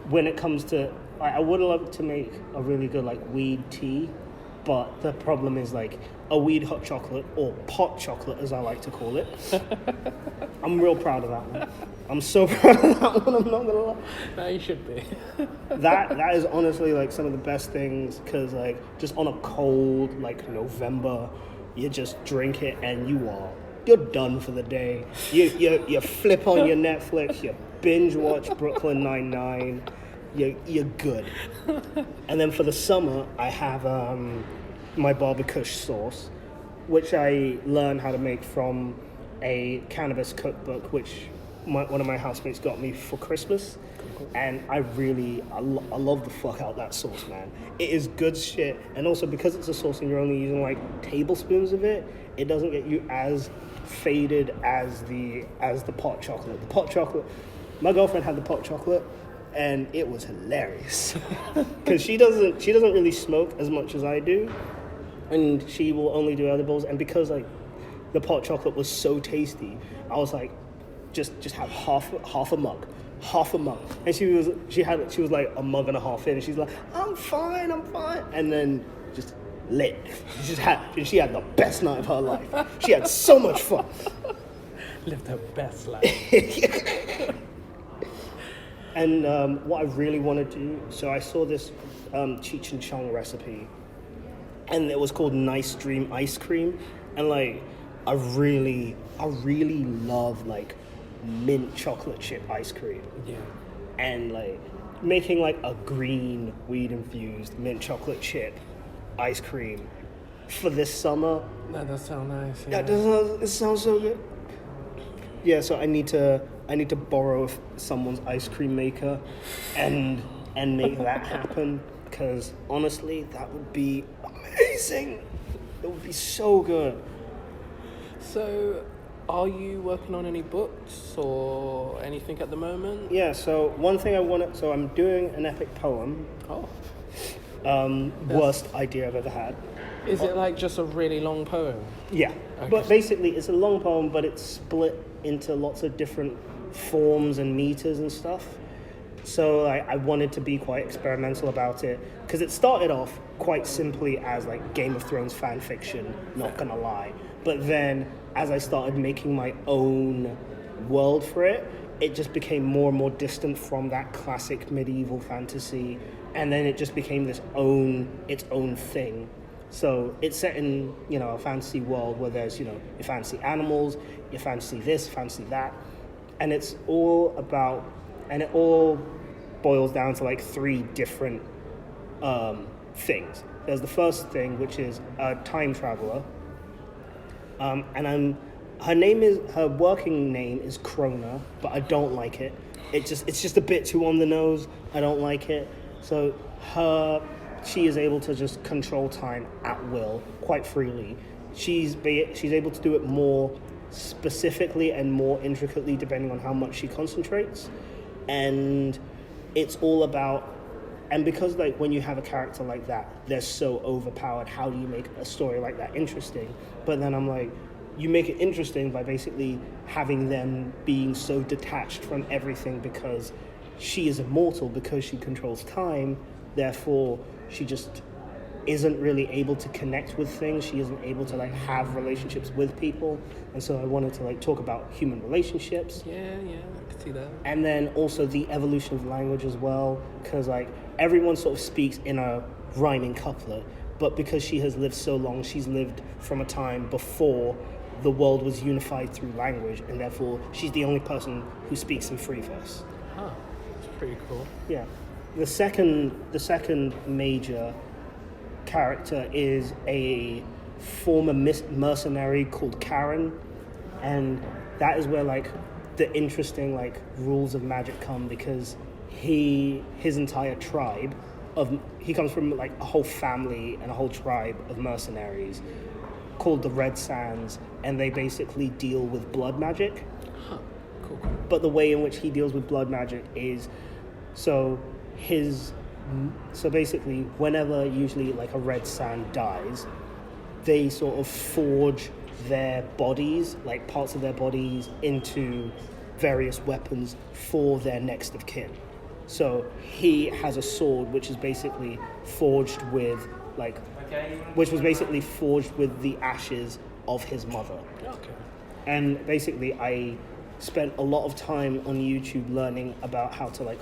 Speaker 2: when it comes to, I would love to make a really good weed tea, but the problem is a weed hot chocolate, or pot chocolate as I like to call it. I'm real proud of that one. I'm so proud of that one, I'm not gonna lie.
Speaker 1: No, you should be.
Speaker 2: that is honestly some of the best things, because just on a cold November, you just drink it and you're done for the day. You flip on your Netflix, you binge watch Brooklyn Nine-Nine, you're good. And then for the summer, I have my barbecue sauce, which I learned how to make from a cannabis cookbook, which one of my housemates got me for Christmas. And I love the fuck out that sauce, man. It is good shit. And also, because it's a sauce and you're only using tablespoons of it, it doesn't get you as faded as the pot chocolate. The pot chocolate, my girlfriend had the pot chocolate, and it was hilarious because she doesn't really smoke as much as I do, and she will only do edibles. And because like the pot chocolate was so tasty, I was like, just have half a mug. And she was like a mug and a half in, and she's like, I'm fine. And then just lit. She had the best night of her life. She had so much fun.
Speaker 1: Lived her best life.
Speaker 2: And what I really want to do, so I saw this Cheech and Chong recipe, and it was called Nice Dream Ice Cream, and like I really love like mint chocolate chip ice cream.
Speaker 1: Yeah.
Speaker 2: And like making like a green weed infused mint chocolate chip ice cream for this summer.
Speaker 1: That does sound nice. Yeah.
Speaker 2: It sounds so good. Yeah, so I need to borrow someone's ice cream maker and make that happen, because honestly that would be amazing. It would be so good.
Speaker 1: So, are you working on any books or anything at the moment?
Speaker 2: Yeah, so one thing I'm doing an epic poem.
Speaker 1: Oh.
Speaker 2: Worst idea I've ever had.
Speaker 1: Is it like just a really long poem?
Speaker 2: Yeah,
Speaker 1: Okay.
Speaker 2: but basically it's a long poem, but it's split into lots of different forms and meters and stuff. So I wanted to be quite experimental about it, because it started off quite simply as like Game of Thrones fan fiction, not gonna lie. But then as I started making my own world for it, it just became more and more distant from that classic medieval fantasy, and then it just became its own thing. So it's set in, a fantasy world where there's, you fancy animals, you fancy this, fancy that. And it all boils down to like 3 different things. There's the first thing, which is a time traveler. Her working name is Krona, but I don't like it. It's just a bit too on the nose. I don't like it. So she is able to just control time at will, quite freely. She's able to do it more specifically and more intricately depending on how much she concentrates. And it's all about, and because like when you have a character like that, they're so overpowered, how do you make a story like that interesting? But then I'm like, you make it interesting by basically having them being so detached from everything, because she is immortal, because she controls time, therefore she just isn't really able to connect with things. She isn't able to like have relationships with people. And so I wanted to like talk about human relationships.
Speaker 1: Yeah, I can see that.
Speaker 2: And then also the evolution of language as well, because like everyone sort of speaks in a rhyming couplet, but because she has lived so long, she's lived from a time before the world was unified through language, and therefore she's the only person who speaks in free verse.
Speaker 1: Huh, that's pretty cool.
Speaker 2: Yeah. The second major character is a former mercenary called Karen, and that is where like the interesting like rules of magic come, because his entire tribe he comes from like a whole family and a whole tribe of mercenaries called the Red Sands, and they basically deal with blood magic.
Speaker 1: Huh, cool.
Speaker 2: But the way in which he deals with blood magic is so basically whenever usually like a Red Sand dies, they sort of forge their bodies, like parts of their bodies, into various weapons for their next of kin. So he has a sword which is basically forged with the ashes of his mother.
Speaker 1: Okay.
Speaker 2: And basically I spent a lot of time on YouTube learning about how to like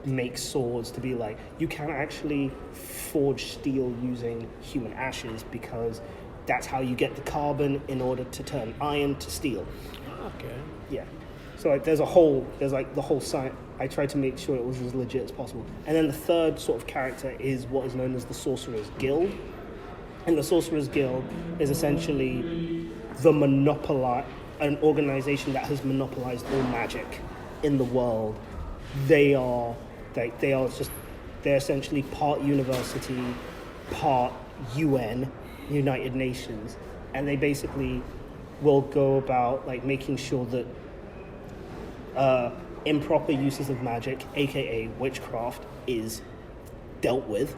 Speaker 2: make swords, to be like, you can actually forge steel using human ashes, because that's how you get the carbon in order to turn iron to steel.
Speaker 1: Okay.
Speaker 2: Yeah. So like there's the whole science. I tried to make sure it was as legit as possible. And then the third sort of character is what is known as the Sorcerer's Guild. And the Sorcerer's Guild is essentially an organization that has monopolized all magic in the world. They're essentially part university, part UN, United Nations, and they basically will go about like making sure that improper uses of magic, aka witchcraft, is dealt with.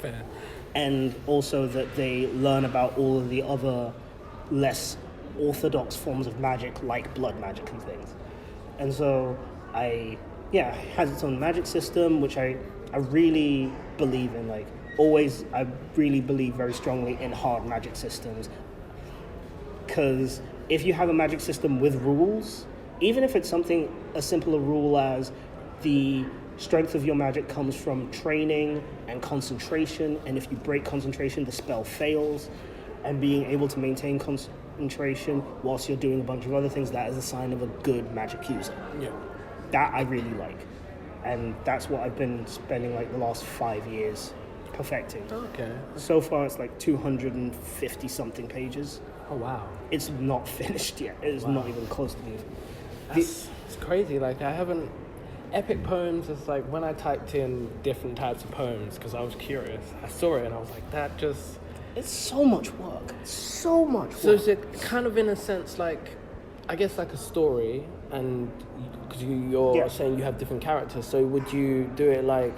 Speaker 1: Fair.
Speaker 2: And also that they learn about all of the other less orthodox forms of magic, like blood magic and things. And so it has its own magic system, which I really believe in. Like, always, I really believe very strongly in hard magic systems. Because if you have a magic system with rules, even if it's something as simple a rule as the strength of your magic comes from training and concentration, and if you break concentration, the spell fails, and being able to maintain concentration whilst you're doing a bunch of other things, that is a sign of a good magic user.
Speaker 1: Yeah.
Speaker 2: That I really like. And that's what I've been spending like the last 5 years perfecting.
Speaker 1: Okay.
Speaker 2: So far it's like 250 something pages.
Speaker 1: Oh wow.
Speaker 2: It's not finished yet. It's not even close to being
Speaker 1: It's crazy. Like, I haven't... Epic poems is like, when I typed in different types of poems, because I was curious, I saw it and I was like, that just...
Speaker 2: It's so much work. So much work.
Speaker 1: So is it kind of, in a sense, like, I guess like a story, and because you're saying you have different characters, so would you do it like,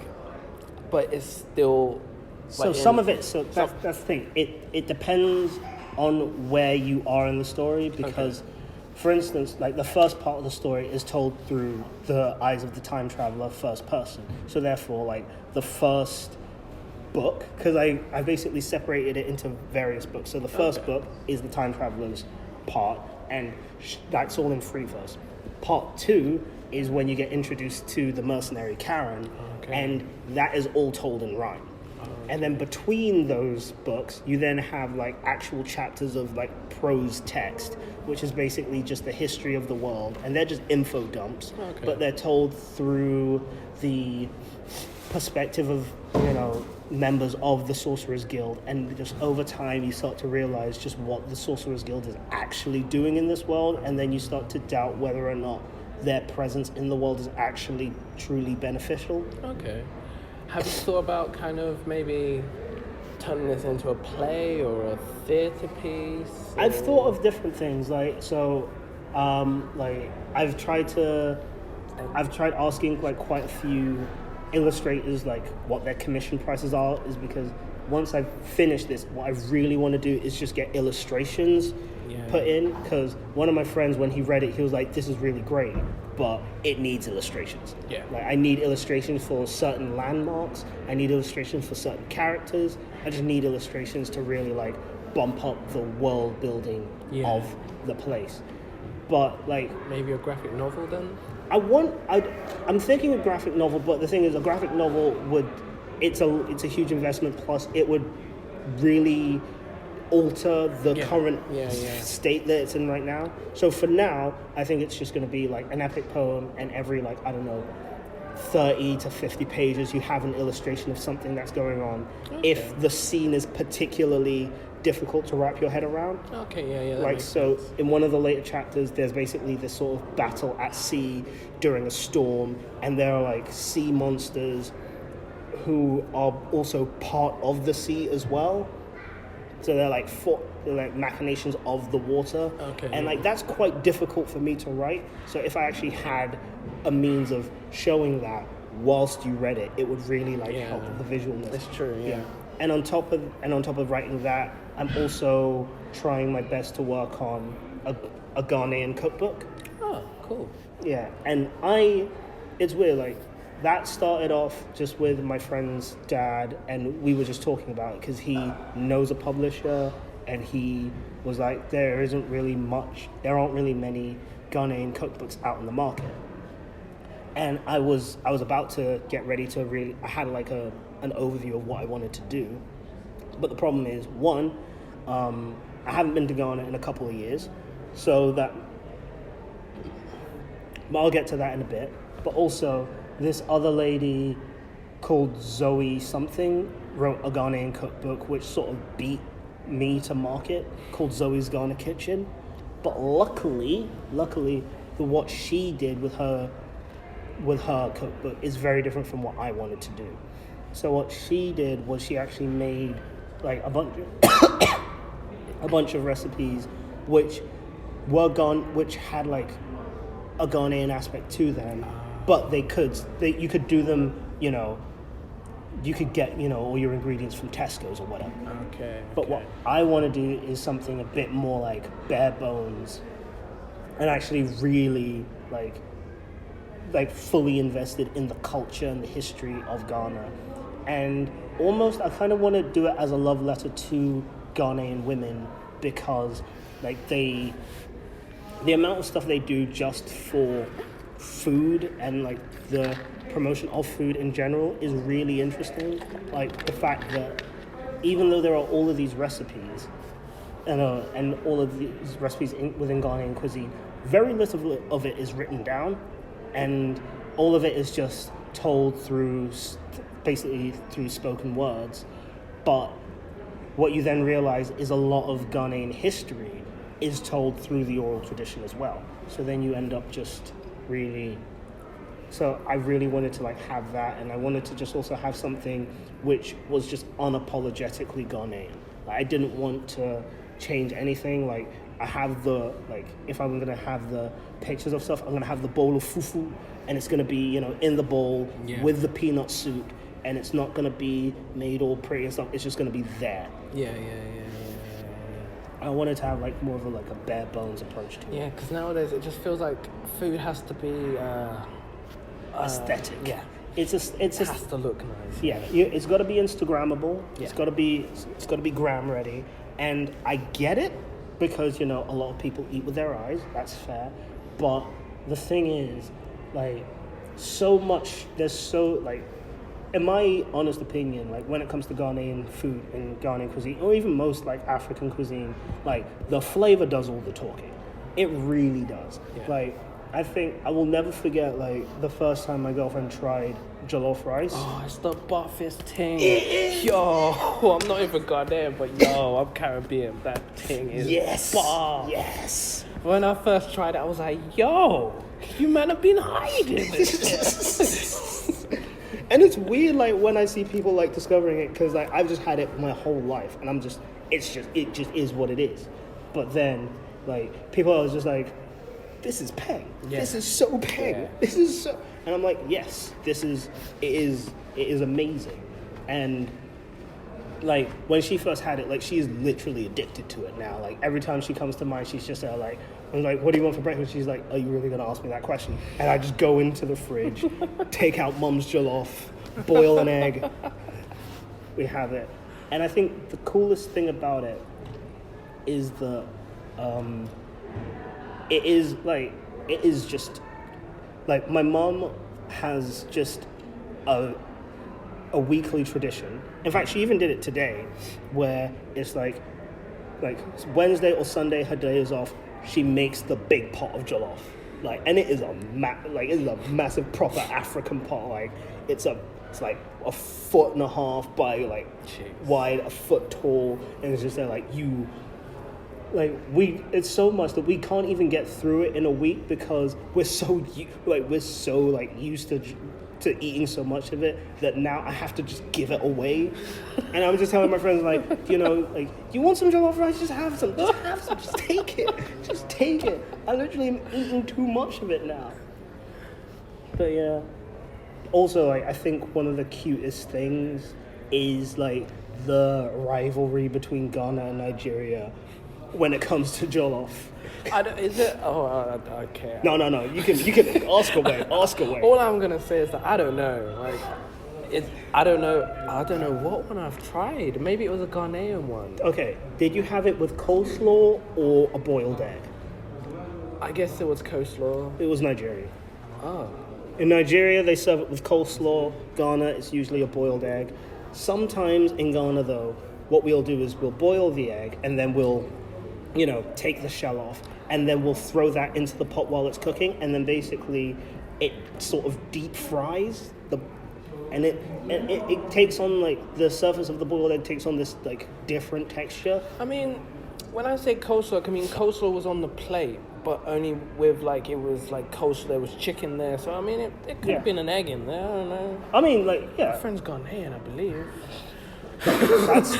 Speaker 1: but it's still...
Speaker 2: So some of it, that's the thing. It depends on where you are in the story, because, for instance, like the first part of the story is told through the eyes of the time traveler, first person. So therefore, like the first book, because I basically separated it into various books. So the first book is the time traveler's part, and that's all in free verse. Part 2 is when you get introduced to the mercenary Karen, and that is all told in rhyme. And then between those books, you then have like actual chapters of like prose text, which is basically just the history of the world. And they're just info dumps, but they're told through the perspective of, members of the Sorcerer's Guild. And just over time, you start to realize just what the Sorcerer's Guild is actually doing in this world. And then you start to doubt whether or not their presence in the world is actually truly beneficial.
Speaker 1: Okay. Have you thought about kind of maybe turning this into a play or a theatre piece? Or...
Speaker 2: I've thought of different things, I've tried asking like quite a few illustrators like what their commission prices are, is because once I've finished this, what I really want to do is just get illustrations put in, because one of my friends, when he read it, he was like, this is really great, but it needs illustrations.
Speaker 1: Yeah.
Speaker 2: Like, I need illustrations for certain landmarks, I need illustrations for certain characters, I just need illustrations to really like bump up the world building of the place. But like,
Speaker 1: maybe a graphic novel then?
Speaker 2: I'm thinking a graphic novel, but the thing is, a graphic novel it's a huge investment, plus it would really alter the current state that it's in right now. So for now, I think it's just going to be like an epic poem, and every 30 to 50 pages you have an illustration of something that's going on. If the scene is particularly difficult to wrap your head around. Like, so sense. In one of the later chapters, there's basically this sort of battle at sea during a storm, and there are like sea monsters who are also part of the sea as well. So they're like machinations of the water. And like, that's quite difficult for me to write. So if I actually had a means of showing that whilst you read it, it would really help with the visualness.
Speaker 1: That's true, yeah.
Speaker 2: And on top of writing that, I'm also trying my best to work on a Ghanaian cookbook.
Speaker 1: Oh, cool.
Speaker 2: Yeah, and it's weird, like, that started off just with my friend's dad, and we were just talking about it because he knows a publisher, and he was like, there aren't really many Ghanaian cookbooks out in the market. And I was about to get ready to I had like an overview of what I wanted to do. But the problem is, one, I haven't been to Ghana in a couple of years, but I'll get to that in a bit. But also, this other lady called Zoe something wrote a Ghanaian cookbook which sort of beat me to market, called Zoe's Ghana Kitchen. But luckily, what she did with her cookbook is very different from what I wanted to do. So what she did was she actually made like a bunch of recipes which had like a Ghanaian aspect to them, but you could do them, you could get, all your ingredients from Tesco's or whatever.
Speaker 1: Okay.
Speaker 2: But what I want to do is something a bit more like bare bones and actually really like fully invested in the culture and the history of Ghana. And almost I kind of want to do it as a love letter to Ghanaian women, because like the amount of stuff they do just for food and like the promotion of food in general is really interesting. Like the fact that even though there are all of these recipes and all of these recipes within Ghanaian cuisine, very little of it is written down, and all of it is just told basically through spoken words. But what you then realize is a lot of Ghanaian history is told through the oral tradition as well. So then you end up just really... So I really wanted to like have that, and I wanted to just also have something which was just unapologetically Ghanaian. Like, I didn't want to change anything. Like, I have if I'm gonna have the pictures of stuff, I'm gonna have the bowl of fufu, and it's gonna be, in the bowl with the peanut soup, and it's not gonna be made all pretty and stuff. It's just gonna be there.
Speaker 1: Yeah.
Speaker 2: I wanted to have like more of a bare bones approach to it.
Speaker 1: Yeah, because nowadays it just feels like food has to be
Speaker 2: aesthetic.
Speaker 1: Yeah,
Speaker 2: it
Speaker 1: has to look nice.
Speaker 2: Yeah, it's got to be Instagrammable.
Speaker 1: Yeah.
Speaker 2: It's got to be gram ready, and I get it because a lot of people eat with their eyes. That's fair, but the thing is, like, so much. There's so like, in my honest opinion, like when it comes to Ghanaian food and Ghanaian cuisine, or even most like African cuisine, like the flavor does all the talking. It really does.
Speaker 1: Yeah.
Speaker 2: Like, I think I will never forget like the first time my girlfriend tried jollof rice.
Speaker 1: Oh, it's the buffest thing. Yo, I'm not even Ghanaian, but yo, I'm Caribbean. That thing is bar.
Speaker 2: Yes.
Speaker 1: When I first tried it, I was like, yo, you man have been hiding this.
Speaker 2: And it's weird, like when I see people like discovering it, because like I've just had it my whole life, and it just is what it is. But then, like, people are just like, this is peng.
Speaker 1: Yeah.
Speaker 2: This is so peng.
Speaker 1: Yeah.
Speaker 2: This is so, and I'm like, yes, it is amazing. And like when she first had it, like she is literally addicted to it now. Like every time she comes to mind, she's just like, I'm like, what do you want for breakfast? She's like, are you really gonna ask me that question? And I just go into the fridge, take out mum's jollof, boil an egg. We have it. And I think the coolest thing about it is it is just like my mom has just a weekly tradition. In fact, she even did it today, where it's like Wednesday or Sunday, her day is off. She makes the big pot of jollof, like, and it is a massive proper African pot. Like it's like a 1.5 feet by like wide, 1 foot tall, and it's just there like you. Like it's so much that we can't even get through it in a week because we're so used to eating so much of it that now I have to just give it away. And I'm just telling my friends, like, you want some jollof rice? Just have some. Just take it. Just take it. I literally am eating too much of it now. But yeah. Also, like, I think one of the cutest things is like the rivalry between Ghana and Nigeria when it comes to jollof.
Speaker 1: Is it? Oh, okay.
Speaker 2: No. You can ask away. Ask away.
Speaker 1: All I'm gonna say is that I don't know. Like, I don't know what one I've tried. Maybe it was a Ghanaian one.
Speaker 2: Okay. Did you have it with coleslaw or a boiled egg?
Speaker 1: I guess it was coleslaw.
Speaker 2: It was Nigeria.
Speaker 1: Oh.
Speaker 2: In Nigeria, they serve it with coleslaw. Ghana, it's usually a boiled egg. Sometimes in Ghana, though, what we'll do is we'll boil the egg and then we'll, take the shell off, and then we'll throw that into the pot while it's cooking, and then basically it sort of deep fries and it takes on like the surface of the boiled egg takes on this like different texture.
Speaker 1: I mean, when I say coleslaw, I mean coleslaw was on the plate, but only with like it was like coleslaw. There was chicken there, so I mean it could have been an egg in there. I don't know.
Speaker 2: I mean, like, yeah.
Speaker 1: My friend's Ghanaian, I believe.
Speaker 2: That's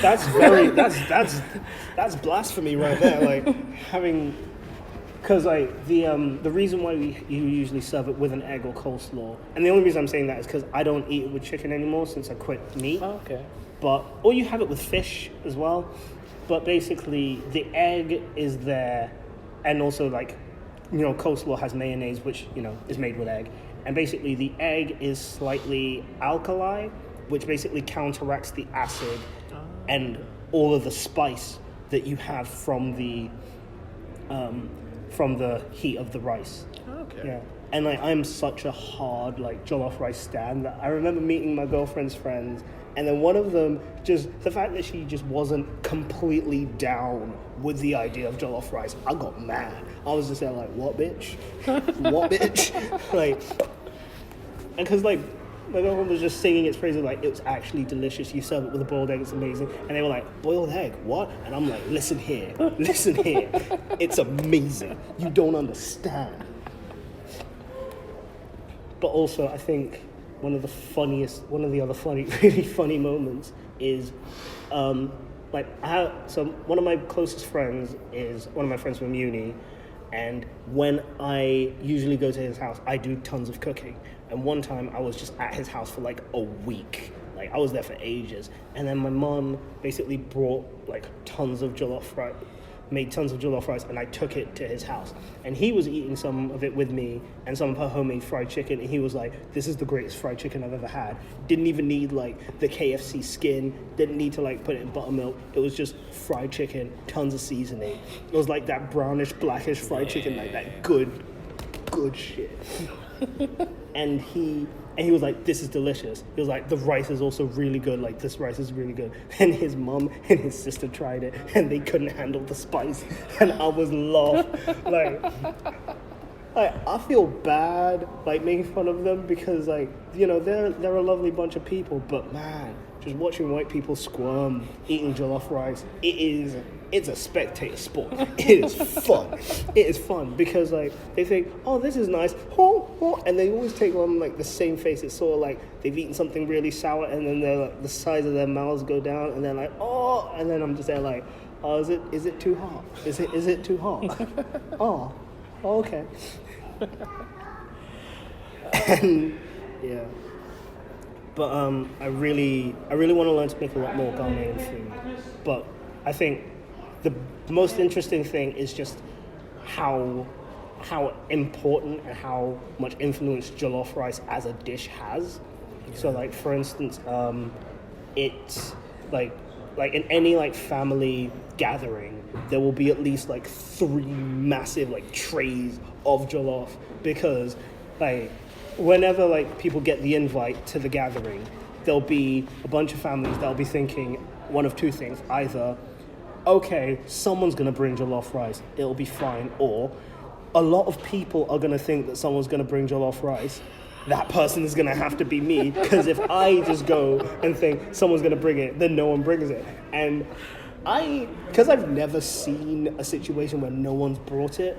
Speaker 2: blasphemy right there. Like having Because like the reason why you usually serve it with an egg or coleslaw, and the only reason I'm saying that is because I don't eat it with chicken anymore since I quit meat.
Speaker 1: Oh, okay.
Speaker 2: Or you have it with fish as well. But basically, the egg is there, and also like, coleslaw has mayonnaise, which is made with egg, and basically the egg is slightly alkali, which basically counteracts the acid and all of the spice that you have from the heat of the rice.
Speaker 1: Okay.
Speaker 2: Yeah. And like I'm such a hard like jollof rice stan that I remember meeting my girlfriend's friends, and then one of them, just the fact that she just wasn't completely down with the idea of jollof rice, I got mad. I was just there like, what bitch? What bitch? Like, and because like my girlfriend was just singing its praises like it was actually delicious. You serve it with a boiled egg, it's amazing. And they were like, boiled egg, what? And I'm like, listen here, it's amazing. You don't understand. But also, I think one of the other really funny moments is, one of my closest friends is one of my friends from uni, and when I usually go to his house, I do tons of cooking. And one time I was just at his house for like a week. Like I was there for ages. And then my mom basically brought like made tons of jollof rice, and I took it to his house. And he was eating some of it with me and some of her homemade fried chicken, and he was like, this is the greatest fried chicken I've ever had. Didn't even need like the KFC skin, didn't need to like put it in buttermilk. It was just fried chicken, tons of seasoning. It was like that brownish, blackish fried chicken, like that good shit. And he was like, this is delicious. He was like, the rice is also really good. Like, this rice is really good. And his mom and his sister tried it, and they couldn't handle the spice. And I was laughing. Like, I feel bad, like, making fun of them because, like, they're a lovely bunch of people. But, man, just watching white people squirm, eating jollof rice, it's a spectator sport. It is fun. It is fun because like they think, oh, this is nice, and they always take on like the same face. It's sort of like they've eaten something really sour, and then they're like, the sides of their mouths go down, and they're like, oh, and then I'm just there like, oh, is it too hot? Is it too hot? Oh, okay. And yeah. But I really want to learn to make a lot more Ghanaian food. But I think the most interesting thing is just how important and how much influence jollof rice as a dish has. Yeah. So like for instance, it's like in any like family gathering, there will be at least like 3 massive like trays of jollof, because like whenever like people get the invite to the gathering, there'll be a bunch of families that'll be thinking one of two things: either, okay, someone's gonna bring jollof rice, it'll be fine, or a lot of people are gonna think that someone's gonna bring jollof rice. That person is gonna have to be me, because if I just go and think someone's gonna bring it, then no one brings it. And because I've never seen a situation where no one's brought it,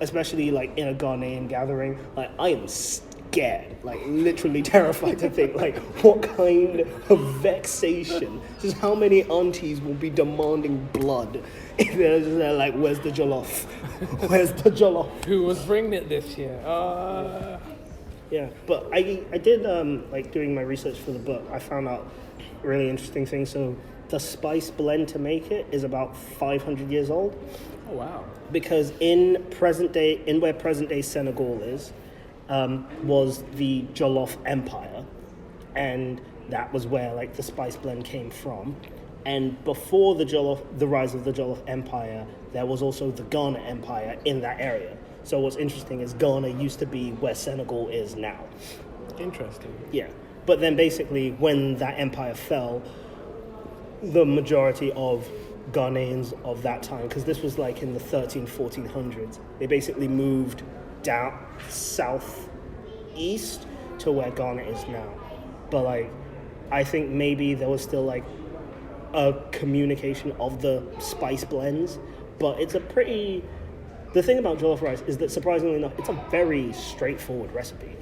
Speaker 2: especially like in a Ghanaian gathering, like I am scared, like literally terrified to think like what kind of vexation, just how many aunties will be demanding blood if they're just there like, where's the jollof? Where's the jollof?
Speaker 1: Who was bringing it this year?
Speaker 2: Yeah, but I did like doing my research for the book, I found out really interesting things. So the spice blend to make it is about 500 years old.
Speaker 1: Oh wow.
Speaker 2: Because in where present day Senegal is, was the Jollof Empire, and that was where like the spice blend came from. And before the rise of the Jollof Empire, there was also the Ghana Empire in that area. So what's interesting is Ghana used to be where Senegal is now.
Speaker 1: Interesting.
Speaker 2: Yeah, but then basically when that empire fell, the majority of Ghanaians of that time, because this was like in the 1400s, they basically moved down southeast to where Ghana is now. But like, I think maybe there was still like a communication of the spice blends, but it's a pretty the thing about jollof rice is that, surprisingly enough, it's a very straightforward recipe.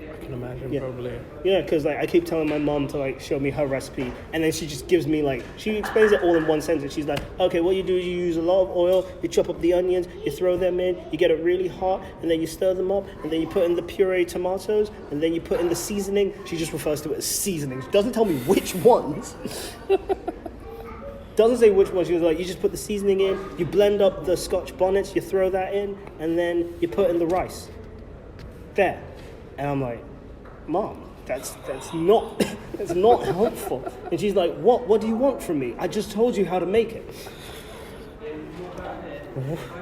Speaker 1: I can imagine,
Speaker 2: Yeah.
Speaker 1: probably.
Speaker 2: Yeah, because like I keep telling my mom to like show me her recipe, and then she just gives me like, she explains it all in one sentence. She's like, okay, what you do is you use a lot of oil, you chop up the onions, you throw them in, you get it really hot, and then you stir them up, and then you put in the pureed tomatoes, and then you put in the seasoning. She just refers to it as seasoning. She doesn't tell me which ones. Doesn't say which ones. She was like, you just put the seasoning in, you blend up the Scotch bonnets, you throw that in, and then you put in the rice. There. And I'm like, Mom, that's not that's not helpful. And she's like, what do you want from me? I just told you how to make it.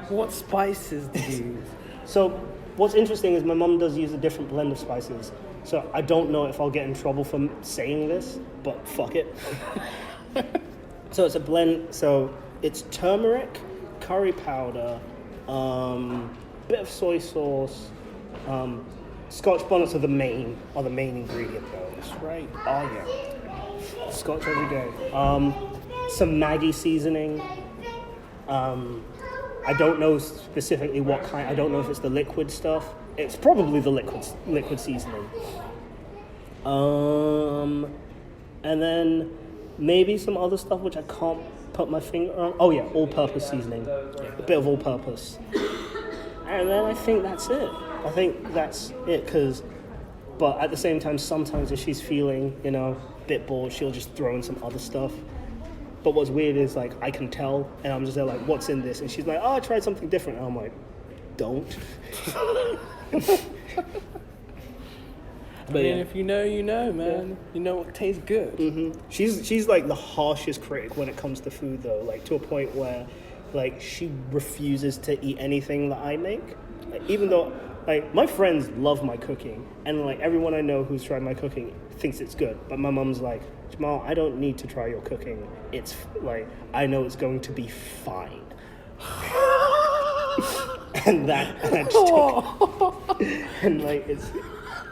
Speaker 1: What spices do you use?
Speaker 2: So what's interesting is my mum does use a different blend of spices. So I don't know if I'll get in trouble for saying this, but fuck it. So it's a blend. So it's turmeric, curry powder, bit of soy sauce. Scotch bonnets are the main ingredient though.
Speaker 1: That's right.
Speaker 2: Oh yeah. Scotch every day. Some Maggi seasoning. I don't know specifically what kind. I don't know if it's the liquid stuff. It's probably the liquid seasoning. And then maybe some other stuff which I can't put my finger on. Oh yeah, all-purpose seasoning. A bit of all-purpose. And then I think that's it. But at the same time, sometimes if she's feeling, a bit bored, she'll just throw in some other stuff. But what's weird is, like, I can tell, and I'm just there like, what's in this? And she's like, I tried something different. And I'm like, don't.
Speaker 1: But yeah. If you know, you know, man. Yeah. You know what tastes good.
Speaker 2: Mm-hmm. She's like the harshest critic when it comes to food, though. Like, to a point where, like, she refuses to eat anything that I make. Like, even though, like, my friends love my cooking, and like everyone I know who's tried my cooking thinks it's good. But my mom's like, Jamal, I don't need to try your cooking. It's like, I know it's going to be fine. and I just and like it's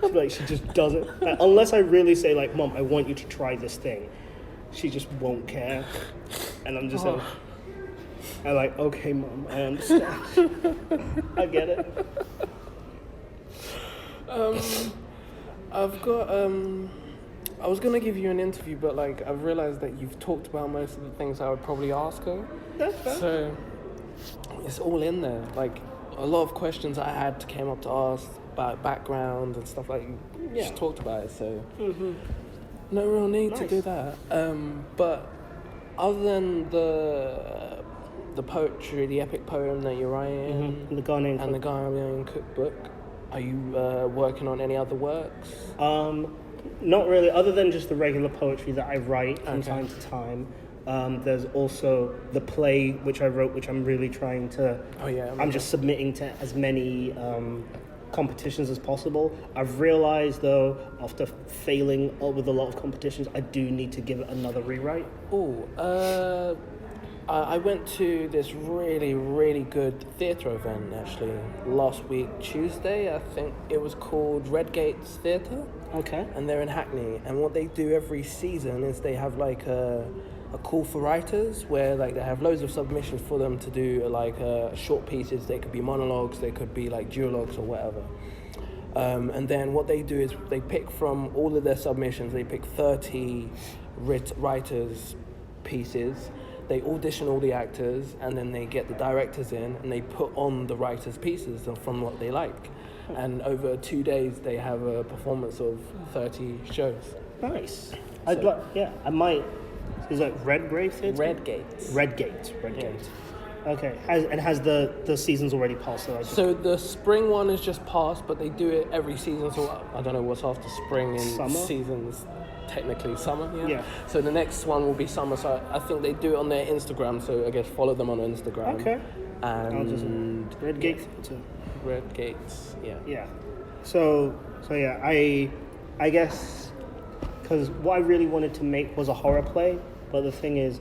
Speaker 2: like she just doesn't, like, unless I really say like, Mom, I want you to try this thing, she just won't care. And I'm just like, okay, Mom, I understand. I get it.
Speaker 1: I've got I was gonna give you an interview, but like I've realized that you've talked about most of the things I would probably ask her.
Speaker 2: That's fair.
Speaker 1: So it's all in there. Like a lot of questions I had came up to ask about background and stuff like you just talked about it. So no real need to do that. But other than the poetry, the epic poem that you're writing,
Speaker 2: and the Ghanaian
Speaker 1: cookbook, are you working on any other works?
Speaker 2: Not really, other than just the regular poetry that I write from time to time. There's also the play which I wrote, which I'm really trying to...
Speaker 1: Oh yeah.
Speaker 2: I'm just submitting to as many competitions as possible. I've realized, though, after failing with a lot of competitions, I do need to give it another rewrite.
Speaker 1: I went to this really, really good theatre event, actually, last week, Tuesday. I think it was called Redgate's Theatre.
Speaker 2: Okay.
Speaker 1: And they're in Hackney. And what they do every season is they have, like, a call for writers where, like, they have loads of submissions for them to do, like, short pieces. They could be monologues, they could be, like, duologues or whatever. And then what they do is they pick from all of their submissions, they pick 30 writers' pieces. They audition all the actors, and then they get the directors in, and they put on the writers' pieces from what they like. And over 2 days, they have a performance of 30 shows.
Speaker 2: Nice. I might. Is it Redgrave Theatre? Redgate.
Speaker 1: Yeah.
Speaker 2: Okay. Has the seasons already passed?
Speaker 1: So the spring one is just passed, but they do it every season. So I don't know what's after spring in
Speaker 2: summer?
Speaker 1: Seasons. Technically summer,
Speaker 2: yeah.
Speaker 1: So the next one will be summer. So I think they do it on their Instagram. So I guess follow them on Instagram.
Speaker 2: Okay.
Speaker 1: And
Speaker 2: Redgate Theatre.
Speaker 1: Redgates, yeah.
Speaker 2: Yeah. So yeah, I guess because what I really wanted to make was a horror play, but the thing is,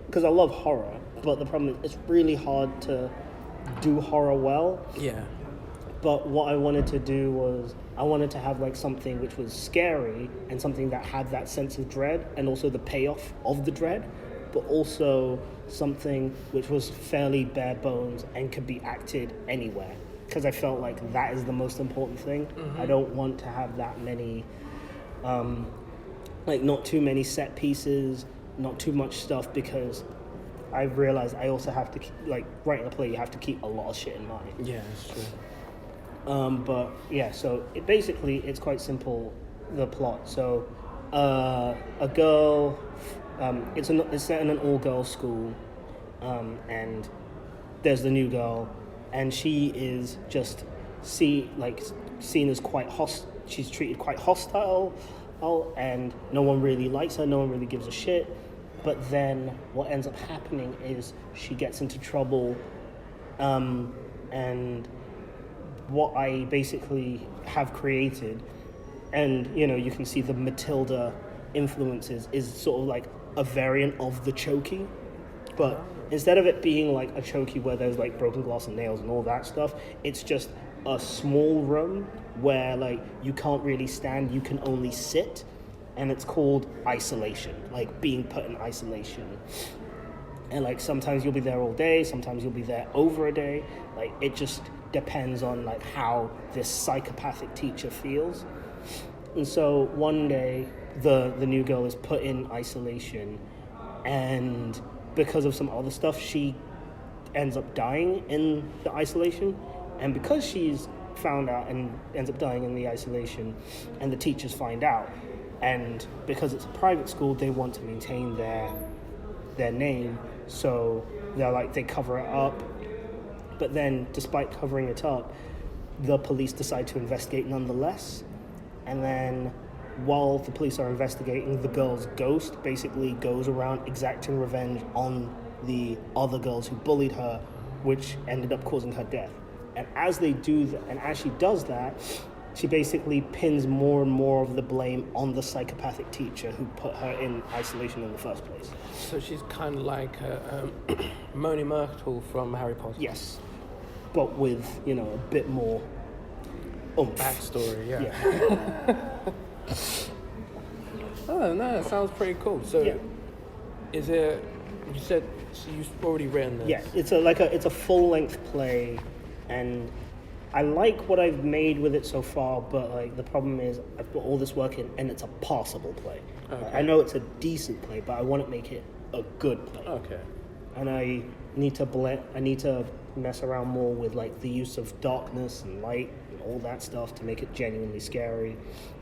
Speaker 2: because I love horror, but the problem is it's really hard to do horror well.
Speaker 1: Yeah.
Speaker 2: But what I wanted to do was I wanted to have like something which was scary and something that had that sense of dread and also the payoff of the dread. but also something which was fairly bare bones and could be acted anywhere. Because I felt like that is the most important thing. I don't want to have that many, not too many set pieces, not too much stuff, because I realized I also have to, writing a play, you have to keep a lot of shit in mind.
Speaker 1: Yeah, that's true.
Speaker 2: But yeah, so it's quite simple, the plot. So a girl, it's set in an all-girls school, and there's the new girl, and she is just seen as quite she's treated quite hostile, and no one really likes her, no one really gives a shit. But then what ends up happening is she gets into trouble, and what I basically have created, and you can see the Matilda influences, is sort of like a variant of the chokey, but instead of it being like a chokey where there's like broken glass and nails and all that stuff, it's just a small room where you can't really stand, you can only sit, and it's called isolation, being put in isolation. And sometimes you'll be there all day, sometimes you'll be there over a day. It just depends on how this psychopathic teacher feels. And so one day the new girl is put in isolation, and because of some other stuff she ends up dying in the isolation. And because she's found out and ends up dying in the isolation, and the teachers find out, and because it's a private school, they want to maintain their name, so they cover it up. But then, despite covering it up, the police decide to investigate nonetheless. And then, while the police are investigating, the girl's ghost basically goes around exacting revenge on the other girls who bullied her, which ended up causing her death. And as they do that, and as she does that, she basically pins more and more of the blame on the psychopathic teacher who put her in isolation in the first place.
Speaker 1: So she's kind of like Moni Myrtle from Harry Potter.
Speaker 2: Yes, but with, a bit more oomph.
Speaker 1: Backstory, yeah. Oh, no, that sounds pretty cool. So is it, you said you've already written this?
Speaker 2: Yeah, it's a full-length play, and I like what I've made with it so far, but the problem is I've put all this work in, and it's a passable play. Okay. I know it's a decent play, but I want to make it a good play.
Speaker 1: Okay.
Speaker 2: And I need to mess around more with the use of darkness and light and all that stuff to make it genuinely scary,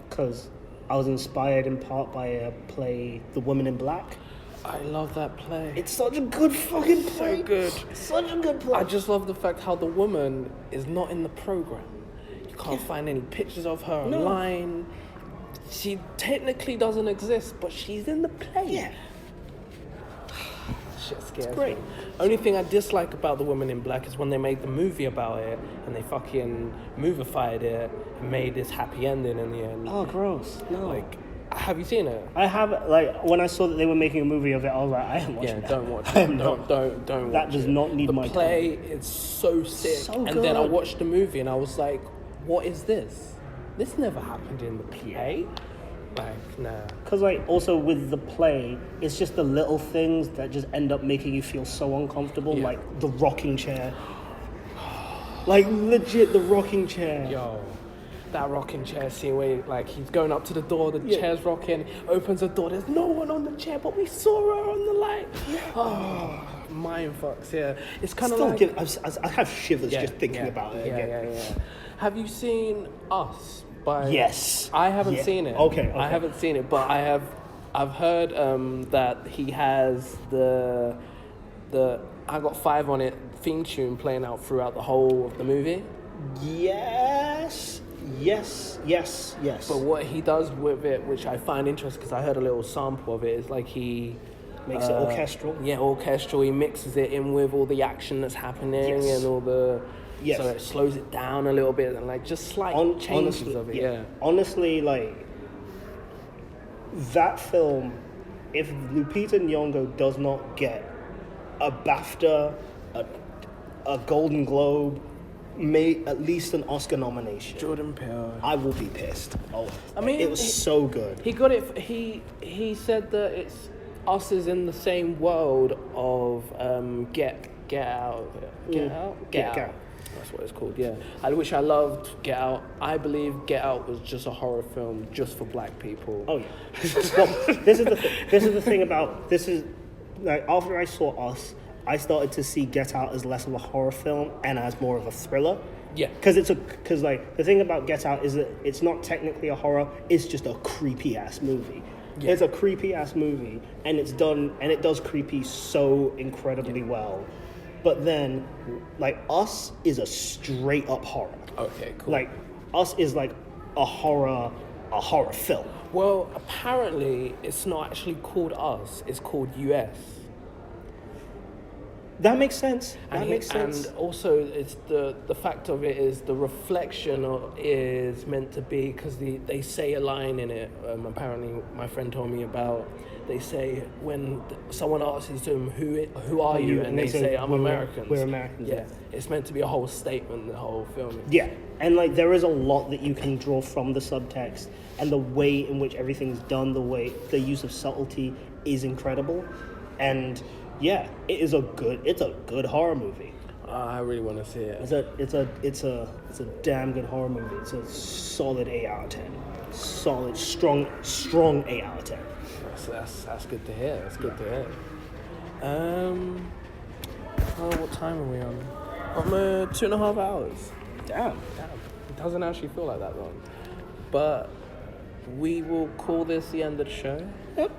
Speaker 2: because I was inspired in part by a play, The Woman in Black.
Speaker 1: I love that play.
Speaker 2: It's such a good fucking play.
Speaker 1: So good.
Speaker 2: It's such a good play.
Speaker 1: I just love the fact how the woman is not in the program. You can't find any pictures of her online. She technically doesn't exist, but she's in the play.
Speaker 2: Yeah.
Speaker 1: Shit scares
Speaker 2: It's great.
Speaker 1: me. Only thing I dislike about The Woman in Black is when they made the movie about it and they fucking movified it and made this happy ending in the end.
Speaker 2: Oh, gross. No.
Speaker 1: Have you seen it?
Speaker 2: I have, when I saw that they were making a movie of it, I was like, I am watching that.
Speaker 1: Don't watch it.
Speaker 2: I am not.
Speaker 1: Don't watch it.
Speaker 2: That does not need my time.
Speaker 1: The play is so sick.
Speaker 2: So
Speaker 1: and then I
Speaker 2: good.
Speaker 1: watched the movie and I was like, what is this? This never happened in the play. Nah.
Speaker 2: Because also with the play, it's just the little things that just end up making you feel so uncomfortable,
Speaker 1: Yeah.
Speaker 2: like the rocking chair. Legit, the rocking chair.
Speaker 1: Yo, that rocking chair scene where he's going up to the door, the chair's rocking, opens the door, there's no one on the chair, but we saw her on the light. Yeah. Oh, mind fucks, yeah. It's kind of like...
Speaker 2: I have shivers just thinking about it again.
Speaker 1: Yeah. Have you seen Us?
Speaker 2: Yes.
Speaker 1: I haven't seen it.
Speaker 2: Okay.
Speaker 1: I haven't seen it, but I've heard that he has the I Got Five on It theme tune playing out throughout the whole of the movie.
Speaker 2: Yes.
Speaker 1: But what he does with it, which I find interesting because I heard a little sample of it, is he
Speaker 2: makes it orchestral.
Speaker 1: Yeah, orchestral. He mixes it in with all the action that's happening and all the...
Speaker 2: Yes.
Speaker 1: So it slows it down a little bit and just slight changes of it. Yeah.
Speaker 2: Honestly, that film, if Lupita Nyong'o does not get a BAFTA, a Golden Globe, at least an Oscar nomination,
Speaker 1: Jordan Peele,
Speaker 2: I will be pissed.
Speaker 1: I mean,
Speaker 2: it was so good.
Speaker 1: He got it. He said that it's Us is in the same world of Get Out. Get Out. That's what it's called. Yeah, which I loved. Get Out. I believe Get Out was just a horror film just for black people.
Speaker 2: Oh yeah. Well, this is the thing about this is like after I saw Us, I started to see Get Out as less of a horror film and as more of a thriller.
Speaker 1: Yeah.
Speaker 2: Because like the thing about Get Out is that it's not technically a horror. It's just a creepy ass movie. Yeah. It's a creepy ass movie, and it does creepy so incredibly well. But then, like, Us is a straight up horror.
Speaker 1: Okay, cool.
Speaker 2: Like, Us is like a horror film.
Speaker 1: Well, apparently it's not actually called Us. It's called US.
Speaker 2: That makes sense.
Speaker 1: And also, it's the fact of it is the reflection is meant to be because they say a line in it. Apparently, my friend told me about. They say when someone asks them who are you, and they say I'm American.
Speaker 2: We're Americans.
Speaker 1: Yeah, it's meant to be a whole statement. The whole film.
Speaker 2: Yeah, and like there is a lot that you can draw from the subtext and the way in which everything's done. The use of subtlety is incredible, and yeah, it's a good horror movie.
Speaker 1: I really want to see it.
Speaker 2: It's a damn good horror movie. It's a solid 8 out of 10. Solid, strong 8 out of 10.
Speaker 1: That's good to hear. That's good to hear. What time are we on? 2.5 hours. Damn. It doesn't actually feel like that long. But we will call this the end of the show.
Speaker 2: Yep.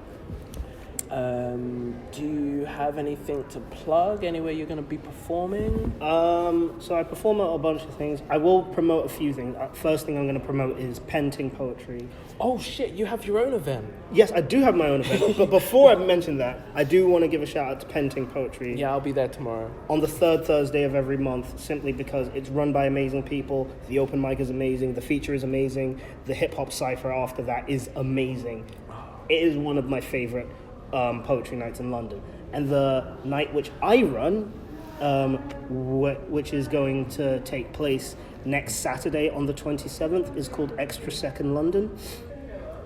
Speaker 1: Do you have anything to plug? Anywhere you're going to be performing?
Speaker 2: So I perform at a bunch of things. I will promote a few things. First thing I'm going to promote is Penting Poetry.
Speaker 1: Oh shit, you have your own event.
Speaker 2: Yes, I do have my own event. But before I mention that, I do want to give a shout out to Penting Poetry.
Speaker 1: Yeah, I'll be there tomorrow.
Speaker 2: On the third Thursday of every month, simply because it's run by amazing people. The open mic is amazing. The feature is amazing. The hip hop cipher after that is amazing. It is one of my favorite poetry nights in London. And the night which I run, which is going to take place next Saturday on the 27th, is called Extra Second London.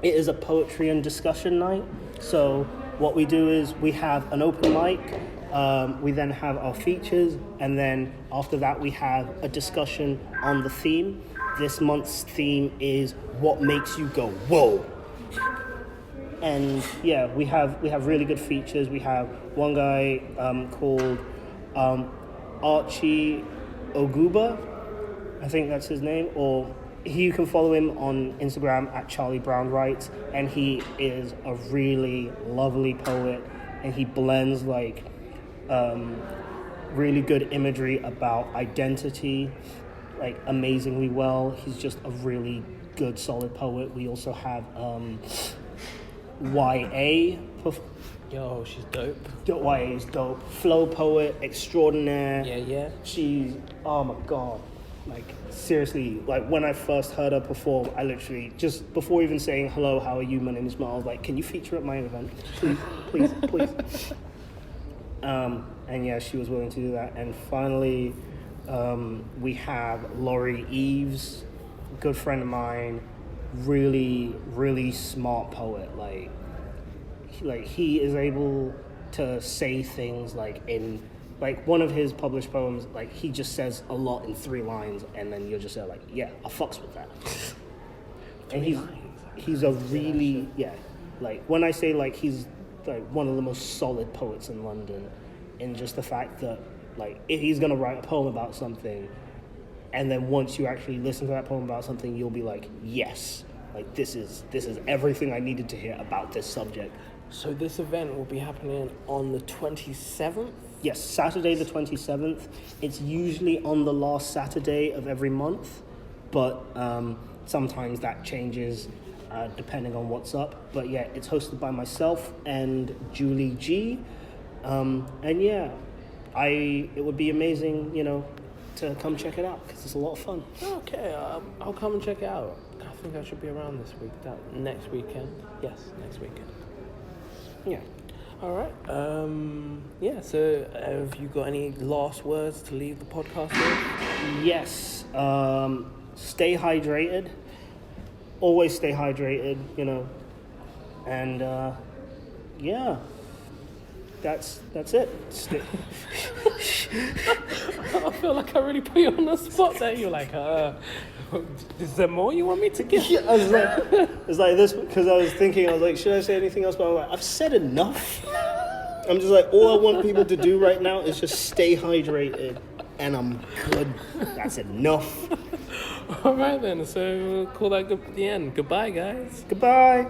Speaker 2: It is a poetry and discussion night. So what we do is we have an open mic, we then have our features, and then after that we have a discussion on the theme. This month's theme is what makes you go, whoa. And yeah, we have really good features. We have one guy called Archie Oguba, I think that's his name, or you can follow him on Instagram at Charlie Brown Writes, and he is a really lovely poet, and he blends like really good imagery about identity like amazingly well. He's just a really good, solid poet. We also have YA.
Speaker 1: Yo, she's dope.
Speaker 2: YA is dope. Flow poet extraordinaire.
Speaker 1: Yeah.
Speaker 2: She's, oh my God. Like, seriously, like when I first heard her perform, I literally, just before even saying, hello, how are you, my name is Mal, I was like, can you feature at my event? Please. And yeah, she was willing to do that. And finally, we have Laurie Eves, good friend of mine, really, really smart poet. Like he is able to say things like in, like one of his published poems, like he just says a lot in 3 lines, and then you're just there like, yeah, I fucks with that. And he's a really, yeah, like when I say like he's like one of the most solid poets in London, in just the fact that like if he's gonna write a poem about something, and then once you actually listen to that poem about something, you'll be like, yes, like this is everything I needed to hear about this subject.
Speaker 1: So this event will be happening on the 27th?
Speaker 2: Yes, Saturday the 27th. It's usually on the last Saturday of every month, but sometimes that changes depending on what's up. But yeah, it's hosted by myself and Julie G. And yeah, it would be amazing, to come check it out because it's a lot of fun.
Speaker 1: Okay, I'll come and check it out. I think I should be around this week, next weekend. Yes, next weekend.
Speaker 2: Yeah.
Speaker 1: All right. Yeah, so have you got any last words to leave the podcast with?
Speaker 2: Yes. Stay hydrated. Always stay hydrated, And, yeah. that's it.
Speaker 1: I feel like I really put you on the spot there. You're like, is there more you want me to give?
Speaker 2: Yeah, it's like this because I was thinking, I was like, should I say anything else? But I'm like, I've said enough. I'm just like, all I want people to do right now is just stay hydrated, and I'm good. That's enough.
Speaker 1: All right then. So we'll call that the end. Goodbye, guys.
Speaker 2: Goodbye.